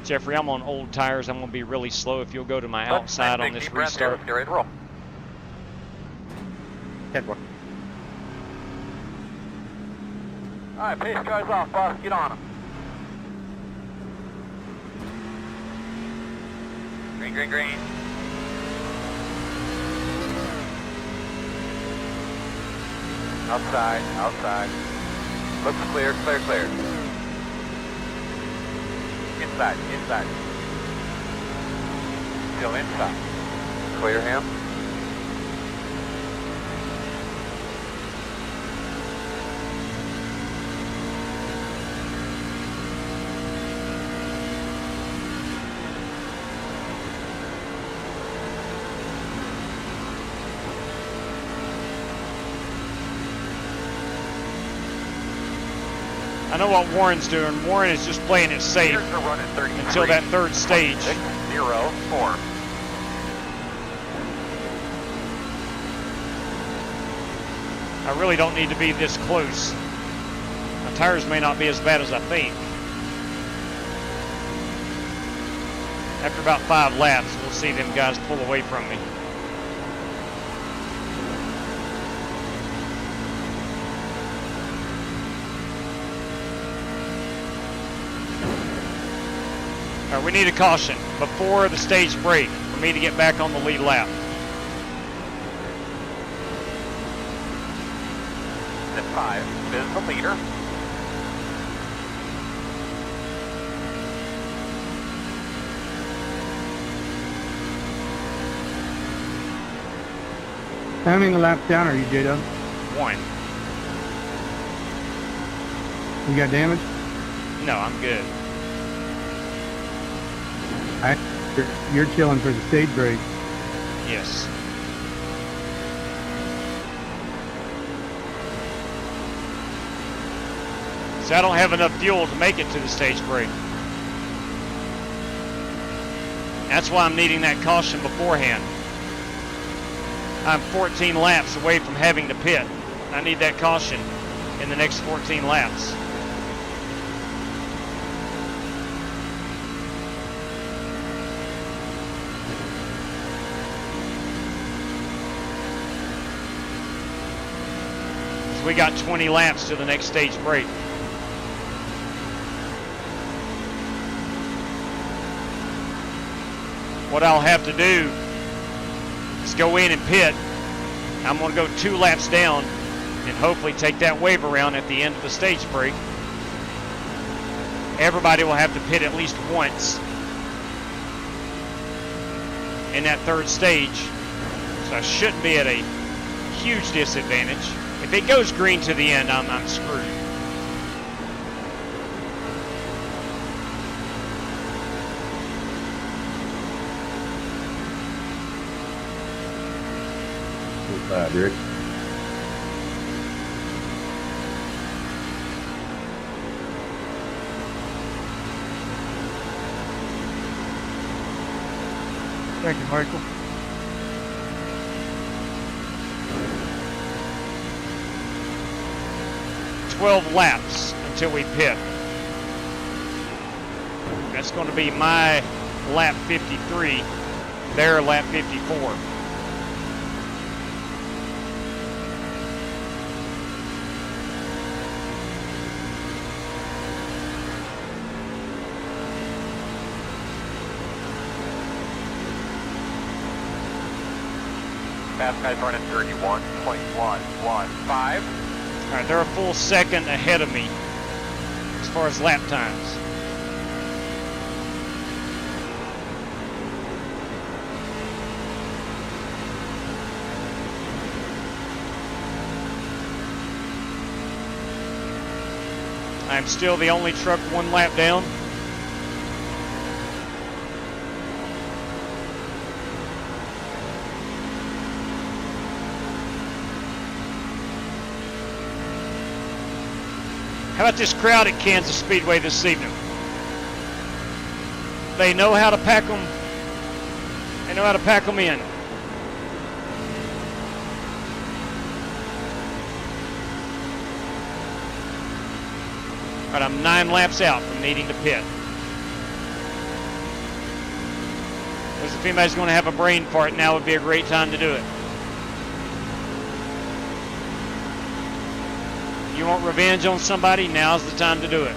Speaker 3: Jeffrey, I'm on old tires. I'm going to be really slow if you'll go to my outside on this restart.
Speaker 1: Get ready to roll.
Speaker 13: 10-4.
Speaker 1: Alright, pace cars off, boss. Get on them. Green, green, green. Outside, outside. Looks clear, clear, clear. Inside, inside. Still inside. Clear him.
Speaker 3: I know what Warren's doing. Warren is just playing it safe until that third stage.
Speaker 1: 604.
Speaker 3: I really don't need to be this close. My tires may not be as bad as I think. After about 5 laps, we'll see them guys pull away from me. All right, we need a caution before the stage break for me to get back on the lead lap.
Speaker 1: At 5 is the leader.
Speaker 10: How many laps down are you, J-Dub?
Speaker 3: 1.
Speaker 10: You got damage?
Speaker 3: No, I'm good.
Speaker 10: You're chilling for the stage break.
Speaker 3: Yes. So I don't have enough fuel to make it to the stage break. That's why I'm needing that caution beforehand. I'm 14 laps away from having to pit. I need that caution in the next 14 laps. We got 20 laps to the next stage break. What I'll have to do is go in and pit. I'm going to go 2 laps down and hopefully take that wave around at the end of the stage break. Everybody will have to pit at least once in that third stage. So I shouldn't be at a huge disadvantage. If it goes green to the end, I'm screwed.
Speaker 6: Rick.
Speaker 8: Thank you, Michael.
Speaker 3: $12 laps until we pit. That's going to be my lap 53, their lap 54.
Speaker 1: Fast guys running 31.115.
Speaker 3: All right, they're a full second ahead of me as far as lap times. I'm still the only truck 1 lap down. How about this crowd at Kansas Speedway this evening? They know how to pack them. They know how to pack them in. But I'm 9 laps out from needing to pit. Because if anybody's going to have a brain fart, now would be a great time to do it. You want revenge on somebody? Now's the time to do it.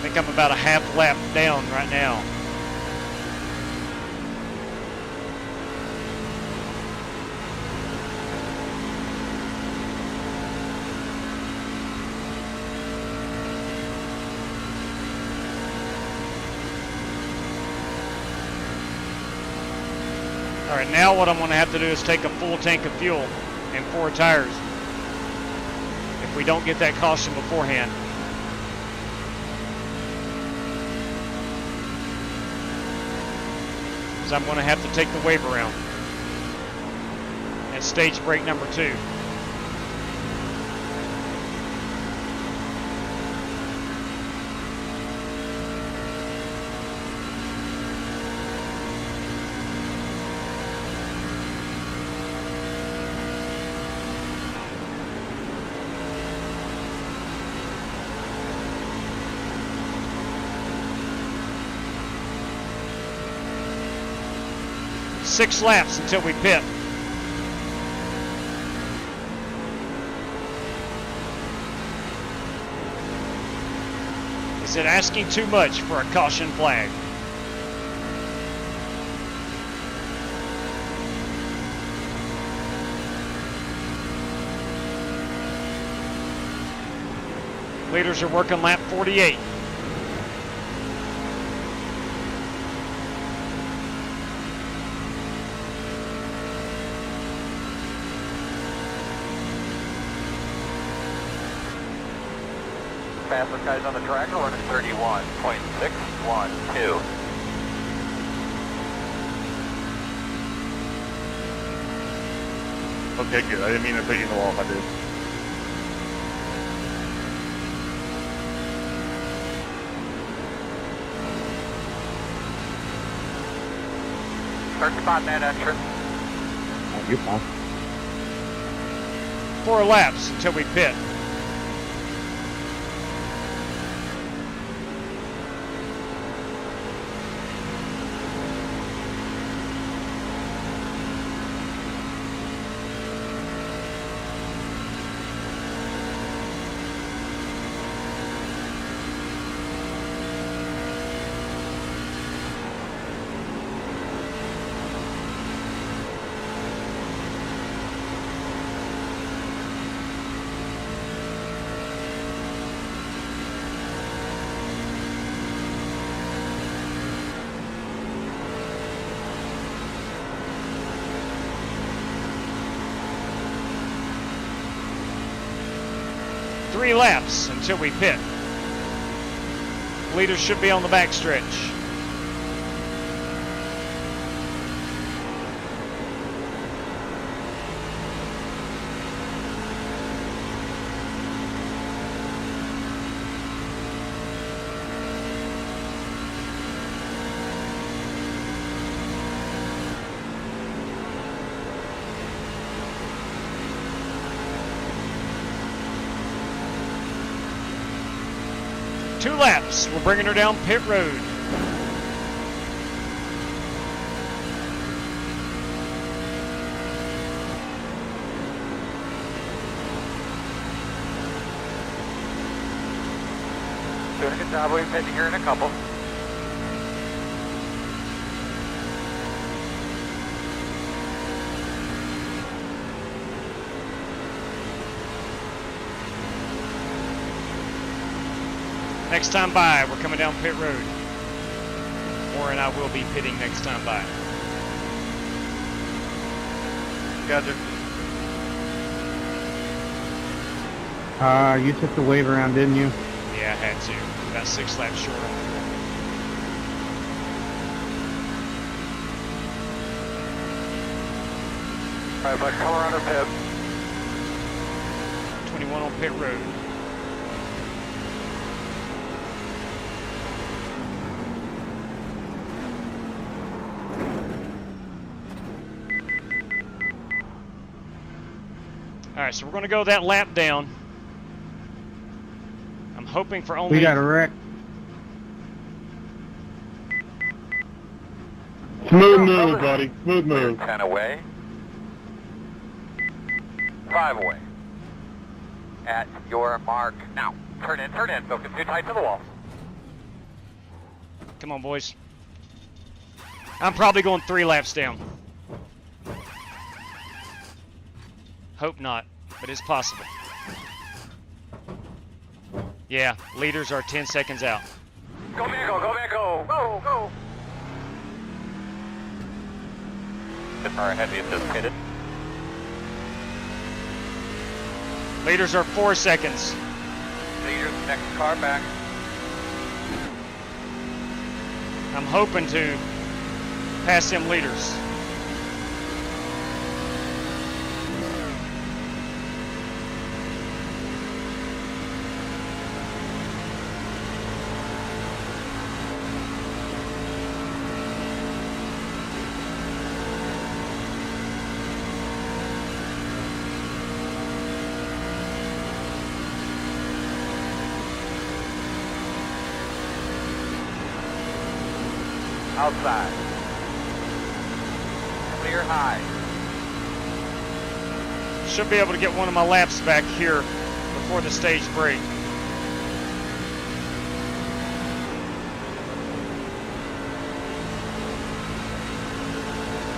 Speaker 3: I think I'm about a half lap down right now. All right, now what I'm going to have to do is take a full tank of fuel and 4 tires if we don't get that caution beforehand. So I'm going to have to take the wave around at stage break number 2. Six laps until we pit. Is it asking too much for a caution flag? Leaders are working lap 48.
Speaker 1: Fastest guys on the track are running 31.612.
Speaker 14: Okay, good. I didn't mean to put you in the wall if I did.
Speaker 1: Start spotting that entrance.
Speaker 6: You're fine.
Speaker 3: 4 laps until we pit. Three laps until we pit. Leaders should be on the backstretch. Two laps, we're bringing her down pit road.
Speaker 1: Doing a good job. We'll be pitching here in a couple.
Speaker 3: Next time by, we're coming down pit road. Warren and I will be pitting next time by.
Speaker 14: Gotcha.
Speaker 10: You took the wave around, didn't you?
Speaker 3: Yeah, I had to. About 6 laps short on fuel.
Speaker 1: All right, black color on our pit.
Speaker 3: 21 on pit road. All right, so we're going to go that lap down. I'm hoping for only...
Speaker 10: We got a wreck.
Speaker 14: Smooth move, buddy. Smooth move.
Speaker 1: 10 away. 5 away. At your mark. Now, turn in. Don't get too tight to the wall.
Speaker 3: Come on, boys. I'm probably going 3 laps down. Hope not, but it's possible. Yeah, leaders are 10 seconds out.
Speaker 1: Go back, go back, go, go, go. Our heavy assist pitted.
Speaker 3: Leaders are 4 seconds.
Speaker 1: Leaders, next car back.
Speaker 3: I'm hoping to pass them leaders.
Speaker 1: Outside. Clear high.
Speaker 3: Should be able to get one of my laps back here before the stage break.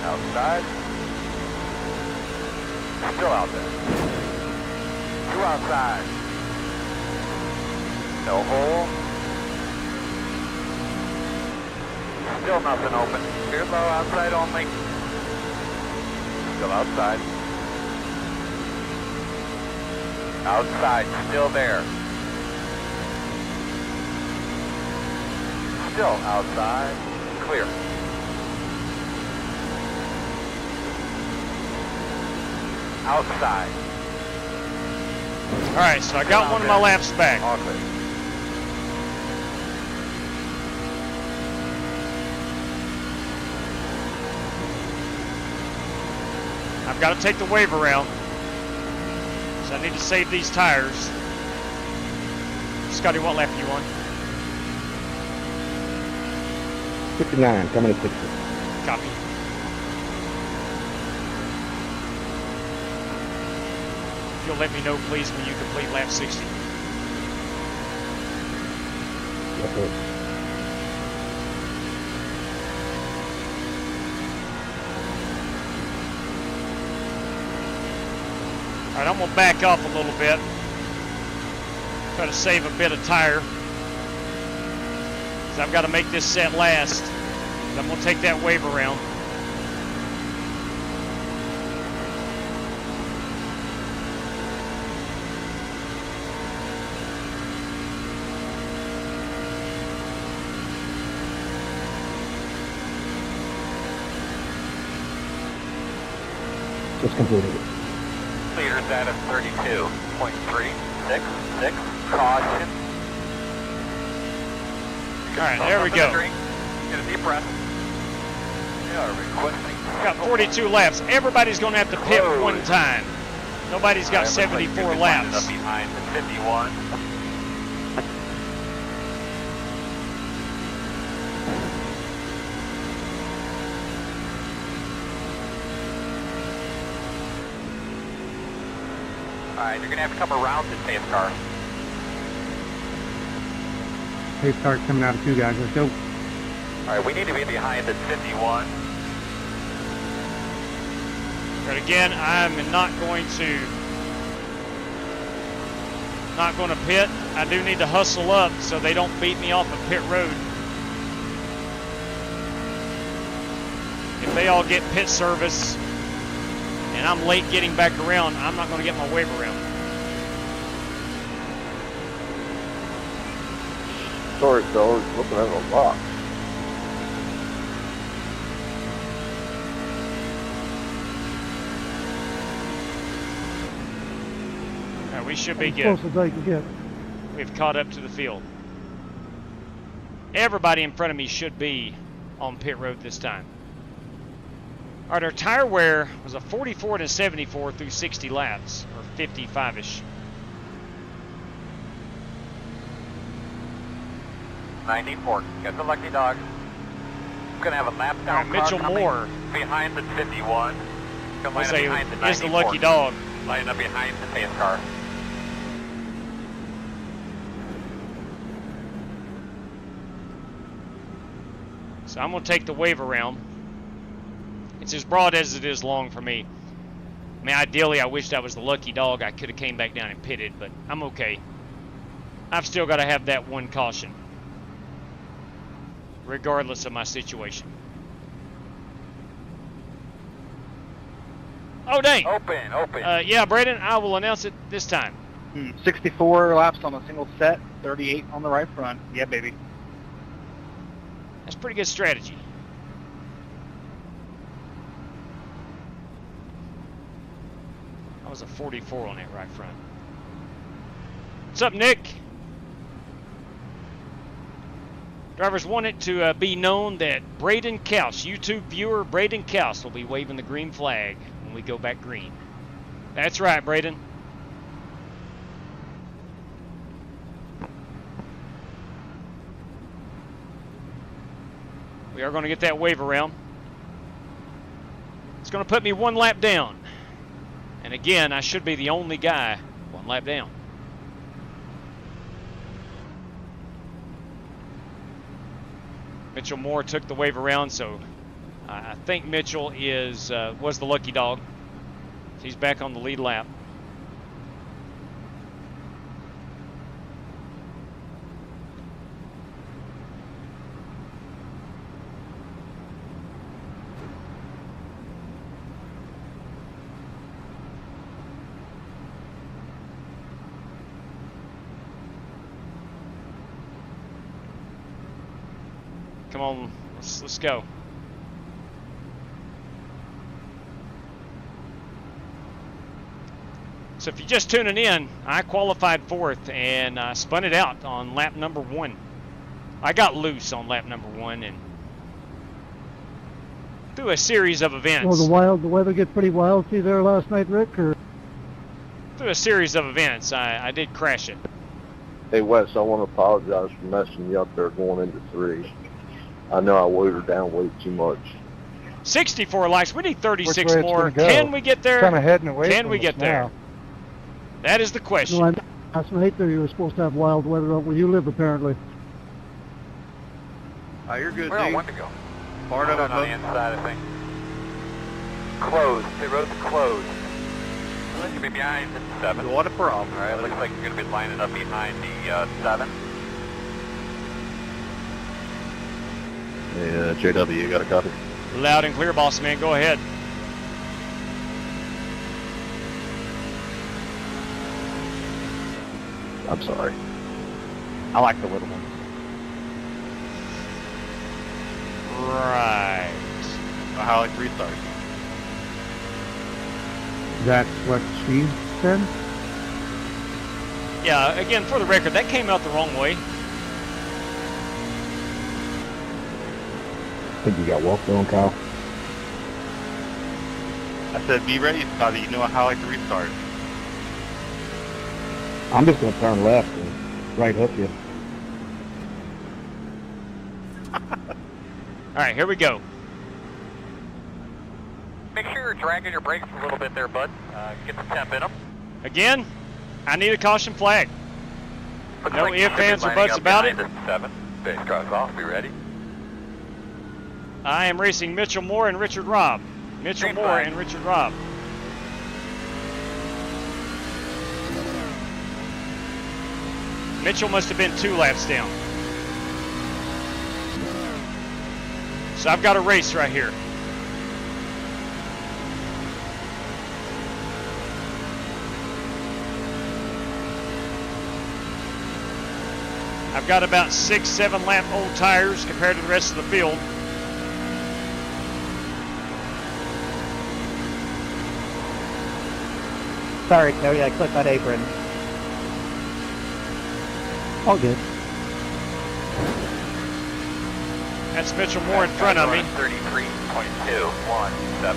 Speaker 1: Outside. Still out there. 2 outside. No hole. Still nothing open. Clear low, outside only. Still outside. Outside, still there. Still outside. Clear. Outside.
Speaker 3: All right, so I got one of my laps back.
Speaker 1: All clear.
Speaker 3: I've got to take the wave around, so I need to save these tires. Scotty, what lap are you on?
Speaker 13: 59, coming to 60.
Speaker 3: Copy. If you'll let me know, please, when you complete lap 60.
Speaker 13: Yes, sir.
Speaker 3: All right, I'm gonna back off a little bit. Try to save a bit of tire. Because I've got to make this set last. I'm gonna take that wave around.
Speaker 6: Just completed it.
Speaker 1: Leaders at a 32.366. Caution.
Speaker 3: All right, there we go.
Speaker 1: Get a deep breath. Yeah, requesting.
Speaker 3: Got 42 laps. Everybody's going to have to pit one time. Nobody's got 74 laps.
Speaker 1: Up behind the 51. Alright, you're going to have to come around this pace car.
Speaker 10: Pace car's coming out of 2 guys. Let's go.
Speaker 1: Alright, we need to be behind at 51.
Speaker 3: But again, I'm not going to pit. I do need to hustle up so they don't beat me off of pit road. If they all get pit service and I'm late getting back around, I'm not going to get my wave around.
Speaker 13: Sorry, fellas, looking at a box.
Speaker 3: All right, we should be
Speaker 8: As
Speaker 3: good.
Speaker 8: close as I can get.
Speaker 3: We've caught up to the field. Everybody in front of me should be on pit road this time. All right, our tire wear was a 44 to 74 through 60 laps, or 55-ish.
Speaker 1: 94. Get the lucky dog. I'm going to have a lap down
Speaker 3: All right, Mitchell
Speaker 1: car coming
Speaker 3: Moore.
Speaker 1: behind the 51. Come
Speaker 3: I'll
Speaker 1: line up
Speaker 3: say
Speaker 1: behind the
Speaker 3: is the
Speaker 1: 94.
Speaker 3: lucky dog.
Speaker 1: Line up behind the pace car.
Speaker 3: So I'm going to take the wave around. It's as broad as it is long for me. I mean, ideally, I wished I was the lucky dog. I could have came back down and pitted, but I'm okay. I've still got to have that one caution, regardless of my situation. Oh, dang.
Speaker 1: Open.
Speaker 3: Yeah, Braden, I will announce it this time.
Speaker 11: 64 laps on a single set, 38 on the right front. Yeah, baby.
Speaker 3: That's pretty good strategy. I was a 44 on that right front. What's up, Nick? Drivers want it to be known that Braden Kaus, YouTube viewer Braden Kaus, will be waving the green flag when we go back green. That's right, Braden. We are going to get that wave around. It's going to put me one lap down. And again, I should be the only guy one lap down. Mitchell Moore took the wave around, so I think Mitchell was the lucky dog. He's back on the lead lap. Come on, let's go. So if you're just tuning in, I qualified fourth and spun it out on lap number 1. I got loose on lap number 1 and through a series of events.
Speaker 8: Oh, the weather get pretty wild for you there last night, Rick? Or?
Speaker 3: Through a series of events, I did crash it.
Speaker 13: Hey, Wes, I want to apologize for messing you up there going into 3. I know I wavered down way too much.
Speaker 3: 64 likes. We need 36
Speaker 7: Which way it's
Speaker 3: more.
Speaker 7: gonna go?
Speaker 3: Can we get there?
Speaker 7: Kind of heading away
Speaker 3: Can
Speaker 7: from
Speaker 3: we
Speaker 7: us
Speaker 3: get there?
Speaker 7: now.
Speaker 3: That is the question.
Speaker 8: No, last night there you were supposed to have wild weather up where you live, apparently.
Speaker 11: Oh, you're good,
Speaker 1: We're on
Speaker 11: dude.
Speaker 1: one to go.
Speaker 11: Hard up
Speaker 1: on the inside, I think. Closed. They wrote the closed. Well, you should be behind 7.
Speaker 11: What a problem.
Speaker 1: All right, looks like you're going to be lining up behind the 7.
Speaker 6: Yeah, JW, you got a copy?
Speaker 3: Loud and clear, boss man. Go ahead.
Speaker 6: I'm sorry.
Speaker 11: I like the little ones.
Speaker 3: Right.
Speaker 11: I like restart. That's what she said?
Speaker 3: Yeah, again, for the record, that came out the wrong way.
Speaker 6: I think you got walked on, Kyle.
Speaker 11: I said be ready, Scotty. You know how I like to restart.
Speaker 6: I'm just going to turn left and right hook you.
Speaker 3: All right, here we go.
Speaker 1: Make sure you're dragging your brakes a little bit there, bud. Get the temp in them.
Speaker 3: Again, I need a caution flag.
Speaker 1: Looks
Speaker 3: No
Speaker 1: like you
Speaker 3: ifs,
Speaker 1: should be
Speaker 3: ands, or
Speaker 1: lining
Speaker 3: buts
Speaker 1: up
Speaker 3: about it.
Speaker 1: behind the 7. Base cross off. Be ready.
Speaker 3: I am racing Mitchell Moore and Richard Robb. Mitchell
Speaker 1: Green
Speaker 3: Moore
Speaker 1: flag.
Speaker 3: and Richard Robb. Mitchell must have been 2 laps down. So I've got a race right here. I've got about 6-7 lap old tires compared to the rest of the field.
Speaker 11: Sorry, Cody, I clipped that apron.
Speaker 8: All good.
Speaker 3: That's Mitchell Moore in front of me.
Speaker 1: 33.217.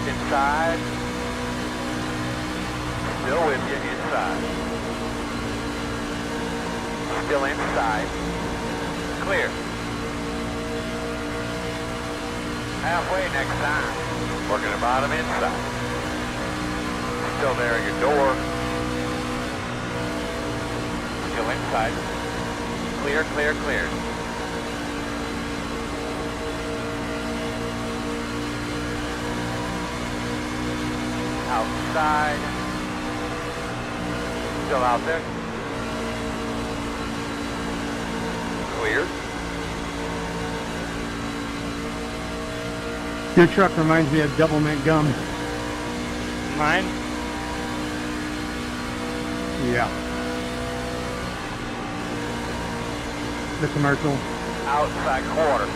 Speaker 1: Inside. Still with you, inside. Still inside. Clear. Halfway next time. Working the bottom inside. Still there at your door. Still inside. Clear, clear, clear. Outside. Still out there. Clear.
Speaker 10: Your truck reminds me of Double Mint Gum.
Speaker 3: Mine?
Speaker 10: Yeah. The commercial.
Speaker 1: Outside quarter.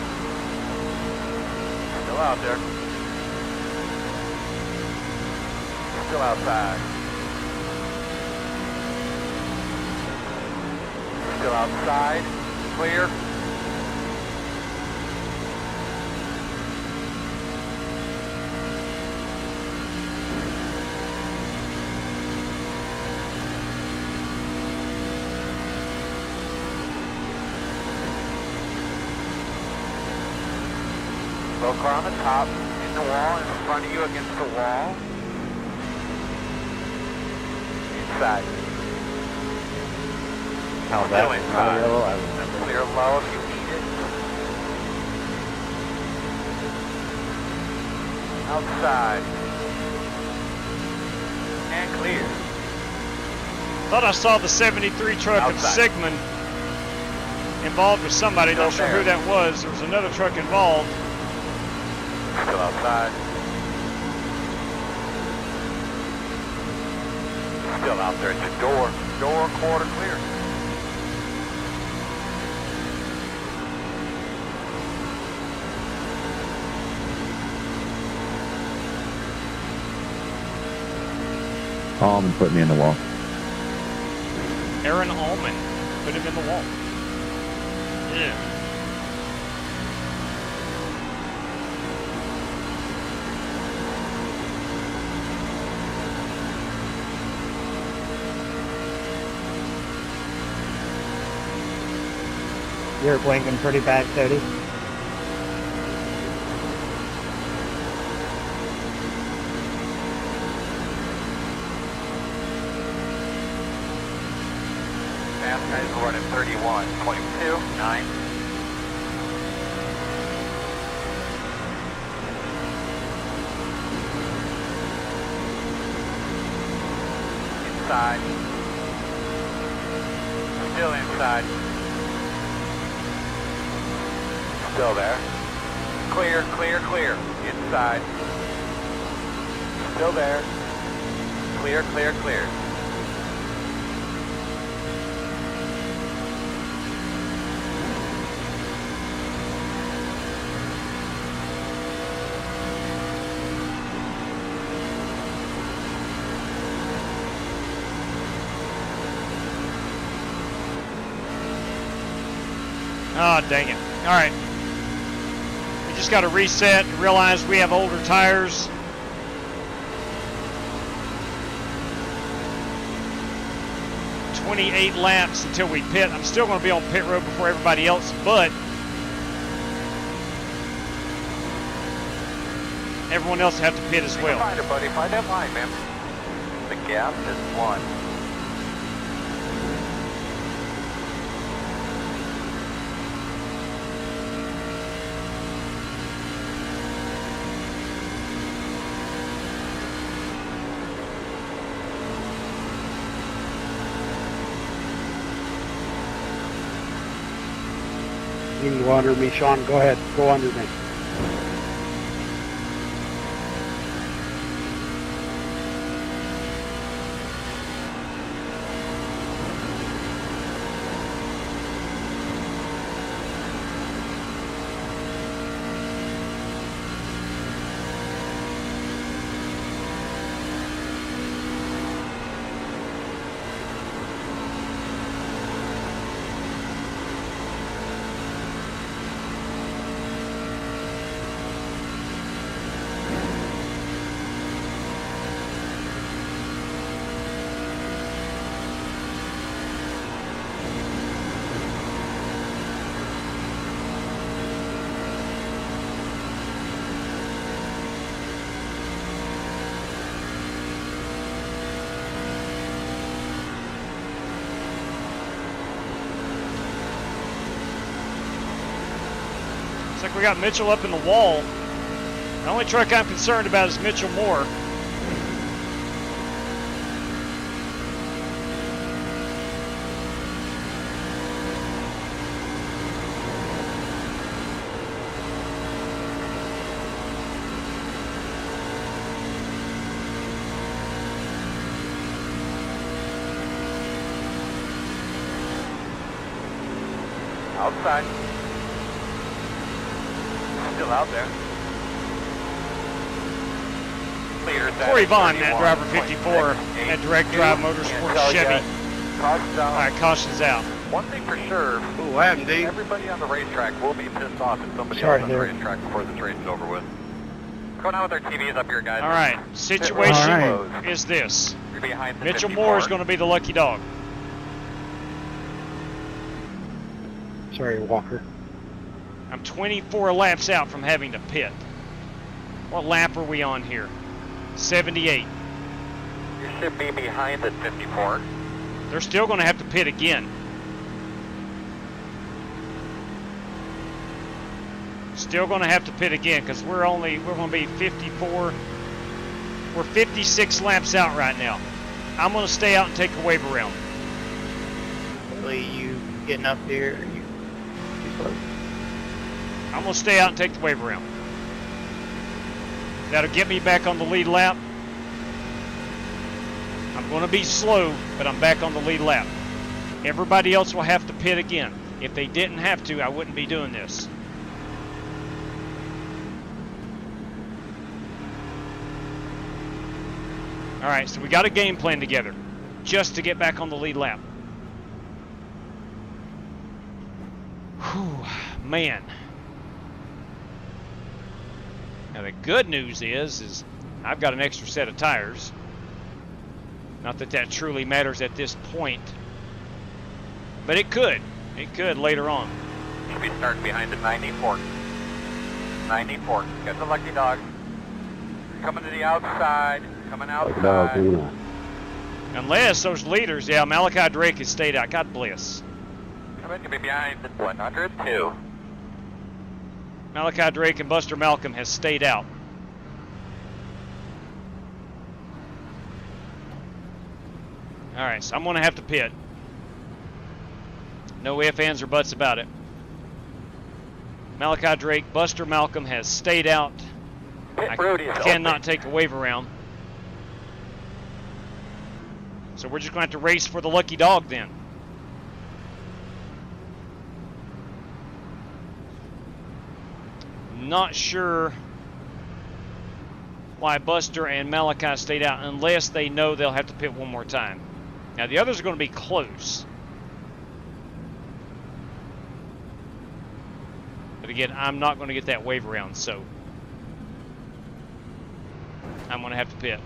Speaker 1: Still out there. Still outside. Still outside. Clear. Low car on the top, in the wall, in front of you against the wall. Inside.
Speaker 11: How's that?
Speaker 1: Still inside.
Speaker 11: Yellow, I remember.
Speaker 1: Clear low if you need it. Outside. And clear.
Speaker 3: Thought I saw the 73 truck of
Speaker 1: Outside.
Speaker 3: Sigmund involved with somebody. Not sure who that was. There was another truck involved.
Speaker 1: Still outside. Still out there at the door. Door quarter clear.
Speaker 6: Almond put me in the wall.
Speaker 3: Aaron Allman put him in the wall. Yeah.
Speaker 11: You're blinking pretty bad, Cody.
Speaker 1: Fast guys are running 31, 22, 9. Inside. Still inside. Still there. Clear, clear, clear. Inside. Still there. Clear, clear, clear.
Speaker 3: Oh, dang it. All right. We just got to reset and realize we have older tires. "28 laps until we pit." I'm still going to be on pit road before everybody else, but everyone else will have to pit as well.
Speaker 1: Find it, buddy. Find that line, man. The gap is 1.
Speaker 7: You can go under me, Sean. Go ahead. Go under me.
Speaker 3: Looks like we got Mitchell up in the wall. The only truck I'm concerned about is Mitchell Moore.
Speaker 1: Outside. Still out there.
Speaker 3: Corey Vaughn, that driver 54, that direct drive motorsports Chevy. Alright, caution's out.
Speaker 1: One thing for sure,
Speaker 10: what happened, Dave?
Speaker 1: everybody on the racetrack will be pissed off if somebody else on the racetrack before this race is over with. What's going on with our TVs up here, guys?
Speaker 3: Alright, situation is this.
Speaker 1: You're behind the
Speaker 3: Mitchell
Speaker 1: 54.
Speaker 3: Moore is going to be the lucky dog.
Speaker 10: Sorry, Walker.
Speaker 3: I'm 24 laps out from having to pit. What lap are we on here? 78.
Speaker 1: You should be behind at 54.
Speaker 3: They're still going to have to pit again. Still going to have to pit again because we're going to be 54. We're 56 laps out right now. I'm going to stay out and take a wave around.
Speaker 4: Really, you getting up here?
Speaker 3: I'm going to stay out and take the wave around. That'll get me back on the lead lap. I'm going to be slow, but I'm back on the lead lap. Everybody else will have to pit again. If they didn't have to, I wouldn't be doing this. All right, so we got a game plan together just to get back on the lead lap. Whew, man. Now the good news is I've got an extra set of tires. Not that that truly matters at this point, but it could. It could later on.
Speaker 1: Should be starting behind the 94. 94. Got the lucky dog. Coming to the outside. Coming outside.
Speaker 3: Unless those leaders, yeah, Malachi Drake has stayed out. God bless.
Speaker 1: Coming to be behind the 102.
Speaker 3: Malachi Drake and Buster Malcolm has stayed out. All right, so I'm going to have to pit. No ifs, ands, or buts about it. Malachi Drake, Buster Malcolm has stayed out. I cannot take a wave around. So we're just going to have to race for the lucky dog then. Not sure why Buster and Malachi stayed out unless they know they'll have to pit one more time. Now the others are going to be close. But again, I'm not going to get that wave around, so I'm going to have to pit.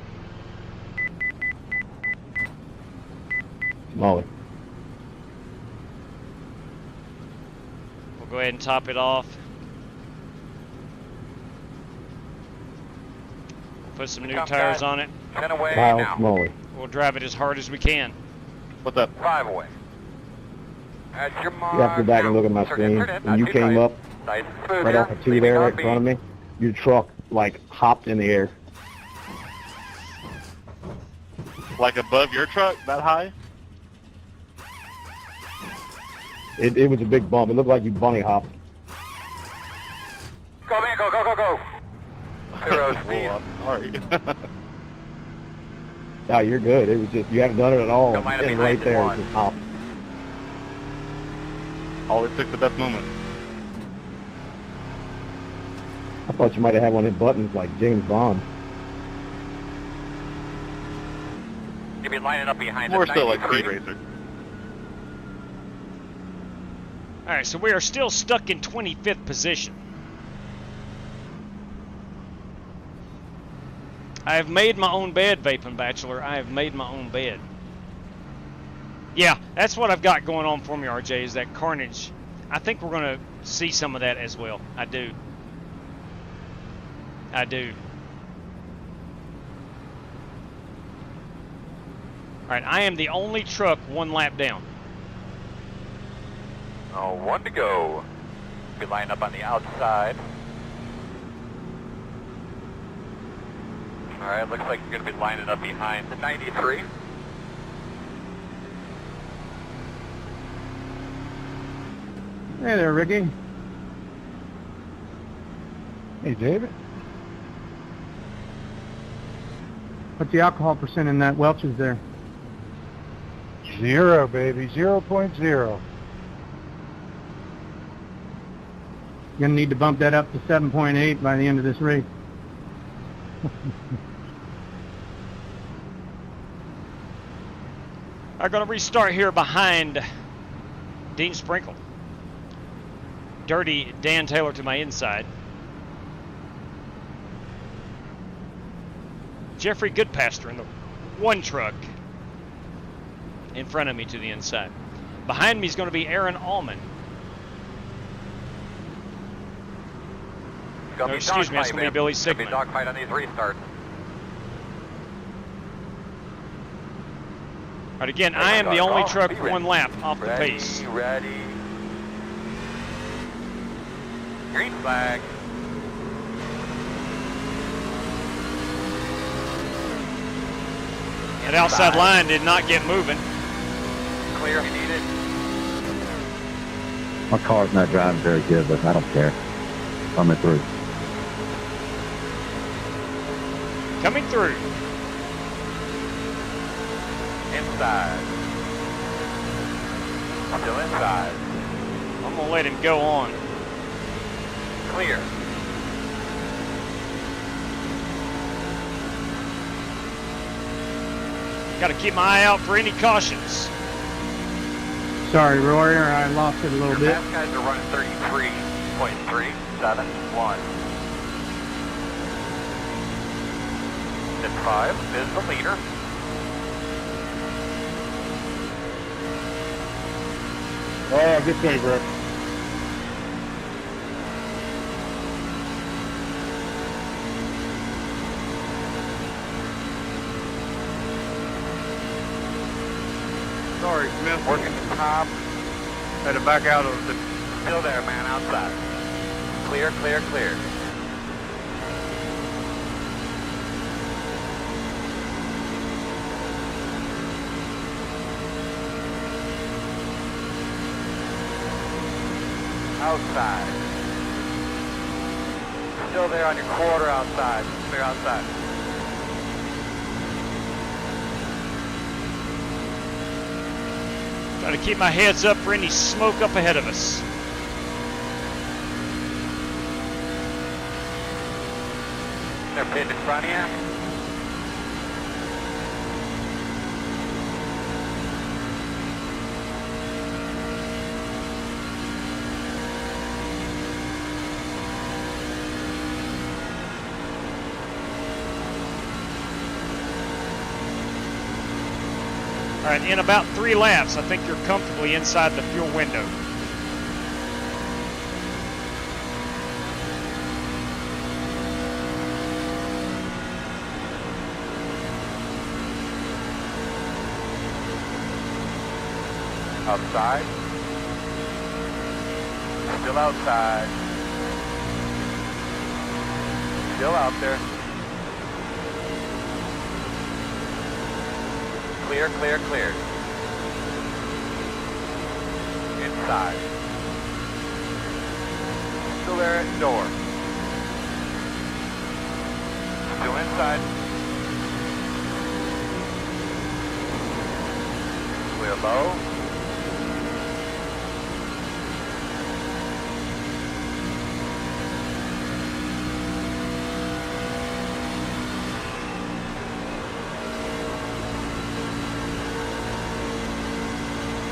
Speaker 6: Molly.
Speaker 3: We'll go ahead and top it off. Put some new tires on it.
Speaker 1: 10 away
Speaker 6: Kyle Molly.
Speaker 3: We'll drive it as hard as we can.
Speaker 10: What's up?
Speaker 1: 5 away. That's your mark.
Speaker 6: You have to go back and look at my screen. When you came up,
Speaker 1: nice and smooth
Speaker 6: right
Speaker 1: here.
Speaker 6: off the two there right in front of me, your truck like hopped in the air.
Speaker 14: Like above your truck, that high?
Speaker 6: It was a big bump. It looked like you bunny hopped.
Speaker 1: Go, man, go, go, go, go. 0 speed.
Speaker 14: Sorry.
Speaker 6: No, you're good. It was just, you haven't done it at all.
Speaker 1: Don't mind if
Speaker 6: And
Speaker 1: he
Speaker 6: right
Speaker 1: lands
Speaker 6: there,
Speaker 1: in
Speaker 6: it just hopped.
Speaker 14: Always took the best moment.
Speaker 6: I thought you might have had one of them buttons like James Bond.
Speaker 1: You'll be lining up behind
Speaker 14: More
Speaker 1: the
Speaker 14: still like
Speaker 1: 93.
Speaker 14: Speed Racer.
Speaker 3: All right, so we are still stuck in 25th position. I have made my own bed, Vaping Bachelor. I have made my own bed. Yeah, that's what I've got going on for me, RJ, is that carnage. I think we're going to see some of that as well. I do. I do. All right, I am the only truck one lap down.
Speaker 1: Oh, 1 to go. Be lined up on the outside. All right, looks like you're going to be lining up behind the 93.
Speaker 10: Hey there, Ricky.
Speaker 8: Hey, David.
Speaker 10: What's the alcohol percent in that Welch's there?
Speaker 8: 0, baby. 0.0.
Speaker 10: Gonna need to bump that up to 7.8 by the end of this race.
Speaker 3: I'm going to restart here behind Dean Sprinkle. Dirty Dan Taylor to my inside. Jeffrey Goodpaster in the one truck in front of me to the inside. Behind me is going to be Aaron Allman. No, excuse me, that's going to be Billy Sigmund.
Speaker 1: It's going to be dogfight on these restarts.
Speaker 3: All right, again, I am the only truck one lap off the pace.
Speaker 1: Ready. Green flag.
Speaker 3: That outside line did not get moving.
Speaker 1: Clear, you need it.
Speaker 6: My car's not driving very good, but I don't care. Coming through.
Speaker 3: Coming through.
Speaker 1: Inside. Still inside.
Speaker 3: I'm going to let him go on.
Speaker 1: Clear.
Speaker 3: Got to keep my eye out for any cautions.
Speaker 10: Sorry, Royer, I lost it a little bit.
Speaker 1: Fast guys are running 33.371. At 5 is the leader.
Speaker 10: Oh, good day, bro.
Speaker 1: Sorry, Smith. Working the top.
Speaker 10: Had to back out of the...
Speaker 1: Still there, man, outside. Clear, clear, clear. Outside. Still there on your quarter outside. Clear outside.
Speaker 3: Got to keep my heads up for any smoke up ahead of us.
Speaker 1: They're pinned in front of you.
Speaker 3: All right, in about 3 laps, I think you're comfortably inside the fuel window.
Speaker 1: Outside. Still outside. Still out there. Clear, clear, clear. Inside. Still there at door. Still inside. Clear low.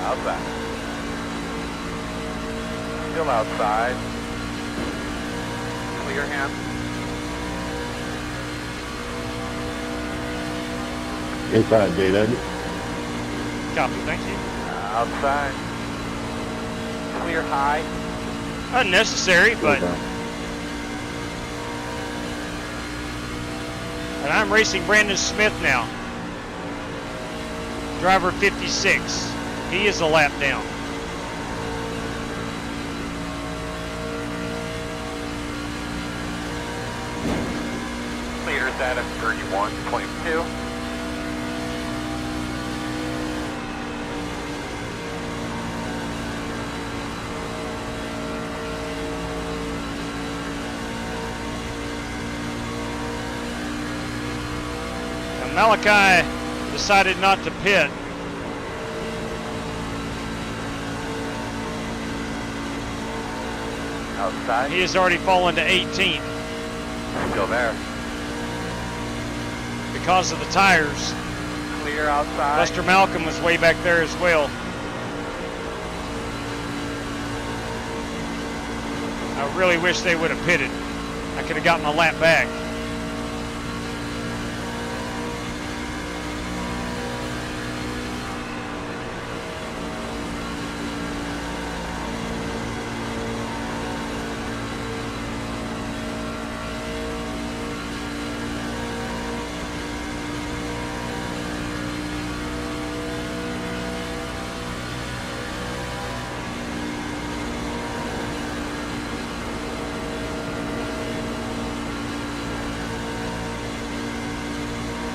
Speaker 1: Outside. Still outside. Clear hand.
Speaker 6: Inside, David.
Speaker 3: Copy, thank you.
Speaker 1: Outside. Clear high.
Speaker 3: Unnecessary, but... And I'm racing Brandon Smith now. Driver 56. He is a lap down.
Speaker 1: just at him, 31.2.
Speaker 3: Malachi decided not to pit.
Speaker 1: Outside.
Speaker 3: He has already fallen to 18th.
Speaker 1: Still there.
Speaker 3: Because of the tires.
Speaker 1: Clear outside.
Speaker 3: Buster Malcolm was way back there as well. I really wish they would have pitted. I could have gotten my lap back.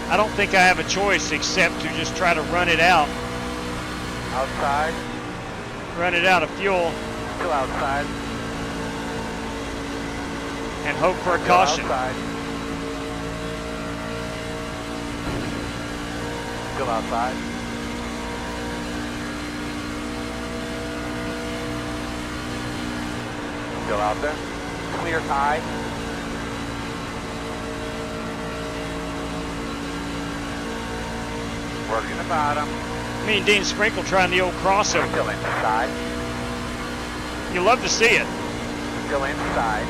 Speaker 3: I don't think I have a choice except to just try to run it out.
Speaker 1: Outside.
Speaker 3: Run it out of fuel.
Speaker 1: Still outside.
Speaker 3: And hope for a
Speaker 1: Still
Speaker 3: caution.
Speaker 1: Outside. Still outside. Still out there. Clear high. Working the bottom.
Speaker 3: Me and Dean Sprinkle trying the old crossover.
Speaker 1: Still inside.
Speaker 3: You love to see it.
Speaker 1: Still inside.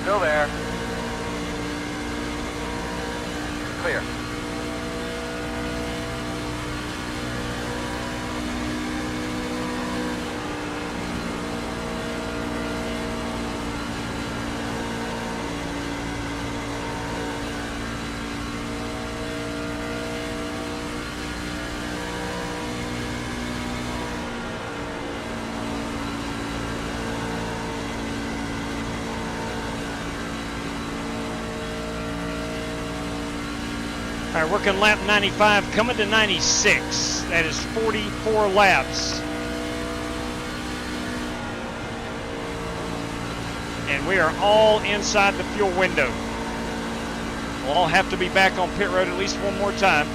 Speaker 1: Still there. Clear.
Speaker 3: All right, working lap 95, coming to 96. That is 44 laps. And we are all inside the fuel window. We'll all have to be back on pit road at least one more time.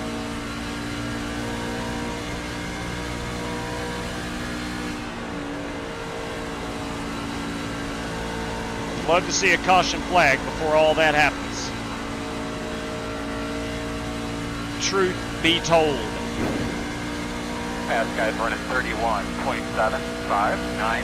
Speaker 3: Love to see a caution flag before all that happens. Truth be told.
Speaker 1: Fast guys running 31.759.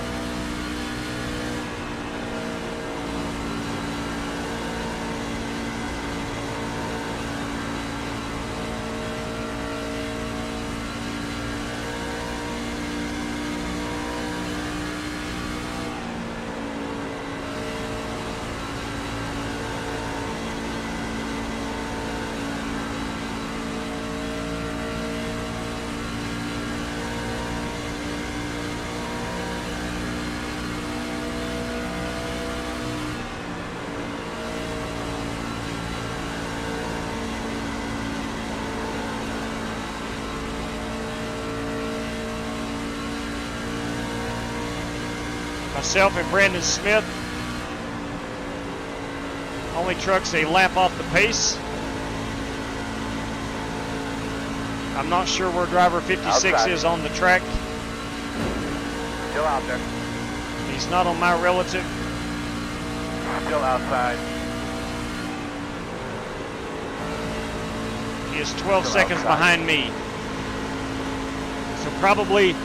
Speaker 3: Myself and Brandon Smith, only trucks a lap off the pace. I'm not sure where driver 56
Speaker 1: Outside.
Speaker 3: is on the track.
Speaker 1: Still out there.
Speaker 3: He's not on my relative.
Speaker 1: Still outside.
Speaker 3: He is 12
Speaker 1: Still
Speaker 3: seconds
Speaker 1: outside.
Speaker 3: behind me. So probably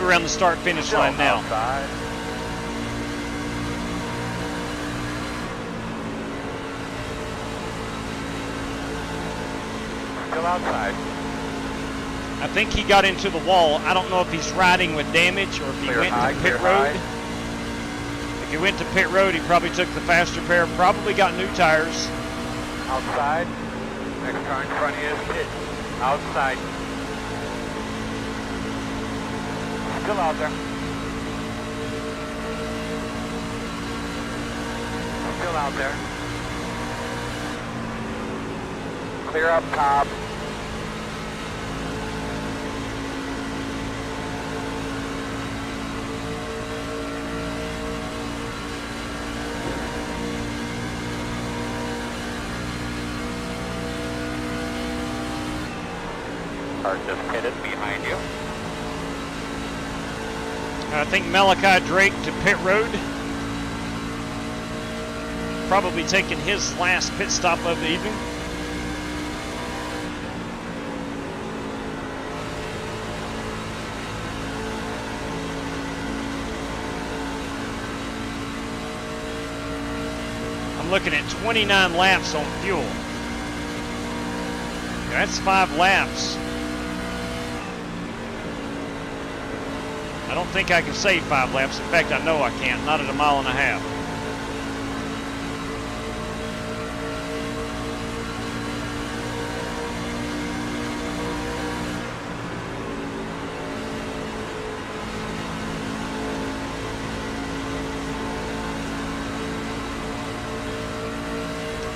Speaker 3: around the start-finish
Speaker 1: Still
Speaker 3: line now.
Speaker 1: outside. Still outside.
Speaker 3: I think he got into the wall. I don't know if he's riding with damage or if he
Speaker 1: Clear
Speaker 3: went
Speaker 1: high,
Speaker 3: to
Speaker 1: clear
Speaker 3: pit road.
Speaker 1: high.
Speaker 3: If he went to pit road, he probably took the faster pair, probably got new tires.
Speaker 1: Outside. Next car in front of you is hit. Outside. Still out there. Still out there. Clear up top. Car just hit it behind you.
Speaker 3: I think Malachi Drake to pit road. Probably taking his last pit stop of the evening. I'm looking at 29 laps on fuel. That's 5 laps. I don't think I can save 5 laps. In fact, I know I can't. Not at a mile and a half.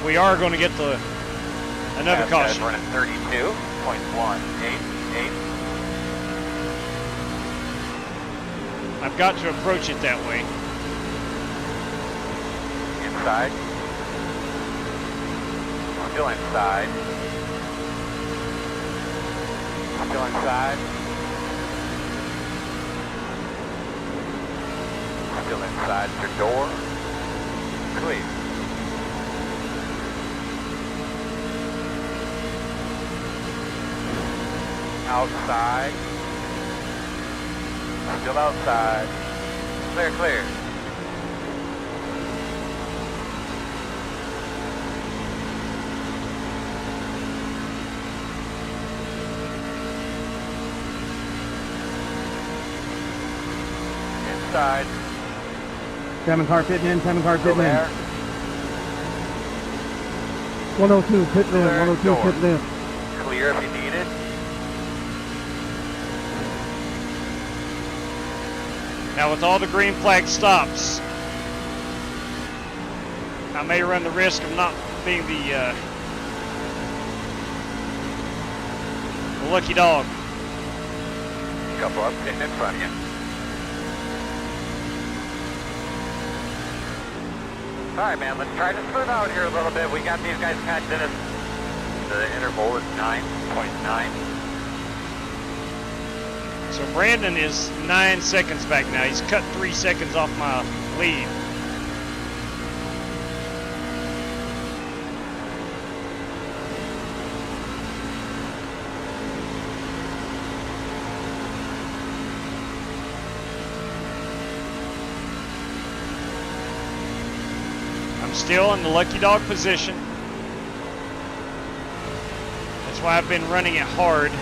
Speaker 3: We are going to get another caution.
Speaker 1: Running 32.188.
Speaker 3: I've got to approach it that way.
Speaker 1: Inside. Still inside. Still inside. Still inside your door. Clear. Outside. Still outside. Clear, clear. Inside.
Speaker 10: 7 car pitting in, 7 car pitting in.
Speaker 8: 102 pitting in, 102 pitting in.
Speaker 1: Clear if you need it.
Speaker 3: Now with all the green flag stops, I may run the risk of not being the lucky dog.
Speaker 1: Couple up, getting in front of you. Alright man, let's try to smooth out here a little bit. We got these guys packed in. The interval is 9.9.
Speaker 3: So Brandon is 9 seconds back now. He's cut 3 seconds off my lead. I'm still in the lucky dog position. That's why I've been running it hard.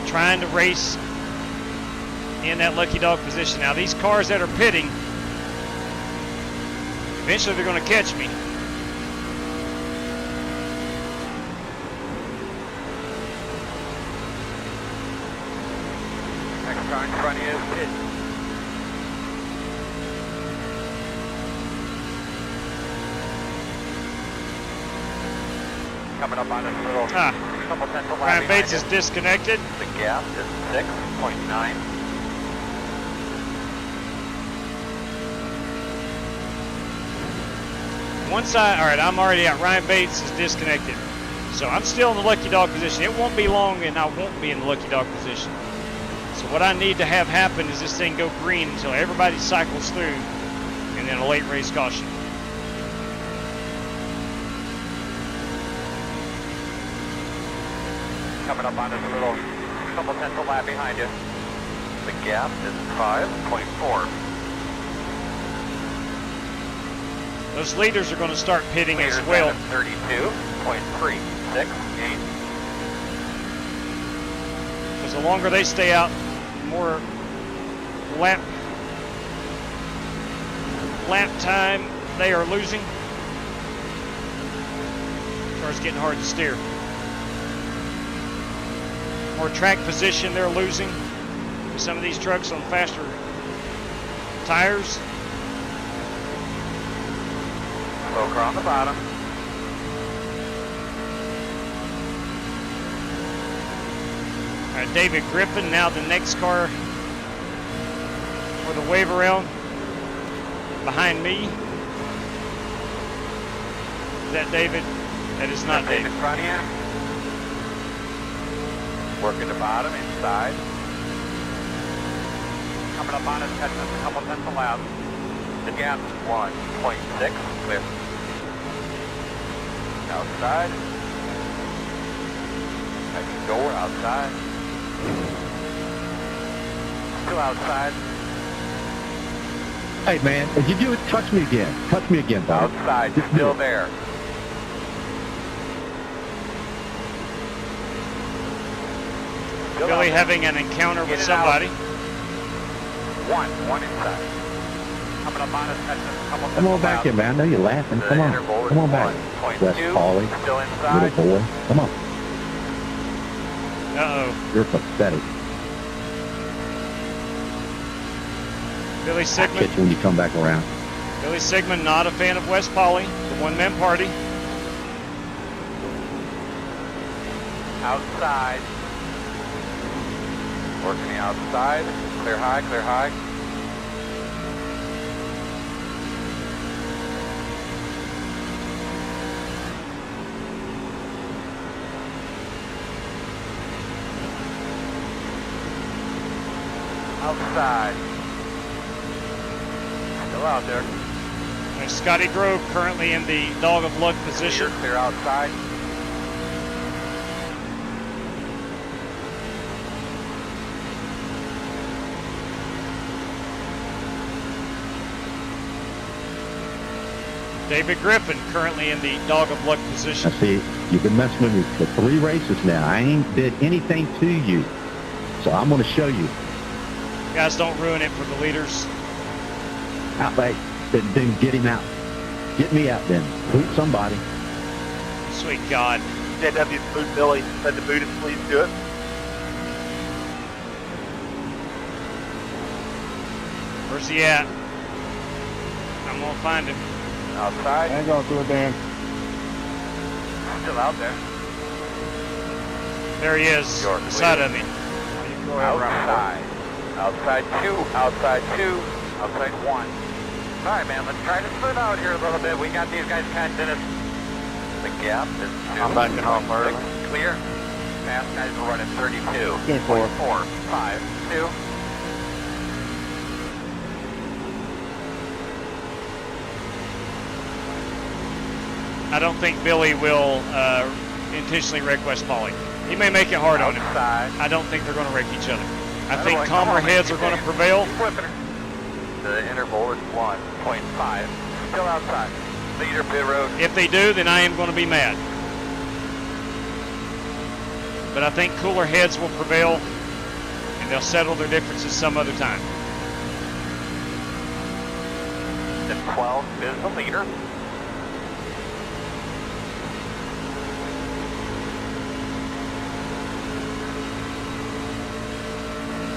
Speaker 3: Trying to race in that lucky dog position. Now these cars that are pitting, eventually they're going to catch me.
Speaker 1: Next car in front of you is pit. Coming up on this little supplemental line.
Speaker 3: Ryan Bates is disconnected.
Speaker 1: The gap is 6.9.
Speaker 3: Alright, I'm already out. Ryan Bates is disconnected. So I'm still in the lucky dog position. It won't be long and I won't be in the lucky dog position. So what I need to have happen is this thing go green until everybody cycles through and then a late race caution.
Speaker 1: Coming up on this little supplemental lap behind you. The gap is 5.4.
Speaker 3: Those leaders are going to start pitting as well.
Speaker 1: 32.368.
Speaker 3: Because the longer they stay out, the more lap time they are losing. The car's getting hard to steer. More track position they're losing with some of these trucks on faster tires.
Speaker 1: Slow car on the bottom.
Speaker 3: All right, David Griffin, now the next car for the wave around behind me. Is that David? That is not David.
Speaker 1: In front of you. Working the bottom, inside. Coming up on us, catching us a couple tenths of lap. The gap is 1.6, clear. Outside. I can go, we're outside. Still outside.
Speaker 6: Hey, man, if you do it, touch me again. Touch me again, Bob.
Speaker 1: Outside, still there.
Speaker 3: Billy having an encounter with somebody.
Speaker 1: One inside. Coming up on us, catching us a couple
Speaker 6: Come on back here, man. I know you're laughing. Come on. Come on back. West Pauly.
Speaker 1: Still inside.
Speaker 6: Little boy. Come on.
Speaker 3: Uh-oh.
Speaker 6: You're pathetic.
Speaker 3: Billy
Speaker 6: I'll
Speaker 3: Sigmund.
Speaker 6: catch you when you come back around.
Speaker 3: Billy Sigmund, not a fan of West Pauly, the one-man party.
Speaker 1: Outside. Working the outside. Clear high, clear high. Outside. Still out there.
Speaker 3: And Scotty Grove currently in the dog of luck position.
Speaker 1: Clear outside.
Speaker 3: David Griffin currently in the dog of luck position.
Speaker 6: I see, you've been messing with me for 3 races now. I ain't did anything to you. So I'm going to show you.
Speaker 3: Guys, don't ruin it for the leaders.
Speaker 6: Out, babe. Then get him out. Get me out then. Boot somebody.
Speaker 3: Sweet God.
Speaker 11: JW boot Billy. Said the boot is please do it.
Speaker 3: Where's he at? I'm going to find him.
Speaker 1: Outside.
Speaker 10: I ain't going through it, Dan.
Speaker 1: Still out there.
Speaker 3: There he is. The side of me.
Speaker 1: Outside. Outside 2. Outside 2. Outside 1. All right, man. Let's try to split out here a little bit. We got these guys kind of in it. The gap is 2.
Speaker 11: I'm backing off early.
Speaker 1: Clear. Fast guys are running 32.
Speaker 10: 4.
Speaker 1: 4. 5. 2.
Speaker 3: I don't think Billy will intentionally wreck West Pauly. He may make it hard on him. I don't think they're going to wreck each other. I think calmer heads are going to prevail.
Speaker 1: The interval is 1.5. Still outside. Leader pit road.
Speaker 3: If they do, then I am going to be mad. But I think cooler heads will prevail, and they'll settle their differences some other time.
Speaker 1: The 12 is the leader.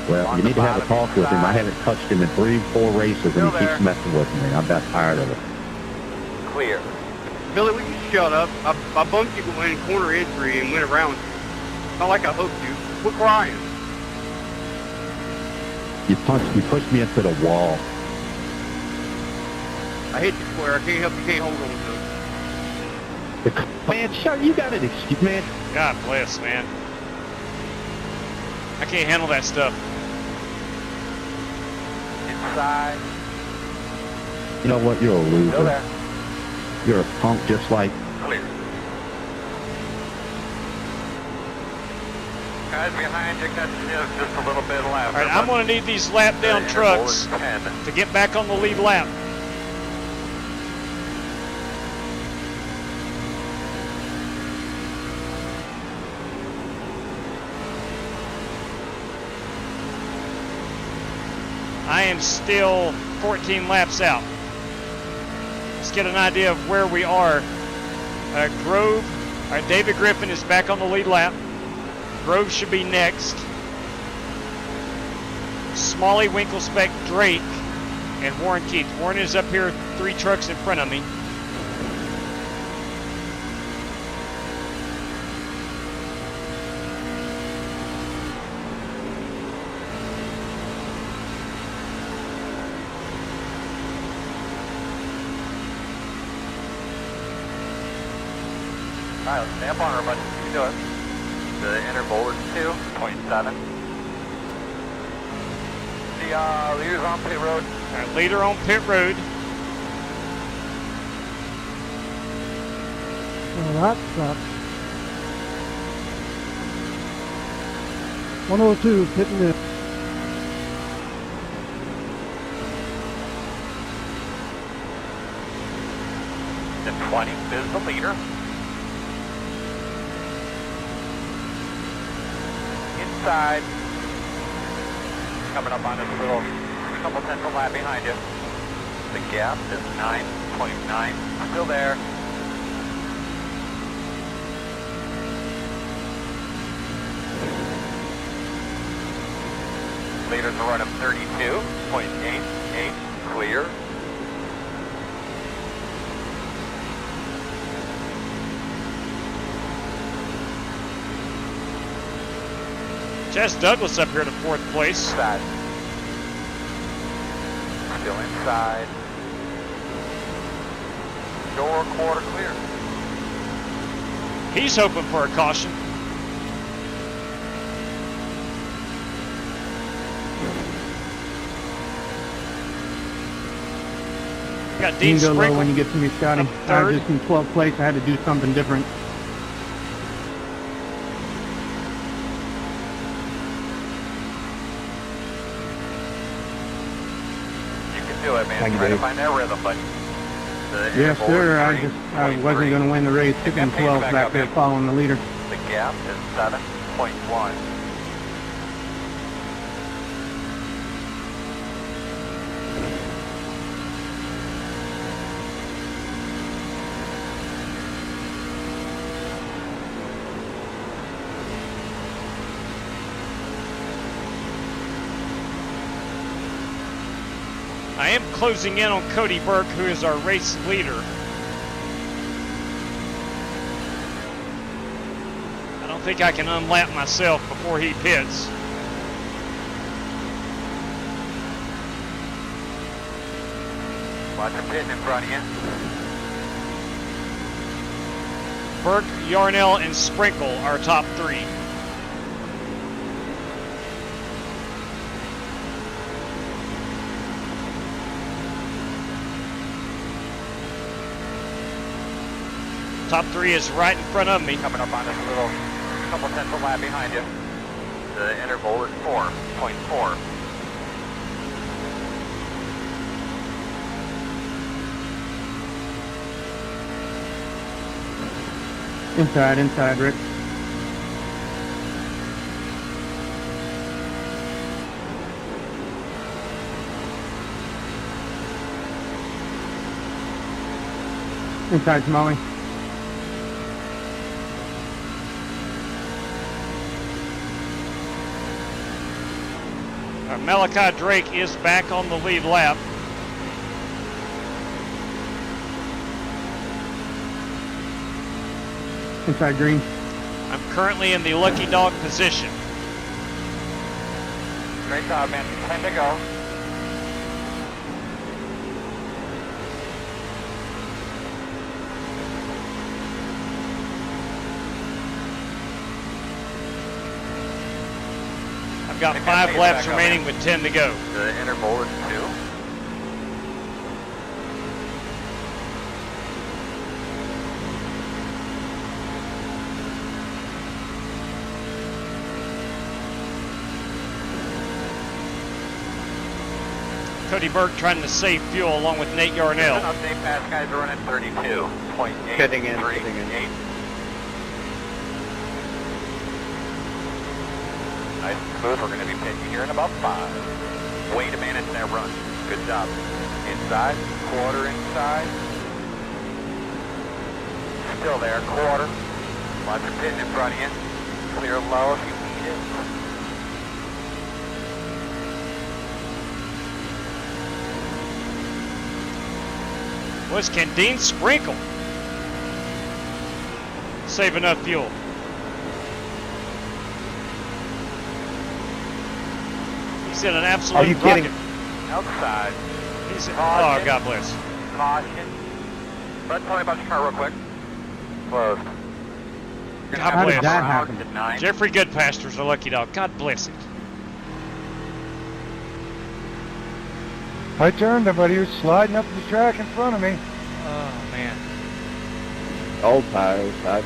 Speaker 6: Well, you need to have a talk with him. I haven't touched him in 3-4 races, and he keeps messing with me. I'm about tired of it.
Speaker 1: Clear.
Speaker 10: Billy, will you shut up? I bumped you in corner entry and went around. It's not like I hooked you. Quit crying.
Speaker 6: You pushed me into the wall.
Speaker 10: I hit you square. I can't help you. Can't hold on to it.
Speaker 6: Man, sure, you got an excuse, man.
Speaker 3: God bless, man. I can't handle that stuff.
Speaker 1: Inside.
Speaker 6: You know what? You're a loser.
Speaker 1: Still there.
Speaker 6: You're a punk just like...
Speaker 1: Clear. Guys behind you, catching you just a little bit left.
Speaker 3: All right, I'm going to need these lap down trucks to get back on the lead lap. I am still 14 laps out. Let's get an idea of where we are. Grove, all right, David Griffin is back on the lead lap. Grove should be next. Smalley, Winklespect, Drake, and Warren Keith. Warren is up here 3 trucks in front of me.
Speaker 1: Alright, let's stay up on her, buddy. You can do it. The interval is 2.7. The leader's on pit road.
Speaker 3: Alright, leader on pit road.
Speaker 8: Well, that sucks. 102 is hitting it.
Speaker 1: The 20 is the leader. Inside. Coming up on this little couple tenths of lap behind you. The gap is 9.9. Still there. Leaders a run of 32.88. Clear.
Speaker 3: Jess Douglas up here to 4th place.
Speaker 1: Inside. Still inside. Door quarter clear.
Speaker 3: He's hoping for a caution. Got
Speaker 10: You
Speaker 3: Dean
Speaker 10: can go low
Speaker 3: Sprinkle.
Speaker 10: when you get to me, Scotty. I was
Speaker 3: Third.
Speaker 10: just in 12th place. I had to do something different.
Speaker 1: You can do it, man.
Speaker 6: Thank you,
Speaker 1: Try to
Speaker 6: Dave.
Speaker 1: find that rhythm, buddy. The
Speaker 10: Yes,
Speaker 1: interval
Speaker 10: sir.
Speaker 1: is
Speaker 10: I wasn't going to win the race.
Speaker 1: Pick
Speaker 10: Sitting in
Speaker 1: that pace
Speaker 10: 12th
Speaker 1: back
Speaker 10: back
Speaker 1: up,
Speaker 10: there
Speaker 1: man.
Speaker 10: following the leader.
Speaker 1: The gap is 7.1.
Speaker 3: I am closing in on Cody Burke, who is our race leader. I don't think I can unlap myself before he pits.
Speaker 1: Watch her pitting in front of you.
Speaker 3: Burke, Yarnell, and Sprinkle are top 3. Top 3 is right in front of me.
Speaker 1: Coming up on this little couple tenths of lap behind you. The interval is 4.4.
Speaker 10: Inside, Rick. Inside, Smalley.
Speaker 3: Malachi Drake is back on the lead lap.
Speaker 10: Inside, Green.
Speaker 3: I'm currently in the lucky dog position.
Speaker 1: Great job, man. 10 to go.
Speaker 3: I've got 5 laps remaining with 10 to go.
Speaker 1: The interval is 2.
Speaker 3: Cody Burke trying to save fuel along with Nate Yarnell.
Speaker 1: Update pass guys are running 32.838.
Speaker 4: Fitting in.
Speaker 1: Nice and smooth. We're going to be pitching here in about 5. Way to manage that run. Good job. Inside, quarter inside. Still there, quarter. Watch her pitting in front of you. Clear low if you need it.
Speaker 3: Was can Dean Sprinkle save enough fuel? He's in an absolute
Speaker 4: Are you kidding?
Speaker 3: bucket.
Speaker 1: Outside.
Speaker 3: He's in,
Speaker 1: Caution.
Speaker 3: oh, God bless.
Speaker 1: Caution. Bud, tell me about your car real quick. Closed. You're gonna
Speaker 3: God
Speaker 1: have to
Speaker 3: bless.
Speaker 1: come
Speaker 10: that
Speaker 1: around
Speaker 10: happen?
Speaker 1: to 9.
Speaker 3: Jeffrey Goodpaster's a lucky dog. God bless it.
Speaker 15: I turned him, but he was sliding up the track in front of me.
Speaker 3: Oh, man.
Speaker 13: Old tires. I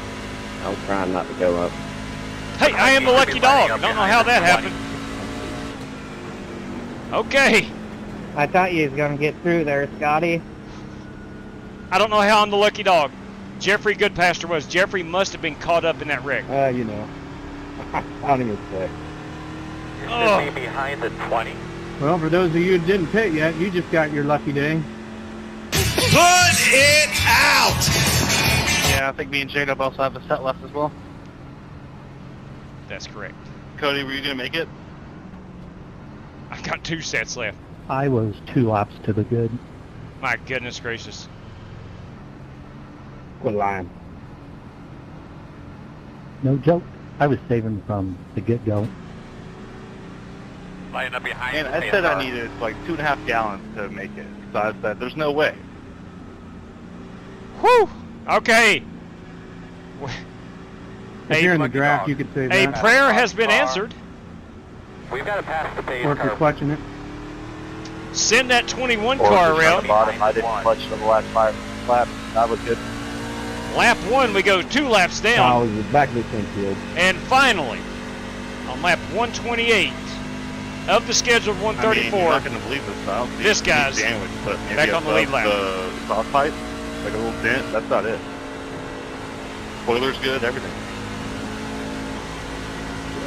Speaker 13: was trying not to go up.
Speaker 3: Hey, I am the lucky dog. Don't know how that happened. Okay.
Speaker 4: I thought you was gonna get through there, Scotty.
Speaker 3: I don't know how I'm the lucky dog. Jeffrey Goodpaster was. Jeffrey must have been caught up in that wreck.
Speaker 13: You know. I don't even say.
Speaker 1: You should be behind the 20.
Speaker 10: Well, for those of you who didn't pit yet, you just got your lucky day.
Speaker 2: Put it out!
Speaker 11: Yeah, I think me and J-Dub also have a set left as well.
Speaker 3: That's correct.
Speaker 14: Cody, were you going to make it?
Speaker 3: I've got 2 sets left.
Speaker 6: I was 2 laps to the good.
Speaker 3: My goodness gracious.
Speaker 13: Quit lying.
Speaker 6: No joke. I was saving from the get-go.
Speaker 1: Lining up behind
Speaker 14: And
Speaker 1: the
Speaker 14: I said I
Speaker 1: CSR.
Speaker 14: needed like 2.5 gallons to make it. So I said, there's no way.
Speaker 3: Whew! Okay.
Speaker 10: If you're in the draft, you could say
Speaker 3: A
Speaker 10: that.
Speaker 3: prayer has been answered.
Speaker 1: We've got to pass the pace
Speaker 10: Or if you're
Speaker 1: car.
Speaker 10: clutching it.
Speaker 3: Send that 21
Speaker 13: Or
Speaker 3: car
Speaker 13: just on
Speaker 3: around.
Speaker 13: the bottom. I didn't clutch on the last 5 laps. I was good.
Speaker 3: Lap 1, we go 2 laps
Speaker 13: I
Speaker 3: down.
Speaker 13: was back to the infield.
Speaker 3: And finally, on lap 128 of the scheduled
Speaker 14: I mean,
Speaker 3: 134,
Speaker 14: you're not going to believe this. I don't see
Speaker 3: This
Speaker 14: any
Speaker 3: guy's
Speaker 14: damage, but maybe
Speaker 3: back on the lead
Speaker 14: above
Speaker 3: lap.
Speaker 14: The exhaust pipe, like a little dent. That's about it. Spoiler's good, everything.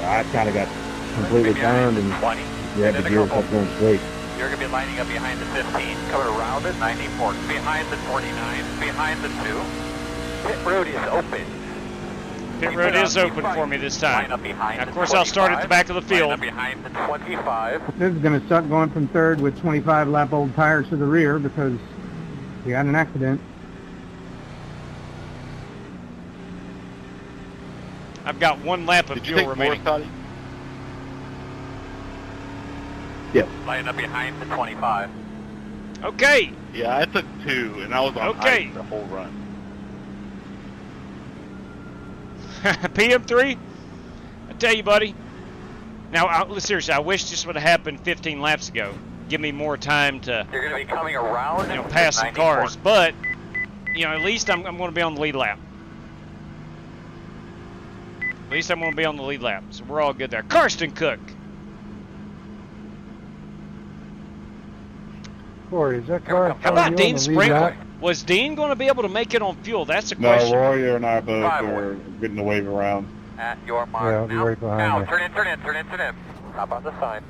Speaker 13: I kind of got completely turned and
Speaker 1: 20.
Speaker 13: yeah, the gears kept going straight.
Speaker 1: You're going to be lining up behind the 15, coming around at 94, behind the 49, behind the 2. Pit road is open.
Speaker 3: pit road is open for me this time.
Speaker 1: Line up behind
Speaker 3: Of
Speaker 1: the
Speaker 3: course, I'll start at the back of the
Speaker 1: 25, line
Speaker 3: field.
Speaker 1: up behind the 25.
Speaker 10: This is going to suck going from third with 25 lap old tires to the rear because you had an accident.
Speaker 3: I've got 1 lap of
Speaker 14: Did you
Speaker 3: fuel
Speaker 14: take more,
Speaker 3: remaining.
Speaker 14: Scotty?
Speaker 13: Yes.
Speaker 1: Lining up behind the 25.
Speaker 3: Okay.
Speaker 14: Yeah, I took 2, and I was on
Speaker 3: Okay.
Speaker 14: ice the whole run.
Speaker 3: PM3, I tell you, buddy. Now, seriously, I wish this would have happened 15 laps ago. Give me more time to,
Speaker 1: You're going to be coming around
Speaker 3: pass some
Speaker 1: 94.
Speaker 3: cars. But, at least I'm going to be on the lead lap. At least I'm going to be on the lead lap. So we're all good there. Karsten Cook.
Speaker 15: Corey, is that car?
Speaker 3: How about Dean Sprinkle?
Speaker 15: Sprinkler?
Speaker 3: Was Dean going to be able to make it on fuel? That's a
Speaker 16: No,
Speaker 3: question.
Speaker 16: Roy and I both
Speaker 1: Five
Speaker 16: are getting the wave around.
Speaker 1: At your mark.
Speaker 15: Yeah, I'll be
Speaker 1: now,
Speaker 15: right behind
Speaker 1: now
Speaker 15: you.
Speaker 1: turn in. Hop on the side.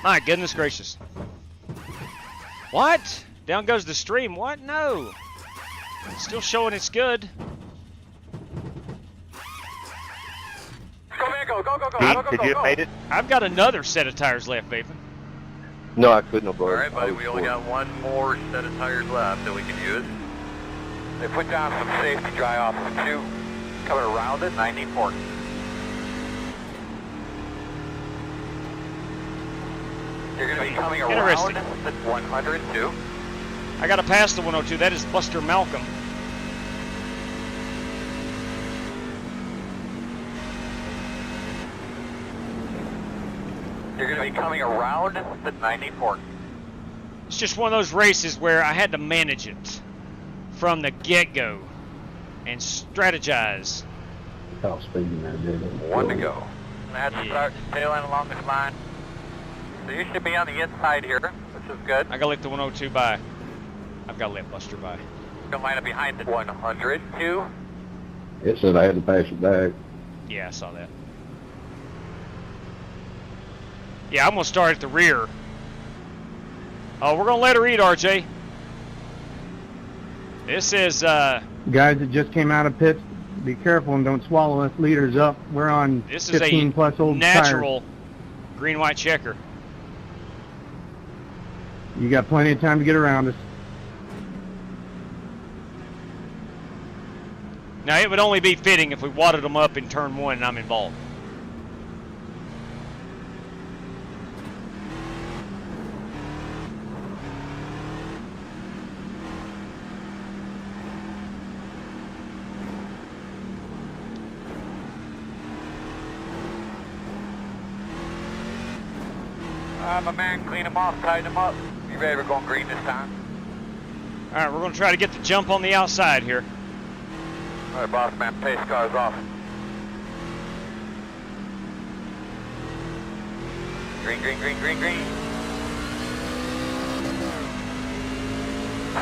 Speaker 3: My goodness gracious. What? Down goes the stream. What? No. Still showing it's good.
Speaker 1: Go, man, go.
Speaker 13: Could you have made it?
Speaker 3: I've got another set of tires left, Bateman.
Speaker 13: No, I couldn't have.
Speaker 1: All right, buddy, we only got 1 more set of tires left that we can use. They put down some safety dry off of 2, coming around at 94. You're going to be coming around
Speaker 3: Interesting.
Speaker 1: the 102.
Speaker 3: I got to pass the 102. That is Buster Malcolm.
Speaker 1: You're going to be coming around the 94.
Speaker 3: It's just one of those races where I had to manage it from the get-go and strategize.
Speaker 13: Top speed there, dude.
Speaker 1: 1 to go. I had to start tailing along this line. So you should be on the inside here, which is good.
Speaker 3: I got to let the 102 by. I've got to let Buster by.
Speaker 1: You're going to line up behind the 102.
Speaker 13: It said I had to pass it back.
Speaker 3: Yeah, I saw that. Yeah, I'm going to start at the rear. Oh, we're going to let her eat, RJ. This is,
Speaker 10: Guys that just came out of pits, be careful and don't swallow us leaders up. We're on
Speaker 3: this is
Speaker 10: 15
Speaker 3: a
Speaker 10: plus old
Speaker 3: natural
Speaker 10: tires.
Speaker 3: green-white checker.
Speaker 10: You got plenty of time to get around us.
Speaker 3: Now, it would only be fitting if we wadded them up in turn 1 and I'm involved.
Speaker 1: My man, clean them off, tighten them up. You ready? We're going green this time.
Speaker 3: All right, we're going to try to get the jump on the outside here.
Speaker 1: All right, boss man, pace cars off. Green, green, green, green, green.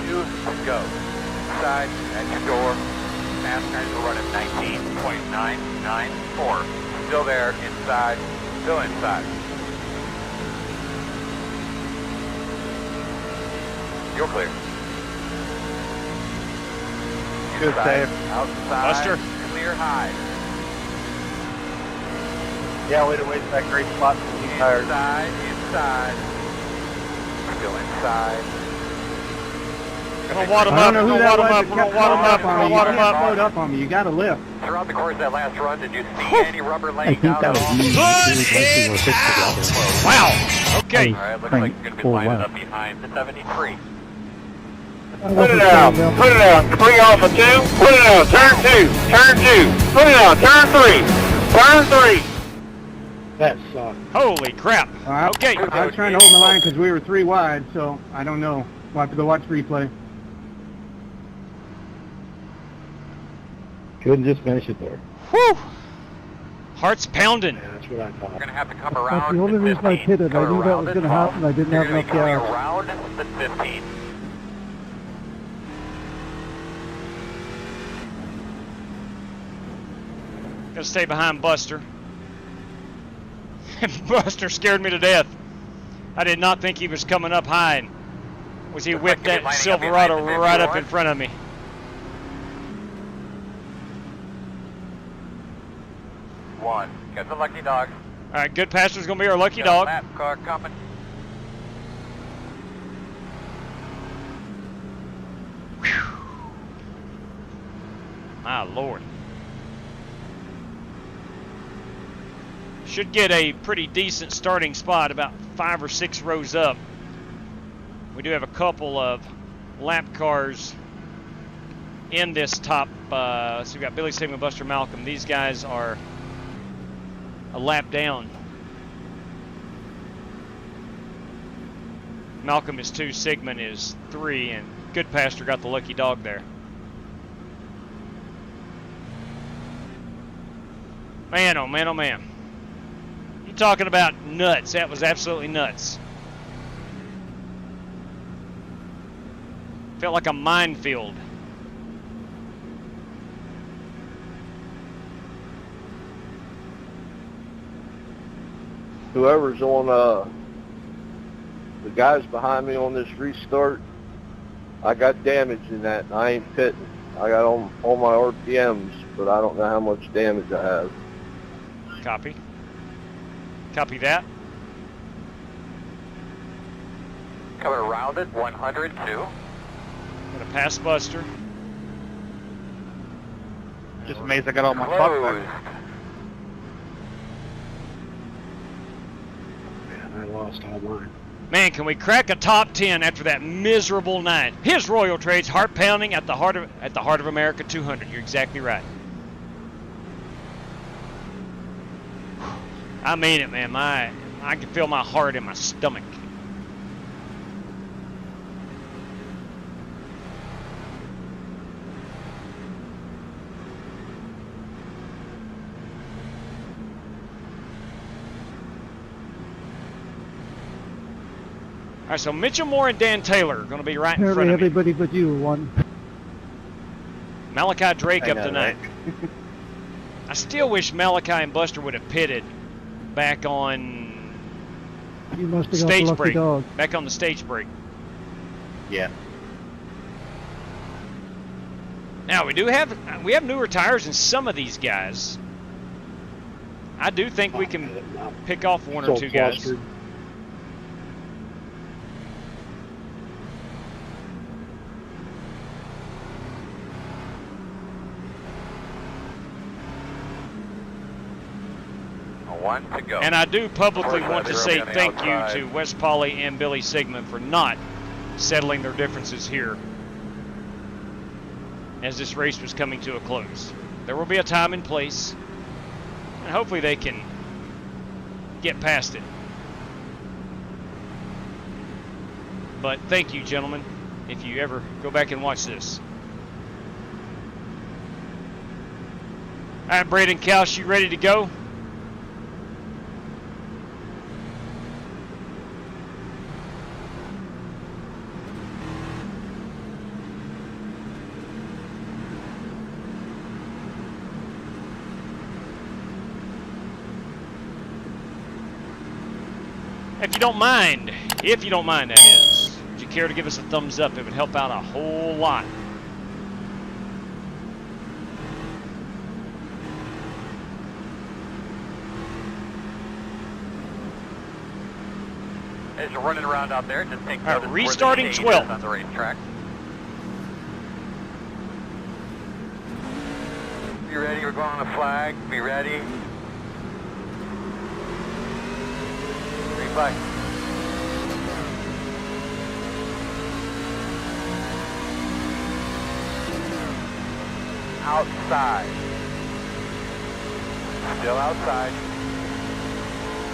Speaker 1: 2, go. Side, at your door. NASCAR will run at 19.994. Still there, inside, still inside. You're clear.
Speaker 11: Good save.
Speaker 1: Outside,
Speaker 3: Buster.
Speaker 1: clear high.
Speaker 11: Yeah, way to waste that great spot for the tires.
Speaker 1: Inside. Still inside.
Speaker 3: We're going to wad them
Speaker 10: I
Speaker 3: up.
Speaker 10: don't know
Speaker 3: We're
Speaker 10: who
Speaker 3: going to
Speaker 10: that
Speaker 3: wad them
Speaker 10: was
Speaker 3: up.
Speaker 10: that
Speaker 3: We're going
Speaker 10: kept
Speaker 3: to wad them
Speaker 10: floating
Speaker 3: up.
Speaker 10: up
Speaker 3: We're
Speaker 10: on
Speaker 3: going
Speaker 10: me.
Speaker 3: to
Speaker 10: You
Speaker 3: wad them
Speaker 10: can't
Speaker 3: up.
Speaker 10: float up on me. You got to lift.
Speaker 1: Throughout the course of that last run, did you see any rubber
Speaker 6: I
Speaker 1: laying
Speaker 6: think
Speaker 1: down
Speaker 6: that
Speaker 1: at all?
Speaker 6: was me.
Speaker 3: Wow. Okay.
Speaker 1: All right, looks like you're going to be lining up behind the 73.
Speaker 15: Put it out.
Speaker 2: Put it out. 3 off of 2. Put it out. Turn 2. Turn 2. Put it out. Turn 3. Turn 3.
Speaker 15: That sucked.
Speaker 3: Holy crap. Okay.
Speaker 10: I was trying to hold my line because we were 3 wide, so I don't know. We'll have to go watch replay.
Speaker 6: Couldn't just finish it there.
Speaker 3: Whew. Heart's pounding.
Speaker 15: That's what I thought.
Speaker 1: We're going to have to come
Speaker 8: That's
Speaker 1: around
Speaker 8: the only
Speaker 1: the
Speaker 8: reason I
Speaker 1: 15.
Speaker 8: pitted. I
Speaker 1: Come
Speaker 8: knew that
Speaker 1: around
Speaker 8: was
Speaker 1: the
Speaker 8: going to
Speaker 1: 12.
Speaker 8: happen. I didn't
Speaker 1: You're
Speaker 8: have
Speaker 1: gonna
Speaker 8: enough
Speaker 1: be coming
Speaker 8: gas.
Speaker 1: around the 15.
Speaker 3: Got to stay behind Buster. Buster scared me to death. I did not think he was coming up high. And was he whipped that Silverado right up in front of me?
Speaker 1: One. Get the lucky dog.
Speaker 3: All right, good pastor's going to be our lucky dog.
Speaker 1: Lap car coming.
Speaker 3: My Lord. Should get a pretty decent starting spot, about 5 or 6 rows up. We do have a couple of lap cars in this top. So we've got Billy Sigmund, Buster Malcolm. These guys are a lap down. Malcolm is 2, Sigmund is 3, and Good Pastor got the lucky dog there. Man, oh man, oh man. You talking about nuts. That was absolutely nuts. Felt like a minefield.
Speaker 13: Whoever's on, the guys behind me on this restart, I got damage in that, and I ain't pitting. I got on all my RPMs, but I don't know how much damage I have.
Speaker 3: Copy. Copy that.
Speaker 1: Coming around it, 102.
Speaker 3: Gonna pass Buster.
Speaker 11: Just amazed I got all my spots back.
Speaker 15: Man, I lost all mine.
Speaker 3: Man, can we crack a top 10 after that miserable night? His Royal Trades, heart pounding at the heart of America 200. You're exactly right. I mean it, man. I can feel my heart in my stomach. All right, so Mitchell Moore and Dan Taylor are going to be right in front
Speaker 8: Apparently
Speaker 3: of me.
Speaker 8: everybody but you won.
Speaker 3: Malachi Drake
Speaker 11: I
Speaker 3: up
Speaker 11: know,
Speaker 3: tonight.
Speaker 11: right?
Speaker 3: I still wish Malachi and Buster would have pitted back on
Speaker 8: You must have got the
Speaker 3: stage
Speaker 8: lucky
Speaker 3: break.
Speaker 8: dog.
Speaker 3: Back on the stage break.
Speaker 11: Yeah.
Speaker 3: Now we have newer tires in some of these guys. I do think we can pick off one or two guys.
Speaker 15: Flustered.
Speaker 1: One to go.
Speaker 3: And I do publicly want to say
Speaker 1: on the
Speaker 3: thank you
Speaker 1: outside.
Speaker 3: to Wes Polly and Billy Sigmund for not settling their differences here as this race was coming to a close. There will be a time and place, and hopefully they can get past it. But thank you, gentlemen, if you ever go back and watch this. All right, Braden Couch, you ready to go? If you don't mind, that is, would you care to give us a thumbs up? It would help out a whole lot.
Speaker 1: As you're running around out there, just take notice
Speaker 3: restarting
Speaker 1: where the shade
Speaker 3: 12
Speaker 1: is on the racetrack. Be ready, we're going on the flag. Be ready. Green flag. Outside. Still outside.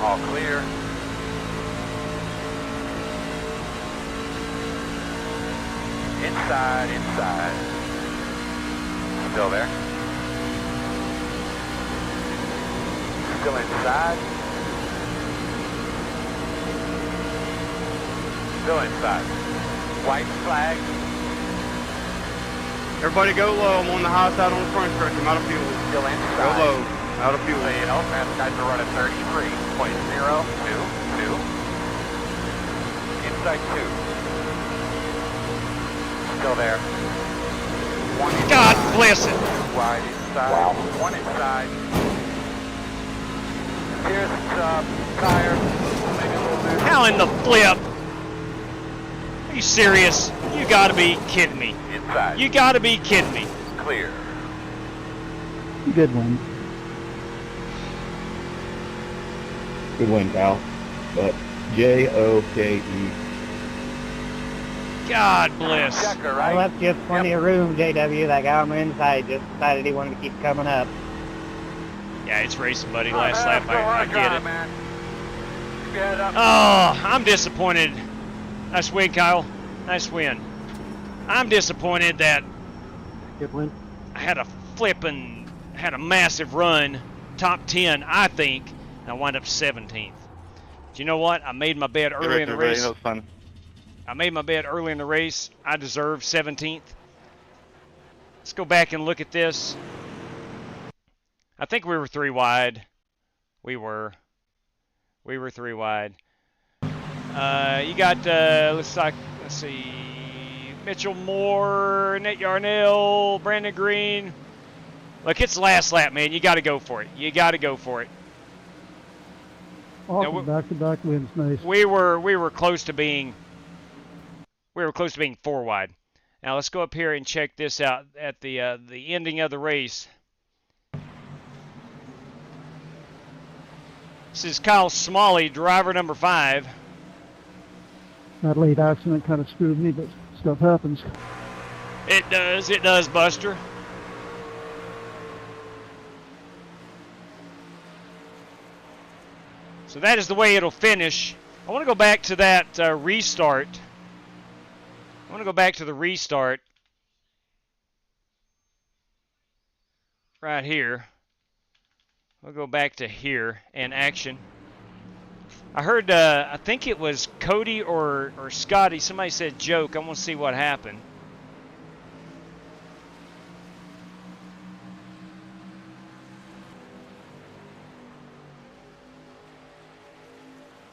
Speaker 1: All clear. Inside, inside. Still there. Still inside. Still inside. White flag.
Speaker 10: Everybody go low. I'm on the high side on the front stretch. I'm out of fuel.
Speaker 1: Still inside.
Speaker 10: Go low. Out of fuel.
Speaker 1: So you know, fast guys are running 33.022. Inside 2. Still there. One inside.
Speaker 3: God bless it.
Speaker 1: Wide inside. Wow. One inside. Here's tire. Maybe a little bit.
Speaker 3: How in the flip? Are you serious? You gotta be kidding me.
Speaker 1: Inside.
Speaker 3: You gotta be kidding me.
Speaker 1: Clear.
Speaker 8: Good one.
Speaker 6: Good win, pal. But J-O-K-E.
Speaker 3: God bless.
Speaker 1: Checker,
Speaker 17: I
Speaker 1: right?
Speaker 17: left you plenty of room, JW. That guy on the inside just decided he wanted to keep coming up.
Speaker 3: Yeah, it's racing, buddy. Last lap, I get it.
Speaker 1: Man. Keep your head up.
Speaker 3: Oh, I'm disappointed. Nice win, Kyle. Nice win. I'm disappointed that
Speaker 7: Good win.
Speaker 3: I had a massive run, top 10, I think, and I wound up 17th. But you know what? I made my bet early in the race.
Speaker 14: That was fun.
Speaker 3: I made my bet early in the race. I deserve 17th. Let's go back and look at this. I think we were 3 wide. We were 3 wide. You got, let's see, Mitchell Moore, Nate Yarnell, Brandon Green. Look, it's the last lap, man. You got to go for it. You got to go for it.
Speaker 8: Awesome, back-to-back wins, nice.
Speaker 3: We were close to being 4 wide. Now let's go up here and check this out at the ending of the race. This is Kyle Smalley, driver number 5.
Speaker 8: That late accident kind of screwed me, but stuff happens.
Speaker 3: It does, Buster. So that is the way it'll finish. I want to go back to that restart. I want to go back to the restart right here. We'll go back to here and action. I heard, I think it was Cody or Scotty. Somebody said joke. I want to see what happened.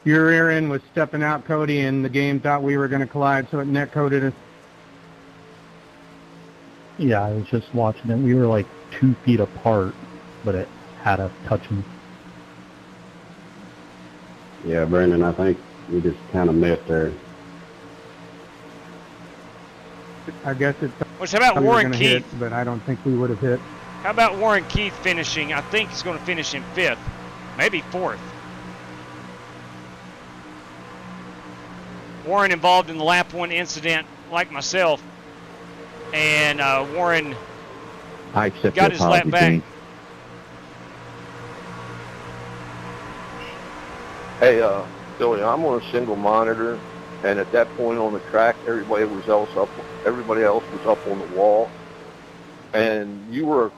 Speaker 10: Your rear end was stepping out, Cody, and the game thought we were going to collide, so it net coded us.
Speaker 6: Yeah, I was just watching it. We were like 2 feet apart, but it had us touching.
Speaker 18: Yeah, Brandon, I think we just kind of missed there.
Speaker 10: I guess it's.
Speaker 3: How about Warren Keith?
Speaker 10: But I don't think we would have hit.
Speaker 3: How about Warren Keith finishing? I think he's going to finish in 5th, maybe 4th. Warren involved in the lap 1 incident, like myself, and Warren got his lap back.
Speaker 13: Hey, Billy, I'm on a single monitor. And at that point on the track, everybody else was up on the wall, and you were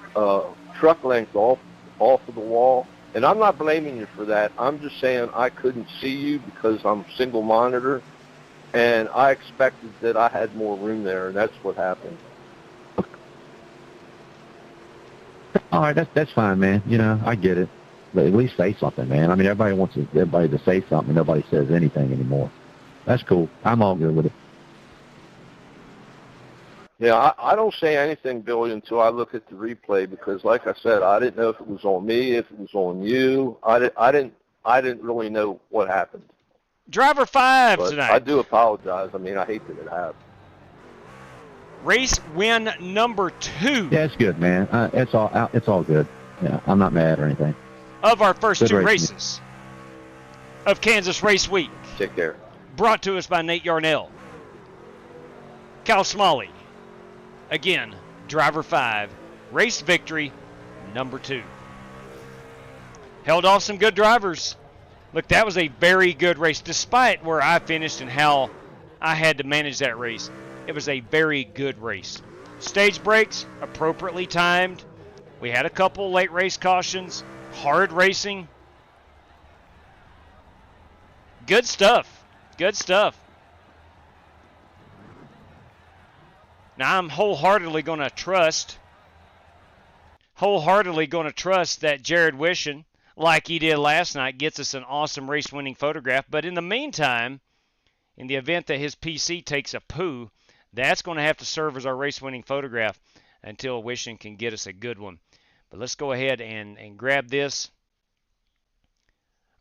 Speaker 13: truck length off of the wall. And I'm not blaming you for that. I'm just saying I couldn't see you because I'm single monitor, and I expected that I had more room there, and that's what happened.
Speaker 6: All right, that's fine, man. You know, I get it. But at least say something, man. I mean, everybody wants everybody to say something. Nobody says anything anymore. That's cool. I'm all good with it.
Speaker 13: Yeah, I don't say anything, Billy, until I look at the replay because, like I said, I didn't know if it was on me, if it was on you. I didn't really know what happened.
Speaker 3: Driver 5
Speaker 13: but
Speaker 3: tonight.
Speaker 13: I do apologize. I mean, I hate that it happened.
Speaker 3: Race win number 2.
Speaker 6: Yeah, it's good, man. It's all good. Yeah, I'm not mad or anything.
Speaker 3: Of our first
Speaker 6: Good
Speaker 3: 2
Speaker 6: racing.
Speaker 3: races of Kansas Race Week.
Speaker 13: Take care.
Speaker 3: Brought to us by Nate Yarnell. Kyle Smalley. Again, driver 5. Race victory number 2. Held off some good drivers. Look, that was a very good race. Despite where I finished and how I had to manage that race, it was a very good race. Stage breaks, appropriately timed. We had a couple late race cautions. Hard racing. Good stuff. Good stuff. Now I'm wholeheartedly going to trust that Jared Wishon, like he did last night, gets us an awesome race-winning photograph. But in the meantime, in the event that his PC takes a poo, that's going to have to serve as our race-winning photograph until Wishon can get us a good one. But let's go ahead and grab this.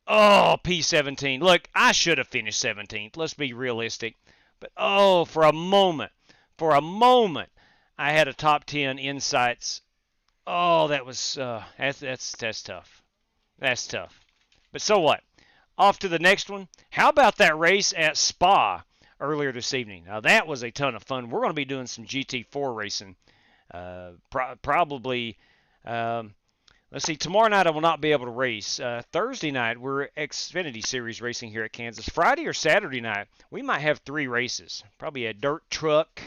Speaker 3: Oh, P17. Look, I should have finished 17th. Let's be realistic. But, oh, for a moment, I had a top 10 insights. Oh, that was, that's tough. That's tough. But so what? Off to the next one. How about that race at Spa earlier this evening? Now, that was a ton of fun. We're going to be doing some GT4 racing. Probably, let's see, tomorrow night I will not be able to race. Thursday night, we're Xfinity Series racing here at Kansas. Friday or Saturday night, we might have 3 races. Probably a dirt truck,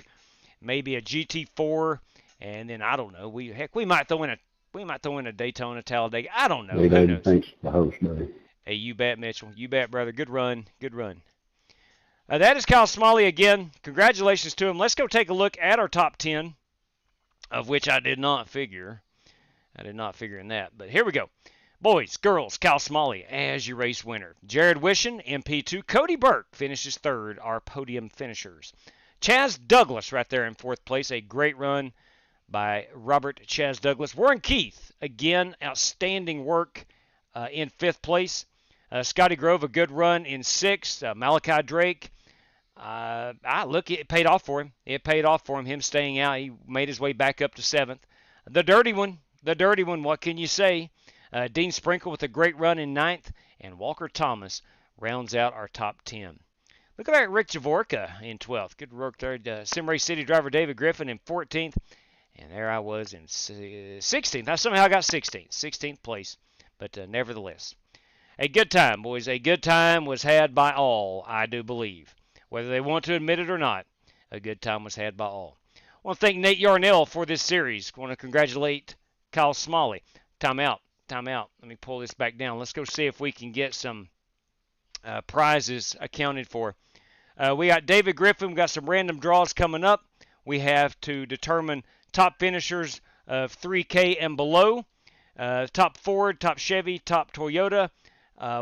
Speaker 3: maybe a GT4, and then I don't know. We might throw in a Daytona, Talladega. I don't know.
Speaker 18: Hey,
Speaker 3: Who knows?
Speaker 18: thanks for the host, buddy.
Speaker 3: Hey, you bet, Mitchell. You bet, brother. Good run. Good run. That is Kyle Smalley again. Congratulations to him. Let's go take a look at our top 10, of which I did not figure. I did not figure in that. But here we go. Boys, girls, Kyle Smalley as your race winner. Jared Wishon, MP2. Cody Burke finishes 3rd, our podium finishers. Chaz Douglas right there in 4th place. A great run by Robert Chaz Douglas. Warren Keith, again, outstanding work in 5th place. Scotty Grove, a good run in 6th. Malachi Drake, look, it paid off for him. It paid off for him, him staying out. He made his way back up to 7th. The dirty one, what can you say? Dean Sprinkle with a great run in 9th, and Walker Thomas rounds out our top 10. Look at that, Rick Javorka in 12th. Good work there. Sim Race City driver David Griffin in 14th, and there I was in 16th. I somehow got 16th place, but nevertheless. A good time, boys. A good time was had by all, I do believe. Whether they want to admit it or not, a good time was had by all. I want to thank Nate Yarnell for this series. I want to congratulate Kyle Smalley. Time out. Let me pull this back down. Let's go see if we can get some prizes accounted for. We got David Griffin. We got some random draws coming up. We have to determine top finishers of 3K and below. Top Ford, top Chevy, top Toyota.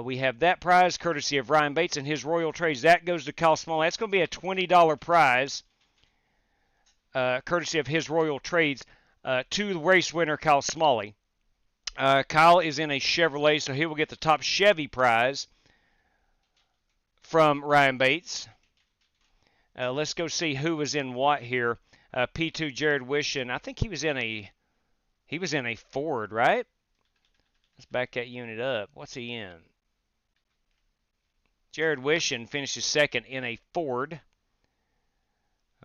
Speaker 3: We have that prize courtesy of Ryan Bates and his Royal Trades. That goes to Kyle Smalley. That's going to be a $20 prize courtesy of his Royal Trades to the race winner, Kyle Smalley. Kyle is in a Chevrolet, so he will get the top Chevy prize from Ryan Bates. Let's go see who was in what here. P2 Jared Wishon. I think he was in a Ford, right? Let's back that unit up. What's he in? Jared Wishon finishes 2nd in a Ford.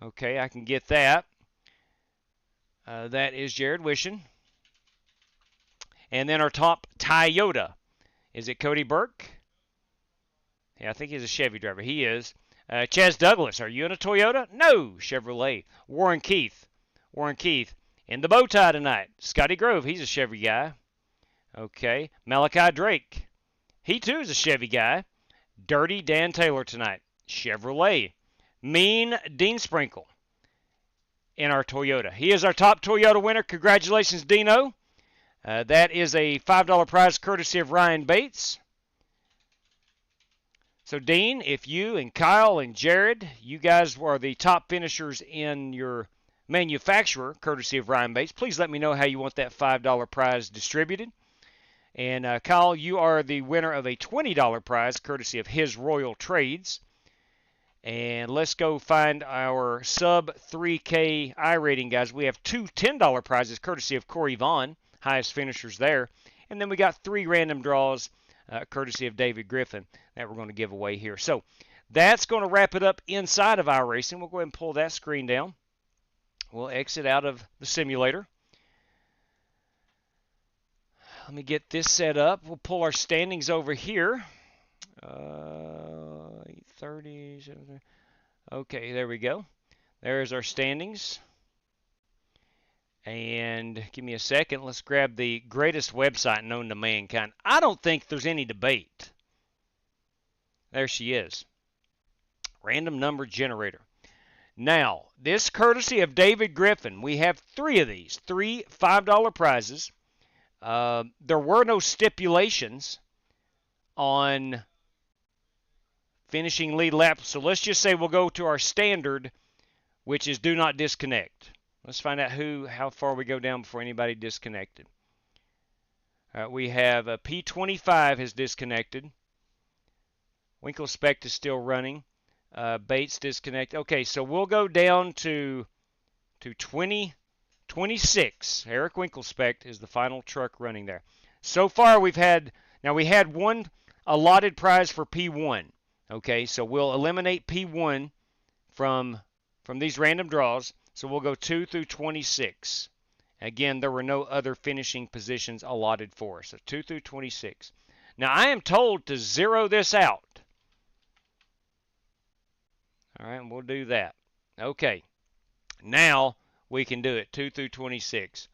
Speaker 3: Okay, I can get that. That is Jared Wishon. And then our top Toyota. Is it Cody Burke? Yeah, I think he's a Chevy driver. He is. Chaz Douglas, are you in a Toyota? No, Chevrolet. Warren Keith in the bow tie tonight. Scotty Grove, he's a Chevy guy. Okay, Malachi Drake, he too is a Chevy guy. Dirty Dan Taylor tonight, Chevrolet. Mean Dean Sprinkle in our Toyota. He is our top Toyota winner. Congratulations, Dino. That is a $5 prize courtesy of Ryan Bates. So, Dean, if you and Kyle and Jared, you guys are the top finishers in your manufacturer, courtesy of Ryan Bates, please let me know how you want that $5 prize distributed. And, Kyle, you are the winner of a $20 prize, courtesy of His Royal Trades. And let's go find our sub 3K iRating guys. We have two $10 prizes, courtesy of Corey Vaughn, highest finishers there. And then we got 3 random draws, courtesy of David Griffin, that we're going to give away here. So that's going to wrap it up inside of iRacing. We'll go ahead and pull that screen down. We'll exit out of the simulator. Let me get this set up. We'll pull our standings over here. 8:30. Okay, there we go. There's our standings. And give me a second. Let's grab the greatest website known to mankind. I don't think there's any debate. There she is. Random number generator. Now, this courtesy of David Griffin. We have 3 of these. 3 $5 prizes. There were no stipulations on finishing lead lap. So let's just say we'll go to our standard, which is do not disconnect. Let's find out how far we go down before anybody disconnected. We have P25 has disconnected. Winklespect is still running. Bates disconnected. Okay, so we'll go down to 26. Eric Winklespect is the final truck running there. So far we had one allotted prize for P1. Okay, so we'll eliminate P1 from these random draws. So we'll go 2 through 26. Again, there were no other finishing positions allotted for us. So 2 through 26. Now I am told to zero this out. All right, and we'll do that. Okay, now we can do it, 2 through 26.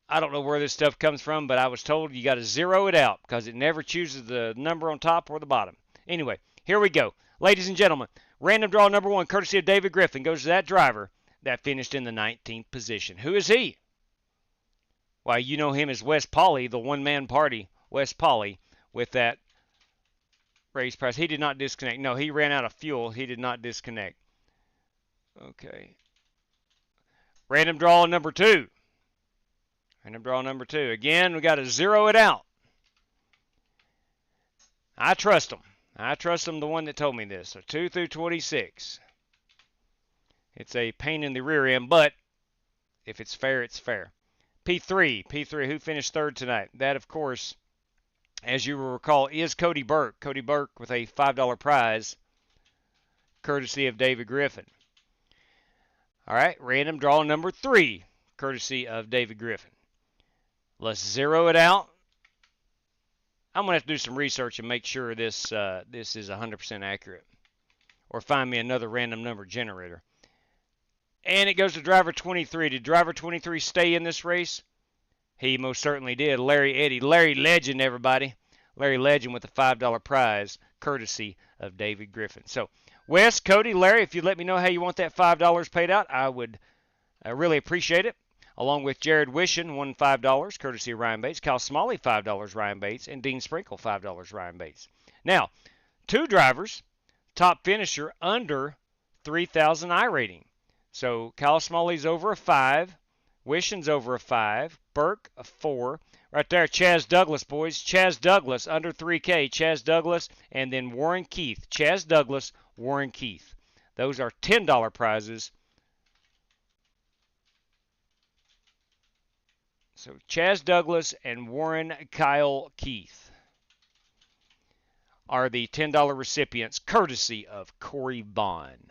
Speaker 3: I don't know where this stuff comes from, but I was told you got to zero it out because it never chooses the number on top or the bottom. Anyway, here we go. Ladies and gentlemen, random draw number 1, courtesy of David Griffin, goes to that driver that finished in the 19th position. Who is he? Why, you know him as Wes Polly, the one-man party, Wes Polly, with that race prize. He did not disconnect. No, he ran out of fuel. He did not disconnect. Okay. Random draw number 2. Random draw number 2. Again, we got to zero it out. I trust him. I trust him, the one that told me this. So 2 through 26. It's a pain in the rear end, but if it's fair, it's fair. P3, who finished 3rd tonight? That, of course, as you will recall, is Cody Burke. Cody Burke with a $5 prize, courtesy of David Griffin. All right, random draw number 3, courtesy of David Griffin. Let's zero it out. I'm going to have to do some research and make sure this is 100% accurate. Or find me another random number generator. And it goes to driver 23. Did driver 23 stay in this race? He most certainly did. Larry Eddy. Larry Legend, everybody. Larry Legend with a $5 prize, courtesy of David Griffin. So, Wes, Cody, Larry, if you'd let me know how you want that $5 paid out, I would really appreciate it. Along with Jared Wishin, won $5, courtesy of Ryan Bates. Cal Smalley, $5, Ryan Bates. And Dean Sprinkle, $5, Ryan Bates. Now, 2 drivers, top finisher under 3,000 iRating. So, Cal Smalley's over a 5. Wishin's over a 5. Burke, a 4. Right there, Chaz Douglas, boys. Chaz Douglas, under 3K. Chaz Douglas, and then Warren Keith. Chaz Douglas, Warren Keith. Those are $10 prizes. So Chaz Douglas and Warren Kyle Keith are the $10 recipients, courtesy of Corey Vaughn.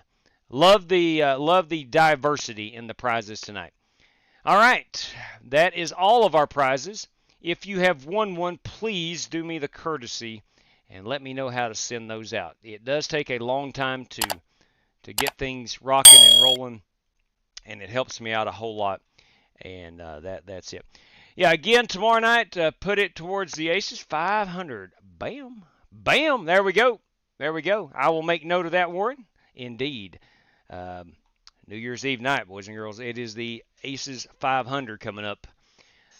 Speaker 3: Love the diversity in the prizes tonight. All right, that is all of our prizes. If you have won one, please do me the courtesy and let me know how to send those out. It does take a long time to get things rocking and rolling, and it helps me out a whole lot. And that's it. Yeah, again, tomorrow night, put it towards the Aces 500. Bam. Bam. There we go. There we go. I will make note of that, Warren. Indeed. New Year's Eve night, boys and girls. It is the Aces 500 coming up.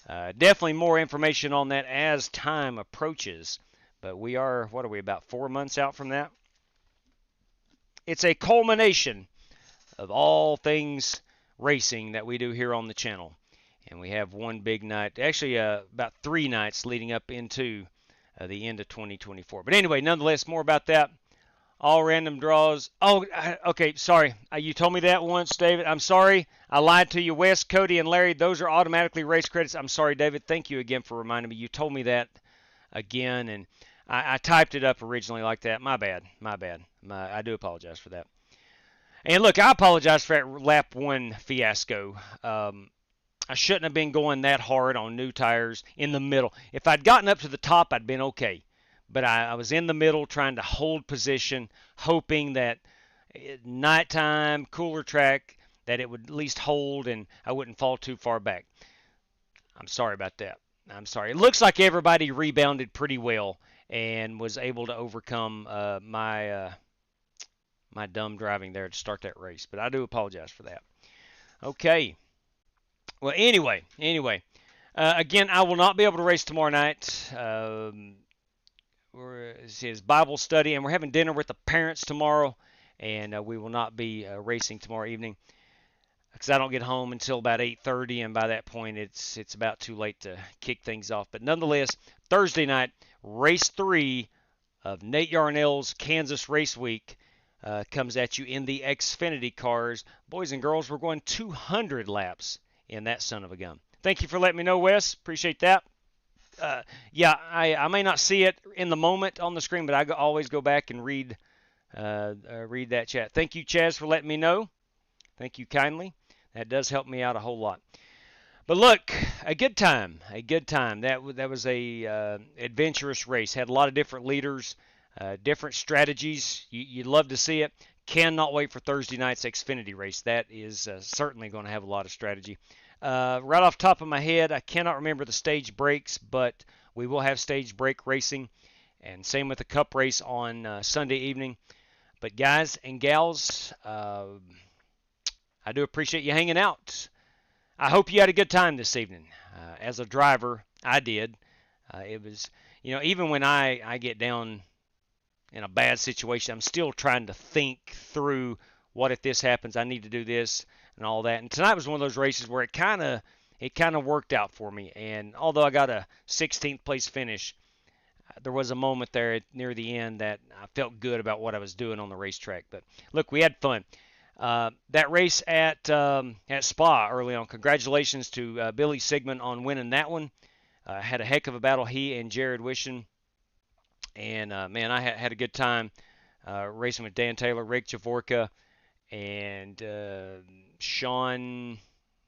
Speaker 3: Definitely more information on that as time approaches. But we are, what are we, about 4 months out from that? It's a culmination of all things racing that we do here on the channel. And we have one big night, actually about 3 nights leading up into the end of 2024. But anyway, nonetheless, more about that. All random draws. Oh, okay, sorry. You told me that once, David. I'm sorry. I lied to you. Wes, Cody, and Larry, those are automatically race credits. I'm sorry, David. Thank you again for reminding me. You told me that again, and I typed it up originally like that. My bad. My bad. I do apologize for that. And look, I apologize for that lap 1 fiasco. I shouldn't have been going that hard on new tires in the middle. If I'd gotten up to the top, I'd been okay. But I was in the middle trying to hold position, hoping that nighttime, cooler track, that it would at least hold and I wouldn't fall too far back. I'm sorry about that. I'm sorry. It looks like everybody rebounded pretty well and was able to overcome my dumb driving there to start that race. But I do apologize for that. Okay. Well, anyway. Again, I will not be able to race tomorrow night. It's Bible study, and we're having dinner with the parents tomorrow, and we will not be racing tomorrow evening because I don't get home until about 8:30, and by that point it's about too late to kick things off. But nonetheless, Thursday night, race 3 of Nate Yarnell's Kansas Race Week comes at you in the Xfinity cars. Boys and girls, we're going 200 laps in that son of a gun. Thank you for letting me know, Wes. Appreciate that. Yeah, I may not see it in the moment on the screen, but I always go back and read that chat. Thank you, Chaz, for letting me know. Thank you kindly. That does help me out a whole lot. But look, a good time. That was a adventurous race. Had a lot of different leaders, different strategies. You'd love to see it. Cannot wait for Thursday night's Xfinity race. That is certainly going to have a lot of strategy. Right off the top of my head, I cannot remember the stage breaks, but we will have stage break racing, and same with the Cup race on Sunday evening. But guys and gals, I do appreciate you hanging out. I hope you had a good time this evening. As a driver, I did. It was, even when I get down in a bad situation, I'm still trying to think through what if this happens, I need to do this and all that. And tonight was one of those races where it kind of worked out for me. And although I got a 16th place finish, there was a moment there near the end that I felt good about what I was doing on the racetrack. But look, we had fun. That race at Spa early on, congratulations to Billy Sigmund on winning that one. Had a heck of a battle, he and Jared Wishon. And, man, I had a good time racing with Dan Taylor, Rick Javorka, and Sean.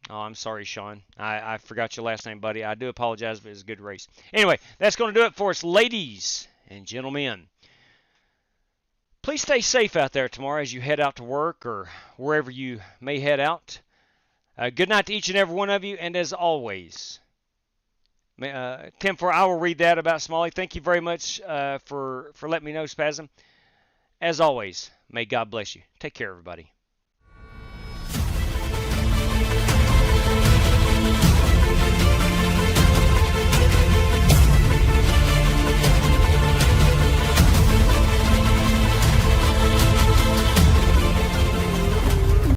Speaker 3: Oh, I'm sorry, Sean. I forgot your last name, buddy. I do apologize, but it was a good race. Anyway, that's going to do it for us, ladies and gentlemen. Please stay safe out there tomorrow as you head out to work or wherever you may head out. Good night to each and every one of you, and as always, Tim, I will read that about Smalley. Thank you very much for letting me know, Spasm. As always, may God bless you. Take care, everybody.